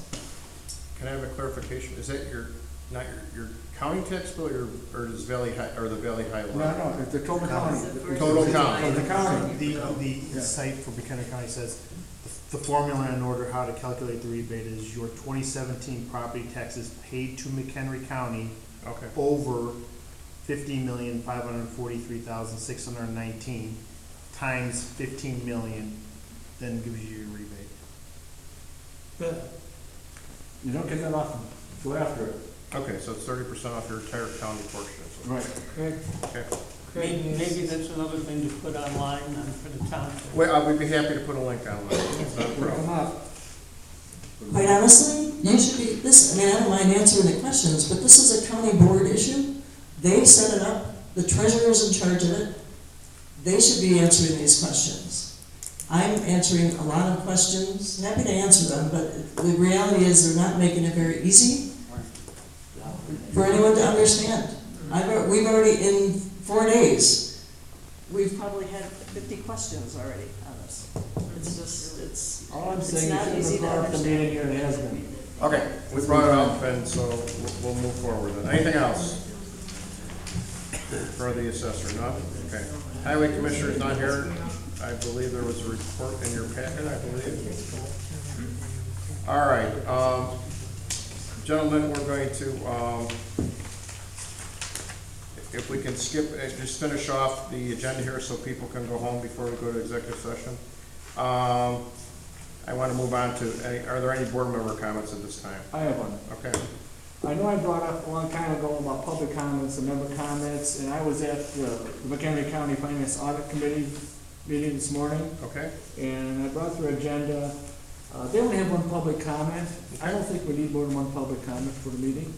Speaker 3: Can I have a clarification? Is that not your county tax bill, or is Valley High, or the Valley High level?
Speaker 11: No, it's the total county.
Speaker 3: Total county.
Speaker 11: The county.
Speaker 16: The site for McHenry County says the formula in order how to calculate the rebate is your 2017 property taxes paid to McHenry County
Speaker 3: Okay.
Speaker 16: over 50,543,619 times 15 million, then gives you your rebate.
Speaker 11: You don't get that often. Go after it.
Speaker 3: Okay, so it's 30% off your entire county portion.
Speaker 11: Right.
Speaker 3: Okay.
Speaker 12: Maybe that's another thing to put online for the township.
Speaker 3: Well, we'd be happy to put a link online. It's not a problem.
Speaker 8: Quite honestly, you should be, I don't mind answering the questions, but this is a county board issue. They set it up, the treasurer's in charge of it. They should be answering these questions. I'm answering a lot of questions, happy to answer them, but the reality is they're not making it very easy for anyone to understand. We've already, in 4 days,
Speaker 13: We've probably had 50 questions already on this. It's just,
Speaker 11: All I'm
Speaker 13: it's
Speaker 11: saying
Speaker 13: not
Speaker 11: is
Speaker 13: easy
Speaker 11: you
Speaker 13: to
Speaker 11: brought up the
Speaker 13: understand.
Speaker 11: meeting here, it has been.
Speaker 3: Okay, we brought it up, and so we'll move forward then. Anything else? For the assessor, no? Okay. Highway Commissioner's not here. I believe there was a report in your packet, I believe. All right, gentlemen, we're going to, if we can skip, just finish off the agenda here so people can go home before we go to executive session. I want to move on to, are there any board member comments at this time?
Speaker 11: I have one.
Speaker 3: Okay.
Speaker 11: I know I brought up a long time ago about public comments and member comments, and I was at the McHenry County Finance Audit Committee meeting this morning.
Speaker 3: Okay.
Speaker 11: And I brought their agenda. They only have one public comment. I don't think we need more than one public comment for the meeting.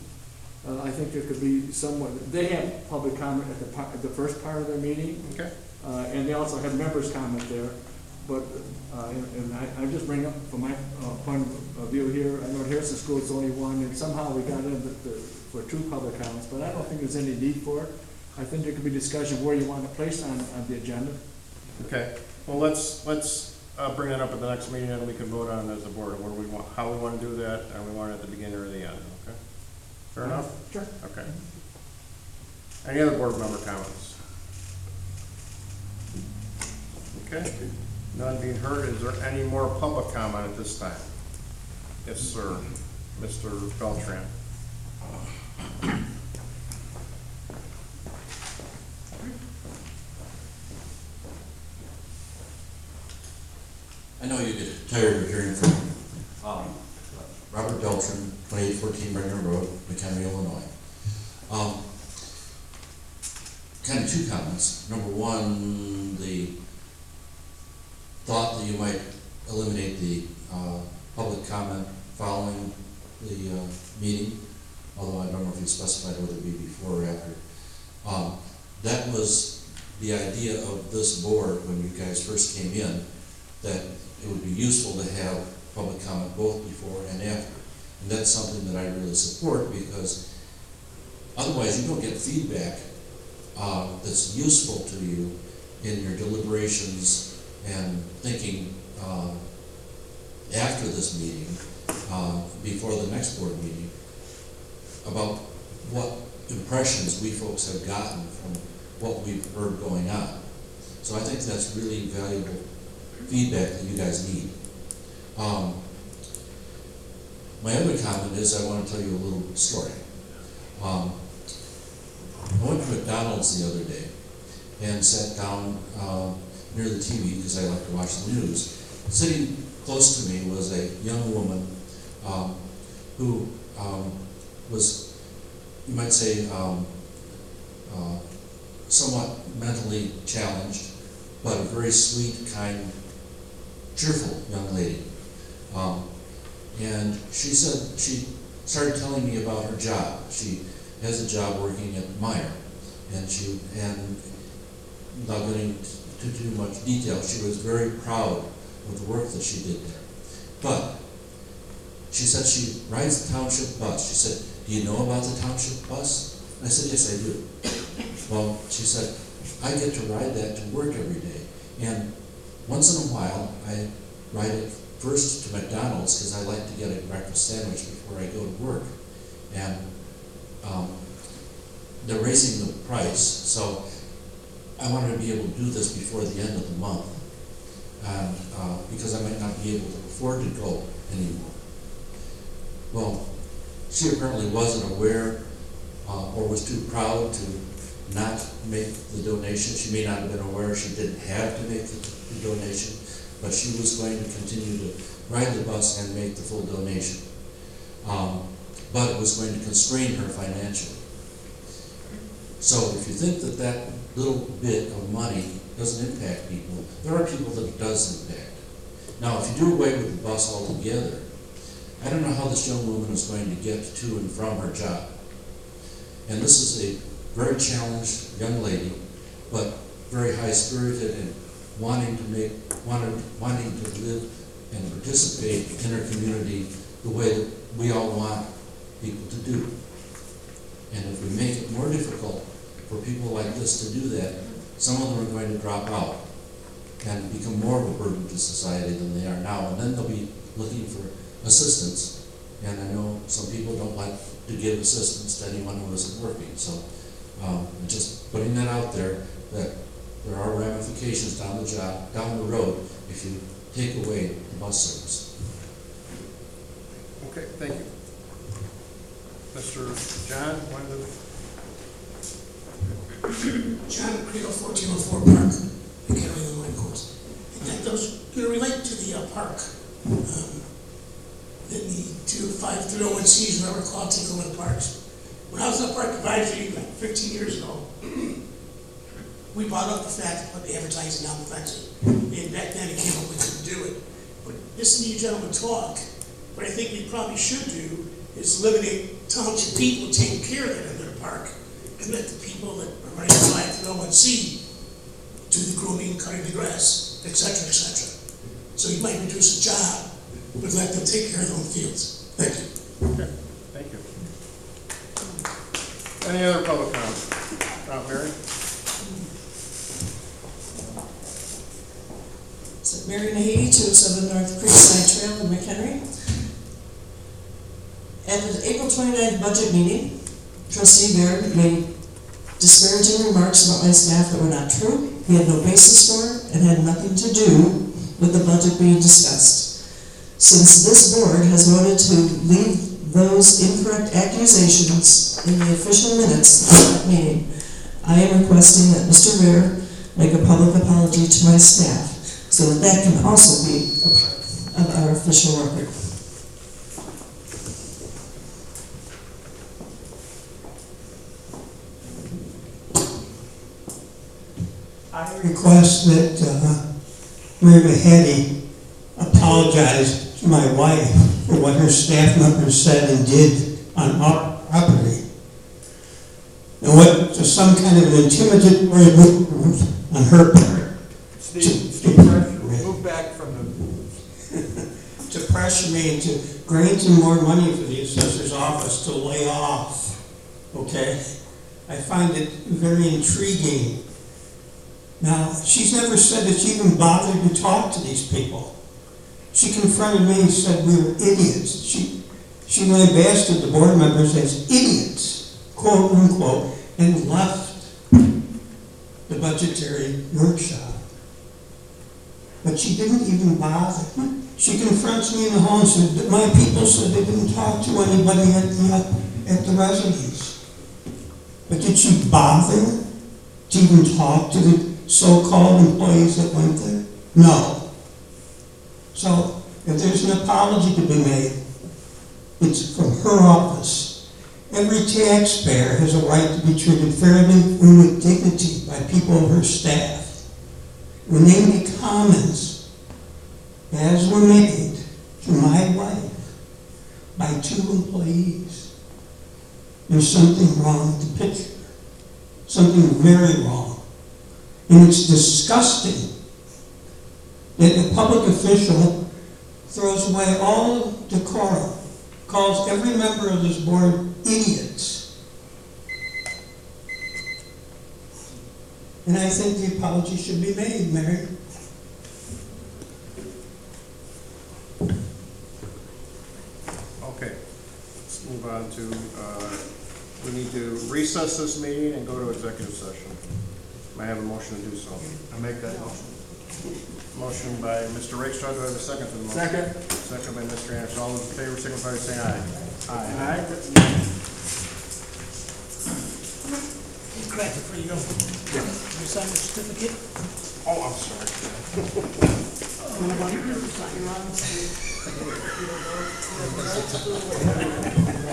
Speaker 11: I think there could be someone, they have public comment at the first part of their meeting.
Speaker 3: Okay.
Speaker 11: And they also have members' comment there. But, and I just bring up from my point of view here, I know at Harrison School it's only one, and somehow we got in for two public comments, but I don't think there's any need for it. I think there could be discussion where you want to place on the agenda.
Speaker 14: Okay, well, let's bring that up at the next meeting, and we can vote on it as a board, what do we want, how we want to do that, and we want it at the beginning or the end, okay? Fair enough?
Speaker 11: Sure.
Speaker 14: Okay. Any other board member comments? Okay, none being heard, is there any more public comment at this time? Yes, sir, Mr. Beltran.
Speaker 17: I know you get tired of hearing from Robert Beltran, 2814 Brenner Road, McHenry, Illinois. Kind of two comments. Number one, the thought that you might eliminate the public comment following the meeting, although I don't know if you specified whether it be before or after. That was the idea of this board when you guys first came in, that it would be useful to have public comment both before and after. And that's something that I really support, because otherwise you don't get feedback that's useful to you in your deliberations and thinking after this meeting, before the next board meeting, about what impressions we folks have gotten from what we've heard going on. So I think that's really valuable feedback that you guys need. My other comment is I want to tell you a little story. I went to McDonald's the other day and sat down near the TV because I like to watch the news. Sitting close to me was a young woman who was, you might say, somewhat mentally challenged, but a very sweet, kind, cheerful young lady. And she said, she started telling me about her job. She has a job working at Meijer, and without getting into too much detail, she was very proud of the work that she did there. But she said she rides the township bus. She said, "Do you know about the township bus?" And I said, "Yes, I do." Well, she said, "I get to ride that to work every day, and once in a while I ride it first to McDonald's because I like to get a breakfast sandwich before I go to work, and they're raising the price, so I wanted to be able to do this before the end of the month, and because I might not be able to afford to go anymore." Well, she apparently wasn't aware or was too proud to not make the donation. She may not have been aware she didn't have to make the donation, but she was going to continue to ride the bus and make the full donation. But it was going to constrain her financially. So if you think that that little bit of money doesn't impact people, there are people that it does impact. Now, if you do away with the bus altogether, I don't know how this young woman is going to get to and from her job. And this is a very challenged young lady, but very high-spirited and wanting to live and participate in her community the way that we all want people to do. And if we make it more difficult for people like this to do that, some of them are going to drop out and become more of a burden to society than they are now, and then they'll be looking for assistance. And I know some people don't like to give assistance to anyone who isn't working, so just putting that out there, that there are ramifications down the road if you take away the bus service.
Speaker 14: Okay, thank you. Mr. John, one of the...
Speaker 18: John Credo, 1404 Park, McHenry, Illinois, of course. And that goes, going to relate to the park. Then the 530 whatever call take over the parks. When I was in the park advisory like 15 years ago, we brought up the fact to put the advertising down the fence. And back then it came up, we couldn't do it. But listening to you gentlemen talk, what I think we probably should do is eliminate township people taking care of it in their park, and let the people that are running the 530 do the grooming, cutting the grass, etc., etc. So you might reduce the job, but let them take care of their own fields. Thank you.
Speaker 14: Okay, thank you. Any other public comment? Mary?
Speaker 13: So Mary Nahidi, 207 North Creekside Trail in Mchenry. At the April 29th budget meeting, Trustee Baird made disparaging remarks about my staff that were not true. He had no basis for it and had nothing to do with the budget being discussed. Since this board has voted to leave those incorrect accusations in the official minutes of that meeting, I am requesting that Mr. Baird make a public apology to my staff so that that can also be a part of our official record.
Speaker 12: I request that Mary Mahady apologize to my wife for what her staff members said and did on our property. And what, to some kind of an intimidatory move on her part.
Speaker 10: Steve, move back from the...
Speaker 12: To pressure me into granting more money for the assessor's office to lay off, okay? I find it very intriguing. Now, she's never said that she even bothered to talk to these people. She confronted me and said we were idiots. She lambasted the board members as idiots, quote unquote, and left the budgetary workshop. But she didn't even bother. She confronts me in the hall and said that my people said they didn't talk to anybody at the residence. But did she bother to even talk to the so-called employees that went there? No. So, if there's an apology to be made, it's from her office. Every taxpayer has a right to be treated fairly and with dignity by people of her staff. When they make comments, as were made to my wife by 2 employees, there's something wrong with the picture. Something very wrong. And it's disgusting that a public official throws away all decorum, calls every member of this board idiots. And I think the apology should be made, Mary.
Speaker 14: Okay, let's move on to, we need to recess this meeting and go to executive session. May I have a motion to do so?
Speaker 10: I make that motion.
Speaker 14: Motion by Mr. Rakestraw, do I have a second to the motion?
Speaker 10: Second.
Speaker 14: Second by Mr. Anderson. All those in favor, signify by saying aye. Aye.
Speaker 18: Correct, before you go. You sign the certificate?
Speaker 14: Oh, I'm sorry.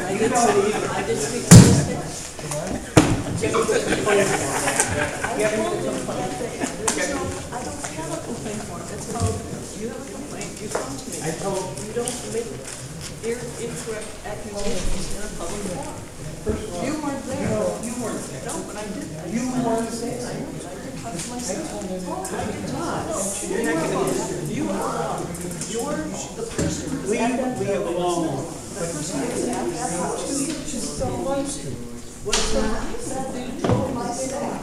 Speaker 9: I did speak to this. I don't have a complaint form. It's called, you have a complaint, you come to me. You don't make incorrect accusations in a public forum. You weren't there. You weren't there. No, but I did. You weren't there. I did touch myself. I did not. You're not going to. You are. You're the person who's at that. We have alone. The person who was at that house. So was not that they told my staff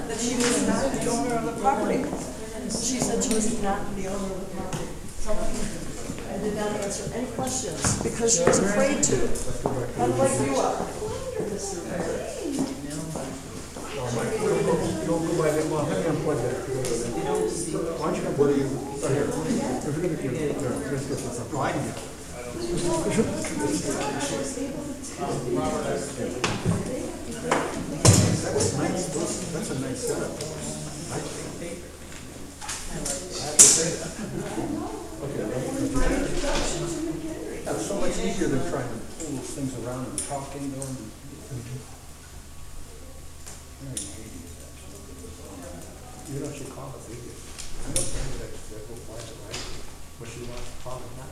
Speaker 9: that she was not the owner of the property. She said she was not the owner of the property. I did not answer any questions because she was afraid to. Unlike you are.
Speaker 10: That's a nice setup. I have to say that. That's so much easier than trying to pull those things around and talking to them. You know, she called us idiots. I don't think that will fly the right, but she wants to call it not.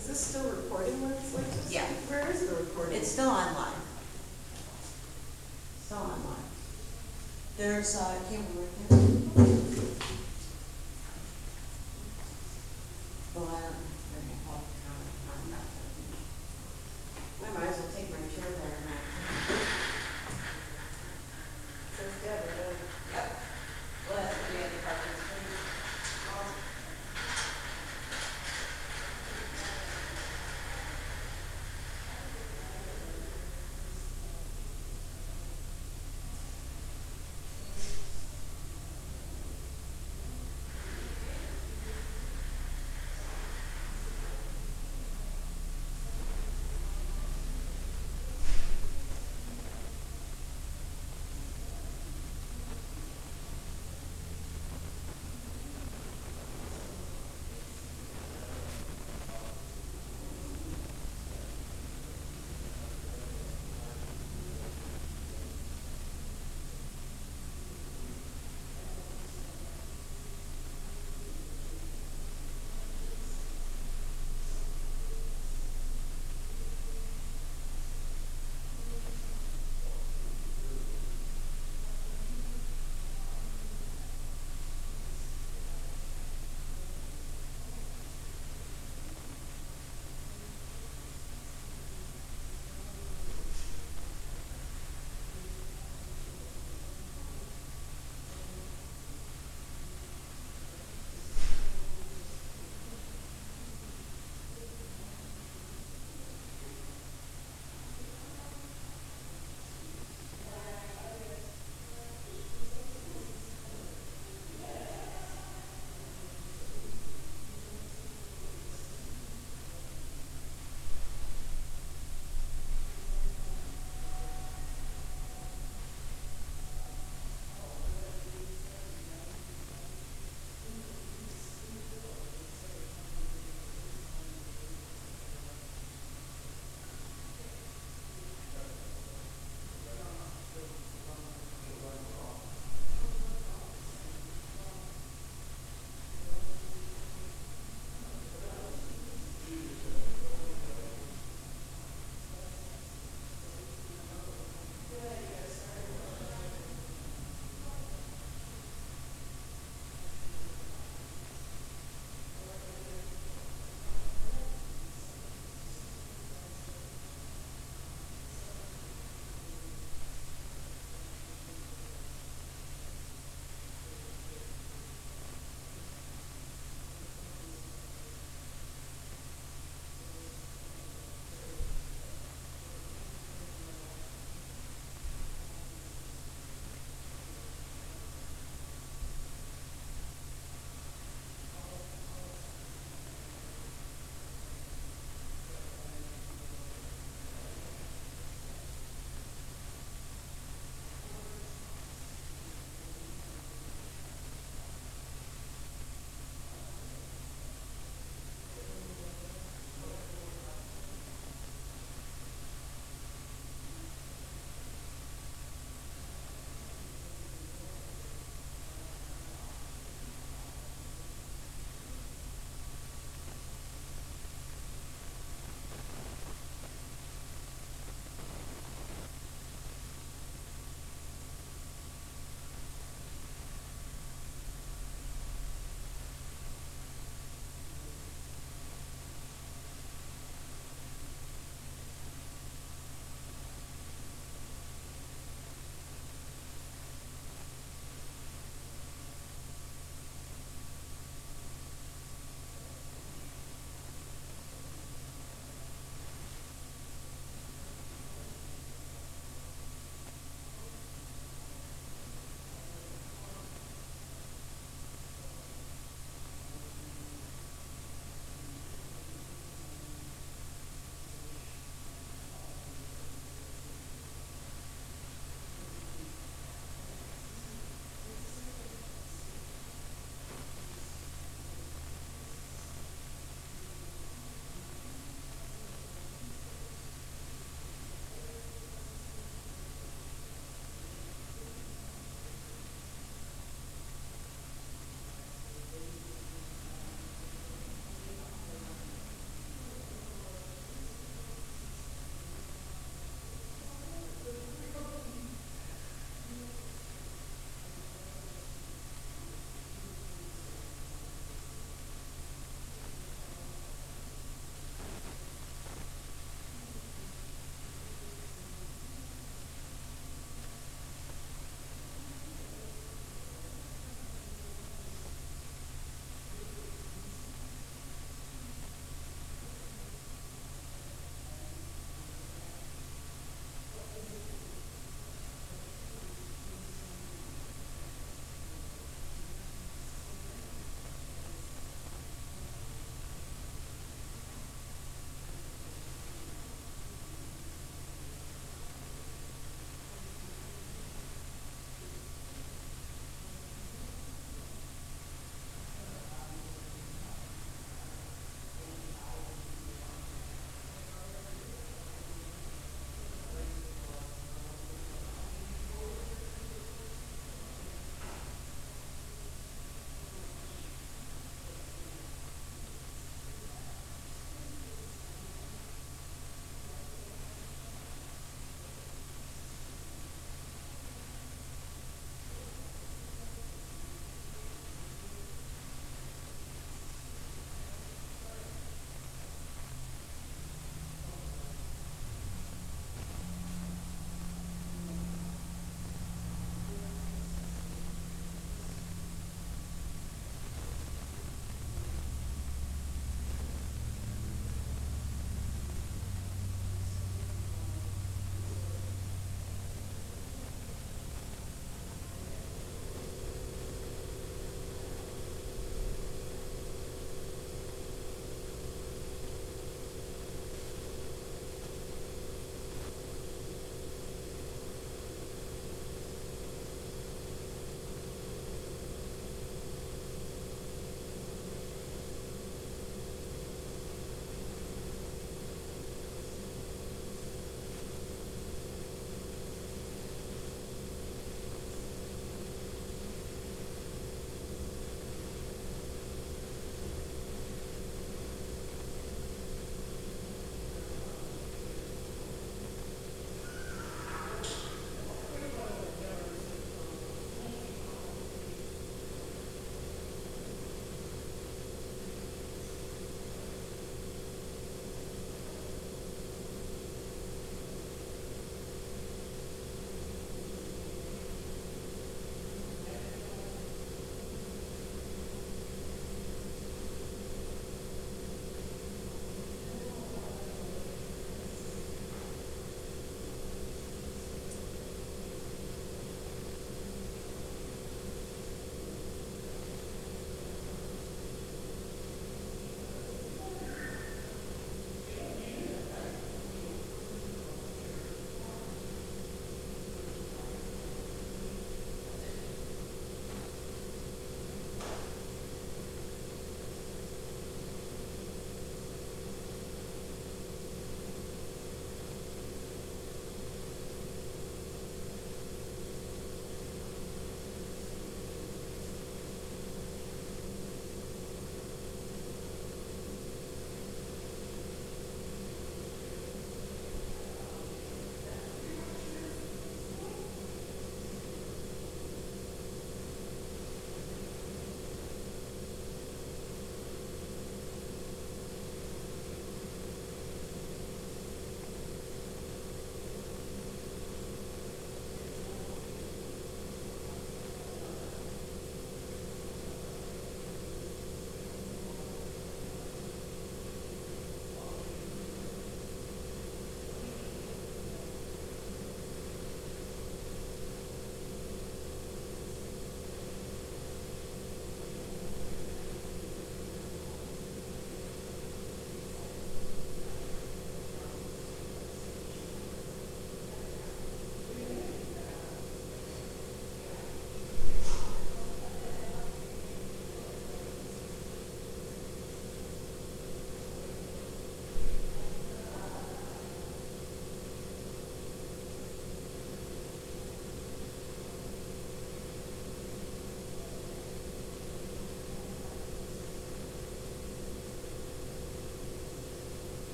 Speaker 5: Is this still recording when it's like this?
Speaker 2: Yeah.
Speaker 5: Where is the recording?
Speaker 2: It's still online. Still online. There's, camera right there. Well, I don't know. I might as well take my chair there now. Yep. Well, that's the other part of the screen.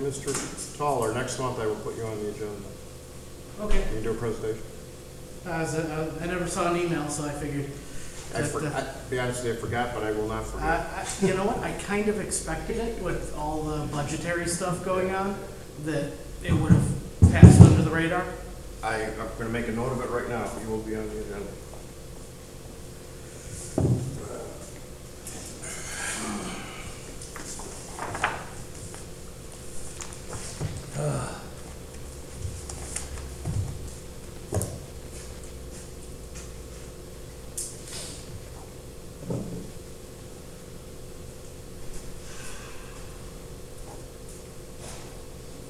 Speaker 14: Mr. Toller, next month I will put you on the agenda.
Speaker 11: Okay.
Speaker 14: Can you do a presentation?
Speaker 11: I never saw an email, so I figured.
Speaker 14: To be honest with you, I forgot, but I will not forget.
Speaker 11: You know what, I kind of expected it with all the budgetary stuff going on, that it would have passed under the radar.
Speaker 14: I'm gonna make a note of it right now. You will be on the agenda.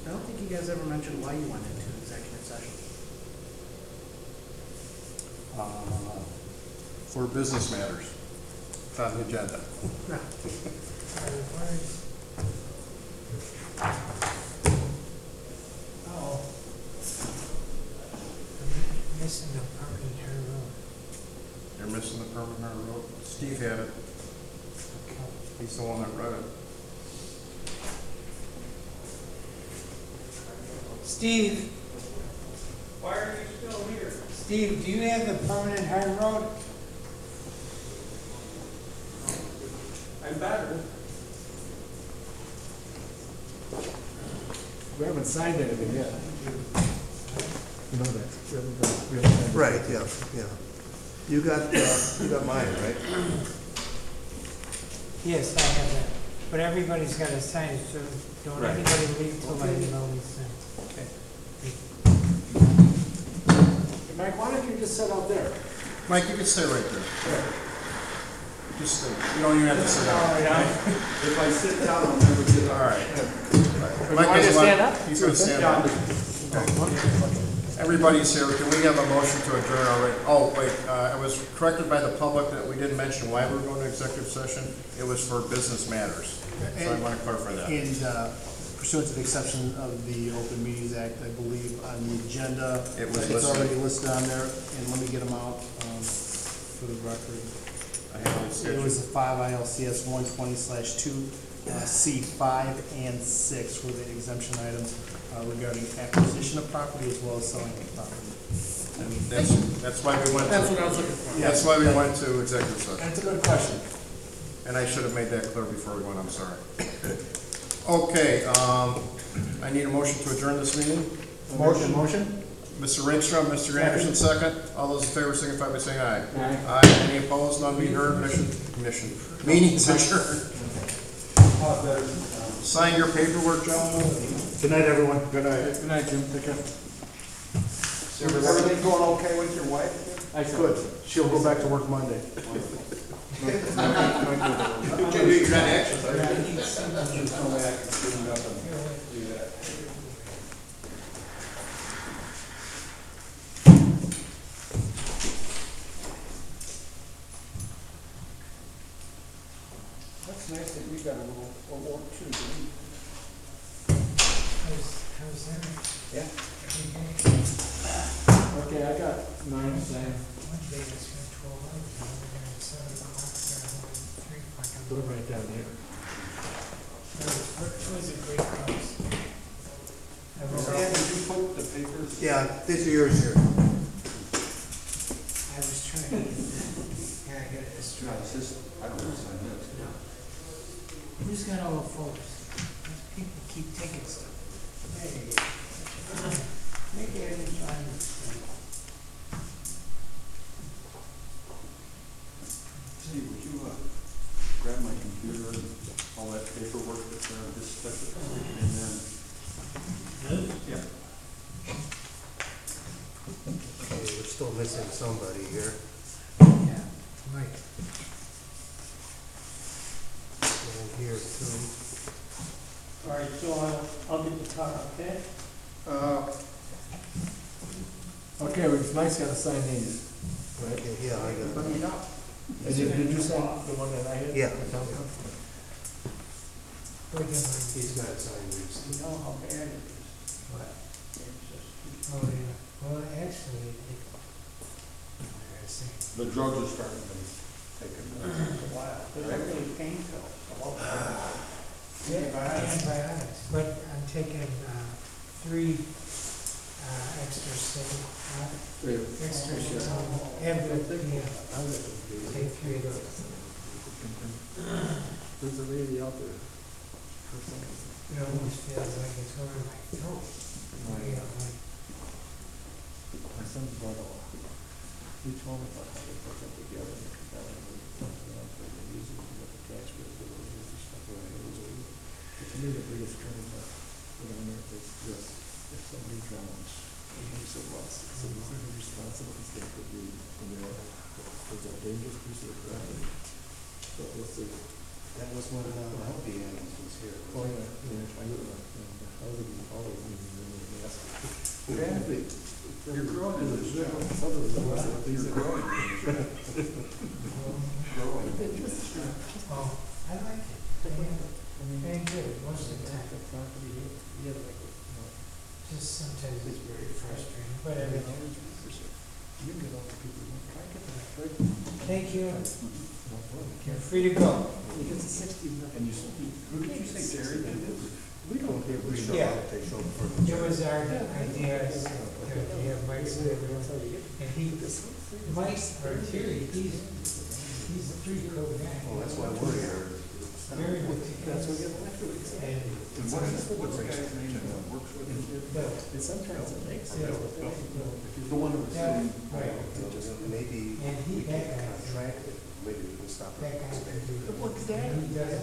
Speaker 11: I don't think you guys ever mentioned why you went into executive session.
Speaker 14: For business matters. It's on the agenda.
Speaker 4: Oh. I'm missing the permanent hair road.
Speaker 14: You're missing the permanent road. Steve had it. He's the one that read it.
Speaker 4: Steve? Why are you still here? Steve, do you have the permanent hard road?
Speaker 11: I'm better. We haven't signed anything yet.
Speaker 15: You know that. We haven't signed it. Right, yeah. You got mine, right?
Speaker 4: Yes, I have that. But everybody's got to sign it, so don't
Speaker 15: Right.
Speaker 4: anybody leave till I know these things.
Speaker 15: Okay.
Speaker 11: Mike, why don't you just sit out there?
Speaker 14: Mike, you can stay right there. Just stay. You don't even have to sit down.
Speaker 10: If I sit down, I'll never get
Speaker 14: All right.
Speaker 11: Want me to stand up?
Speaker 14: He's going to stand up. Everybody's here. Can we have a motion to adjourn already? Oh, wait, I was corrected by the public that we didn't mention why we were going to executive session. It was for business matters. So I want to clarify that.
Speaker 16: And pursuant to the exception of the Open Meetings Act, I believe on the agenda,
Speaker 14: It was
Speaker 16: it's
Speaker 14: listed.
Speaker 16: already listed on there, and let me get them out for the record.
Speaker 14: I have it
Speaker 16: It
Speaker 14: scheduled.
Speaker 16: was the 5 ILCS 120/2, C 5 and 6 were the exemption items regarding acquisition of property as well as selling of property.
Speaker 14: That's why we went.
Speaker 11: That's what I was looking for.
Speaker 14: That's why we went to executive session.
Speaker 16: That's a good question.
Speaker 14: And I should have made that clear before we went. I'm sorry. Okay. I need a motion to adjourn this meeting.
Speaker 11: Motion?
Speaker 14: Mr. Ringstrom, Mr. Anderson, second. All those in favor signify by saying aye. Aye. Any opposed? None being heard. Meeting is adjourned. Sign your paperwork, gentlemen.
Speaker 16: Good night, everyone.
Speaker 14: Good night.
Speaker 11: Good night, Jim. Take care.
Speaker 10: Everything going okay with your wife?
Speaker 16: Good. She'll go back to work Monday.
Speaker 14: You can do your actions.
Speaker 10: There's no way I can stand up and do that.
Speaker 11: That's nice that you got a little award too.
Speaker 4: How's that?
Speaker 11: Yeah. Okay, I got 9 Sam.
Speaker 4: One day I spent 12 hours, and we're gonna have 7 o'clock, there, home 3 o'clock.
Speaker 11: Put it right down here.
Speaker 4: It was a great house.
Speaker 10: Stan, did you put the papers?
Speaker 15: Yeah, these are yours here.
Speaker 4: I was trying to, yeah, I got it.
Speaker 10: No, it's just, I don't want to sign this.
Speaker 4: No. Who's got all the folders? People keep taking stuff. Hey. Maybe I didn't find it.
Speaker 10: Steve, would you grab my computer and all that paperwork that's there, and just stick it in there? Yeah.
Speaker 15: Okay, we're still missing somebody here.
Speaker 4: Yeah, Mike.
Speaker 15: And here too.
Speaker 12: All right, so I'll get the car, okay?
Speaker 11: Okay, Mike's got to sign these. Right?
Speaker 15: Okay, yeah, I got it.
Speaker 12: Bring it up.
Speaker 11: And did you sign the one that I had?
Speaker 15: Yeah.
Speaker 16: He's got it signed.
Speaker 12: You know how bad it is.
Speaker 4: What?
Speaker 12: It's just,
Speaker 4: Oh, yeah. Well, actually,
Speaker 10: The drugs are starting to take a
Speaker 12: wow, they're really painful.
Speaker 4: yeah, antibiotics, but taking, 3, extra state, extra, every, take 3 of those.
Speaker 16: There's a lady out there.
Speaker 4: It almost feels like it's going to my throat. Yeah, like,
Speaker 16: My son's brother, he told me about how they put that together and come down and they use it to get the tax bills, they use this stuff around. To me, the biggest turning point in America is this: if somebody drowns, and makes a loss, it's a responsible mistake that we, it's a dangerous piece of property. But we'll see.
Speaker 15: That was when Healthy Animals was here.
Speaker 16: Oh, yeah, I know that. And I would be all of them really nasty. Gravity. You're growing in the gym. Some of the ones that these are growing. Growing.
Speaker 4: oh, I like it. Very good, most of the time.
Speaker 16: Property here, you have like,
Speaker 4: Just sometimes it's very frustrating, but
Speaker 16: you
Speaker 4: everything.
Speaker 16: can get all the people, try to get them right.
Speaker 4: Thank you. You're free to go.
Speaker 16: It gets to 60, and who did you say, Jerry? We don't care.
Speaker 4: Yeah. It was our idea to have Mike's and he, Mike, or Terry, he's a pretty cool guy.
Speaker 15: Well, that's why we're here.
Speaker 4: Very meticulous.
Speaker 16: That's what you have to do.
Speaker 15: And what's the guy's name that works with him?
Speaker 16: And sometimes it makes sense.
Speaker 15: The one who was
Speaker 4: Yeah,
Speaker 15: sitting.
Speaker 4: right.
Speaker 15: Maybe
Speaker 4: And he,
Speaker 15: we can
Speaker 4: that guy,
Speaker 15: contract it, maybe we can stop
Speaker 4: that
Speaker 15: it.
Speaker 4: guy can do.
Speaker 16: Well, exactly.
Speaker 4: He does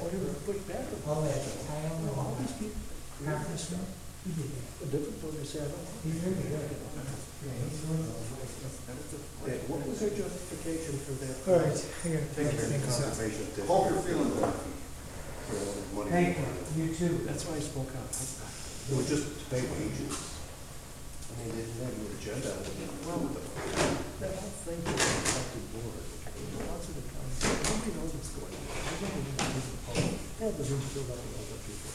Speaker 16: Put back.
Speaker 4: all that tile and all
Speaker 16: All these
Speaker 4: that.
Speaker 16: people.
Speaker 4: Conference room, he did that.
Speaker 16: A different one is having.
Speaker 4: He's really good. Yeah, he's really good.
Speaker 16: What was their justification for that?
Speaker 4: All right, I gotta
Speaker 15: Take
Speaker 4: pick
Speaker 15: care of
Speaker 4: things up.
Speaker 15: conservation.
Speaker 3: Hope you're feeling better.
Speaker 15: Money.
Speaker 4: Thank you, you too.
Speaker 16: That's why I spoke out.
Speaker 15: It was just to pay wages. I mean, they didn't have an agenda.
Speaker 16: Well, that whole thing with the elected board, lots of the time, nobody knows what's going on. Nobody knows the public. That was filled up with other people.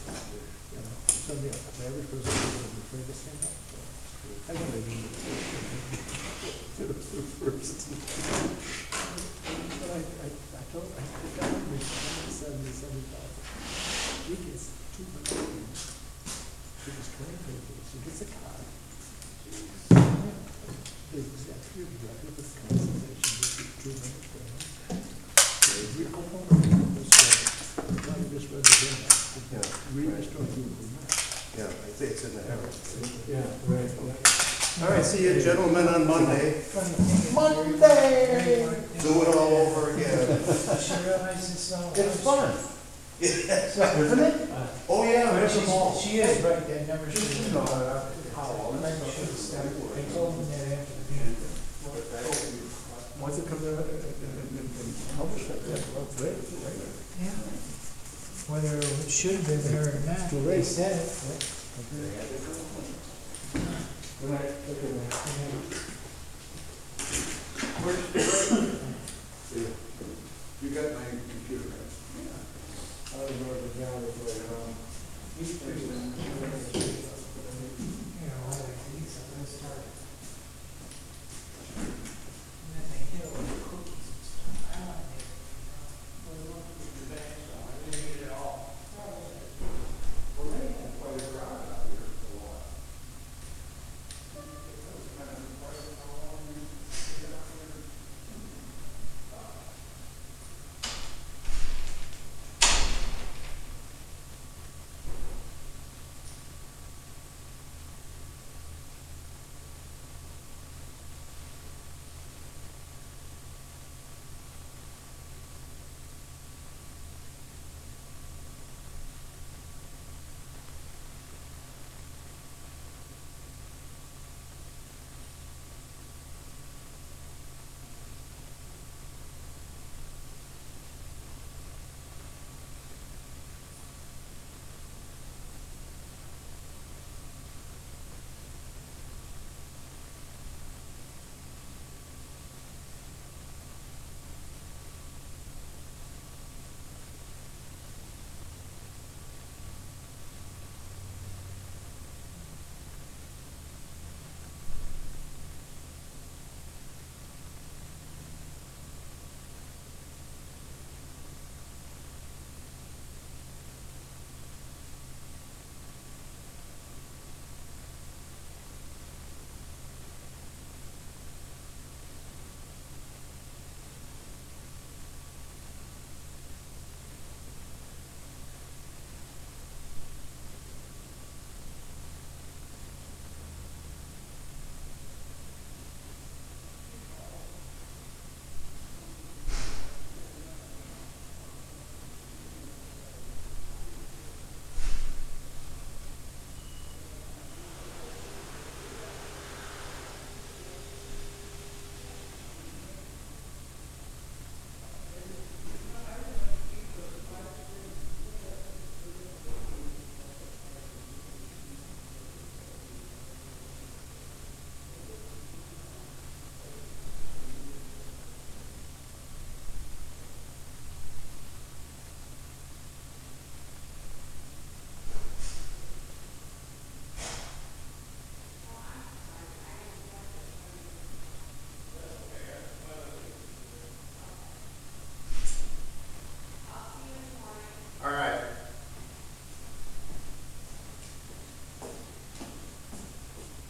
Speaker 16: You know, so the average person is afraid to stand up. I don't even. But I told, I got him with 70,000. He gets 200. She gets 20 papers. She gets a car. The executive director of this consultation gets 200. Every component of this I just read the bill.
Speaker 15: Yeah.
Speaker 16: Read the story.
Speaker 15: Yeah, I think it's in the Herald.
Speaker 16: Yeah, right.
Speaker 15: All right, see you gentlemen on Monday.
Speaker 16: Monday!
Speaker 15: Do it all over again.
Speaker 4: She realizes it's not.
Speaker 15: It's fun.
Speaker 4: Isn't it?
Speaker 15: Oh, yeah, there's a ball.
Speaker 4: She is right, that never should have. Maybe should have started. I told him that after the meeting.
Speaker 16: Once it comes out and publish that, well, it's ready, right?
Speaker 4: Yeah. Whether it should have been there or not,
Speaker 16: Too
Speaker 4: they
Speaker 16: late.
Speaker 4: said it.
Speaker 16: Good night. Okay, man.
Speaker 3: Where's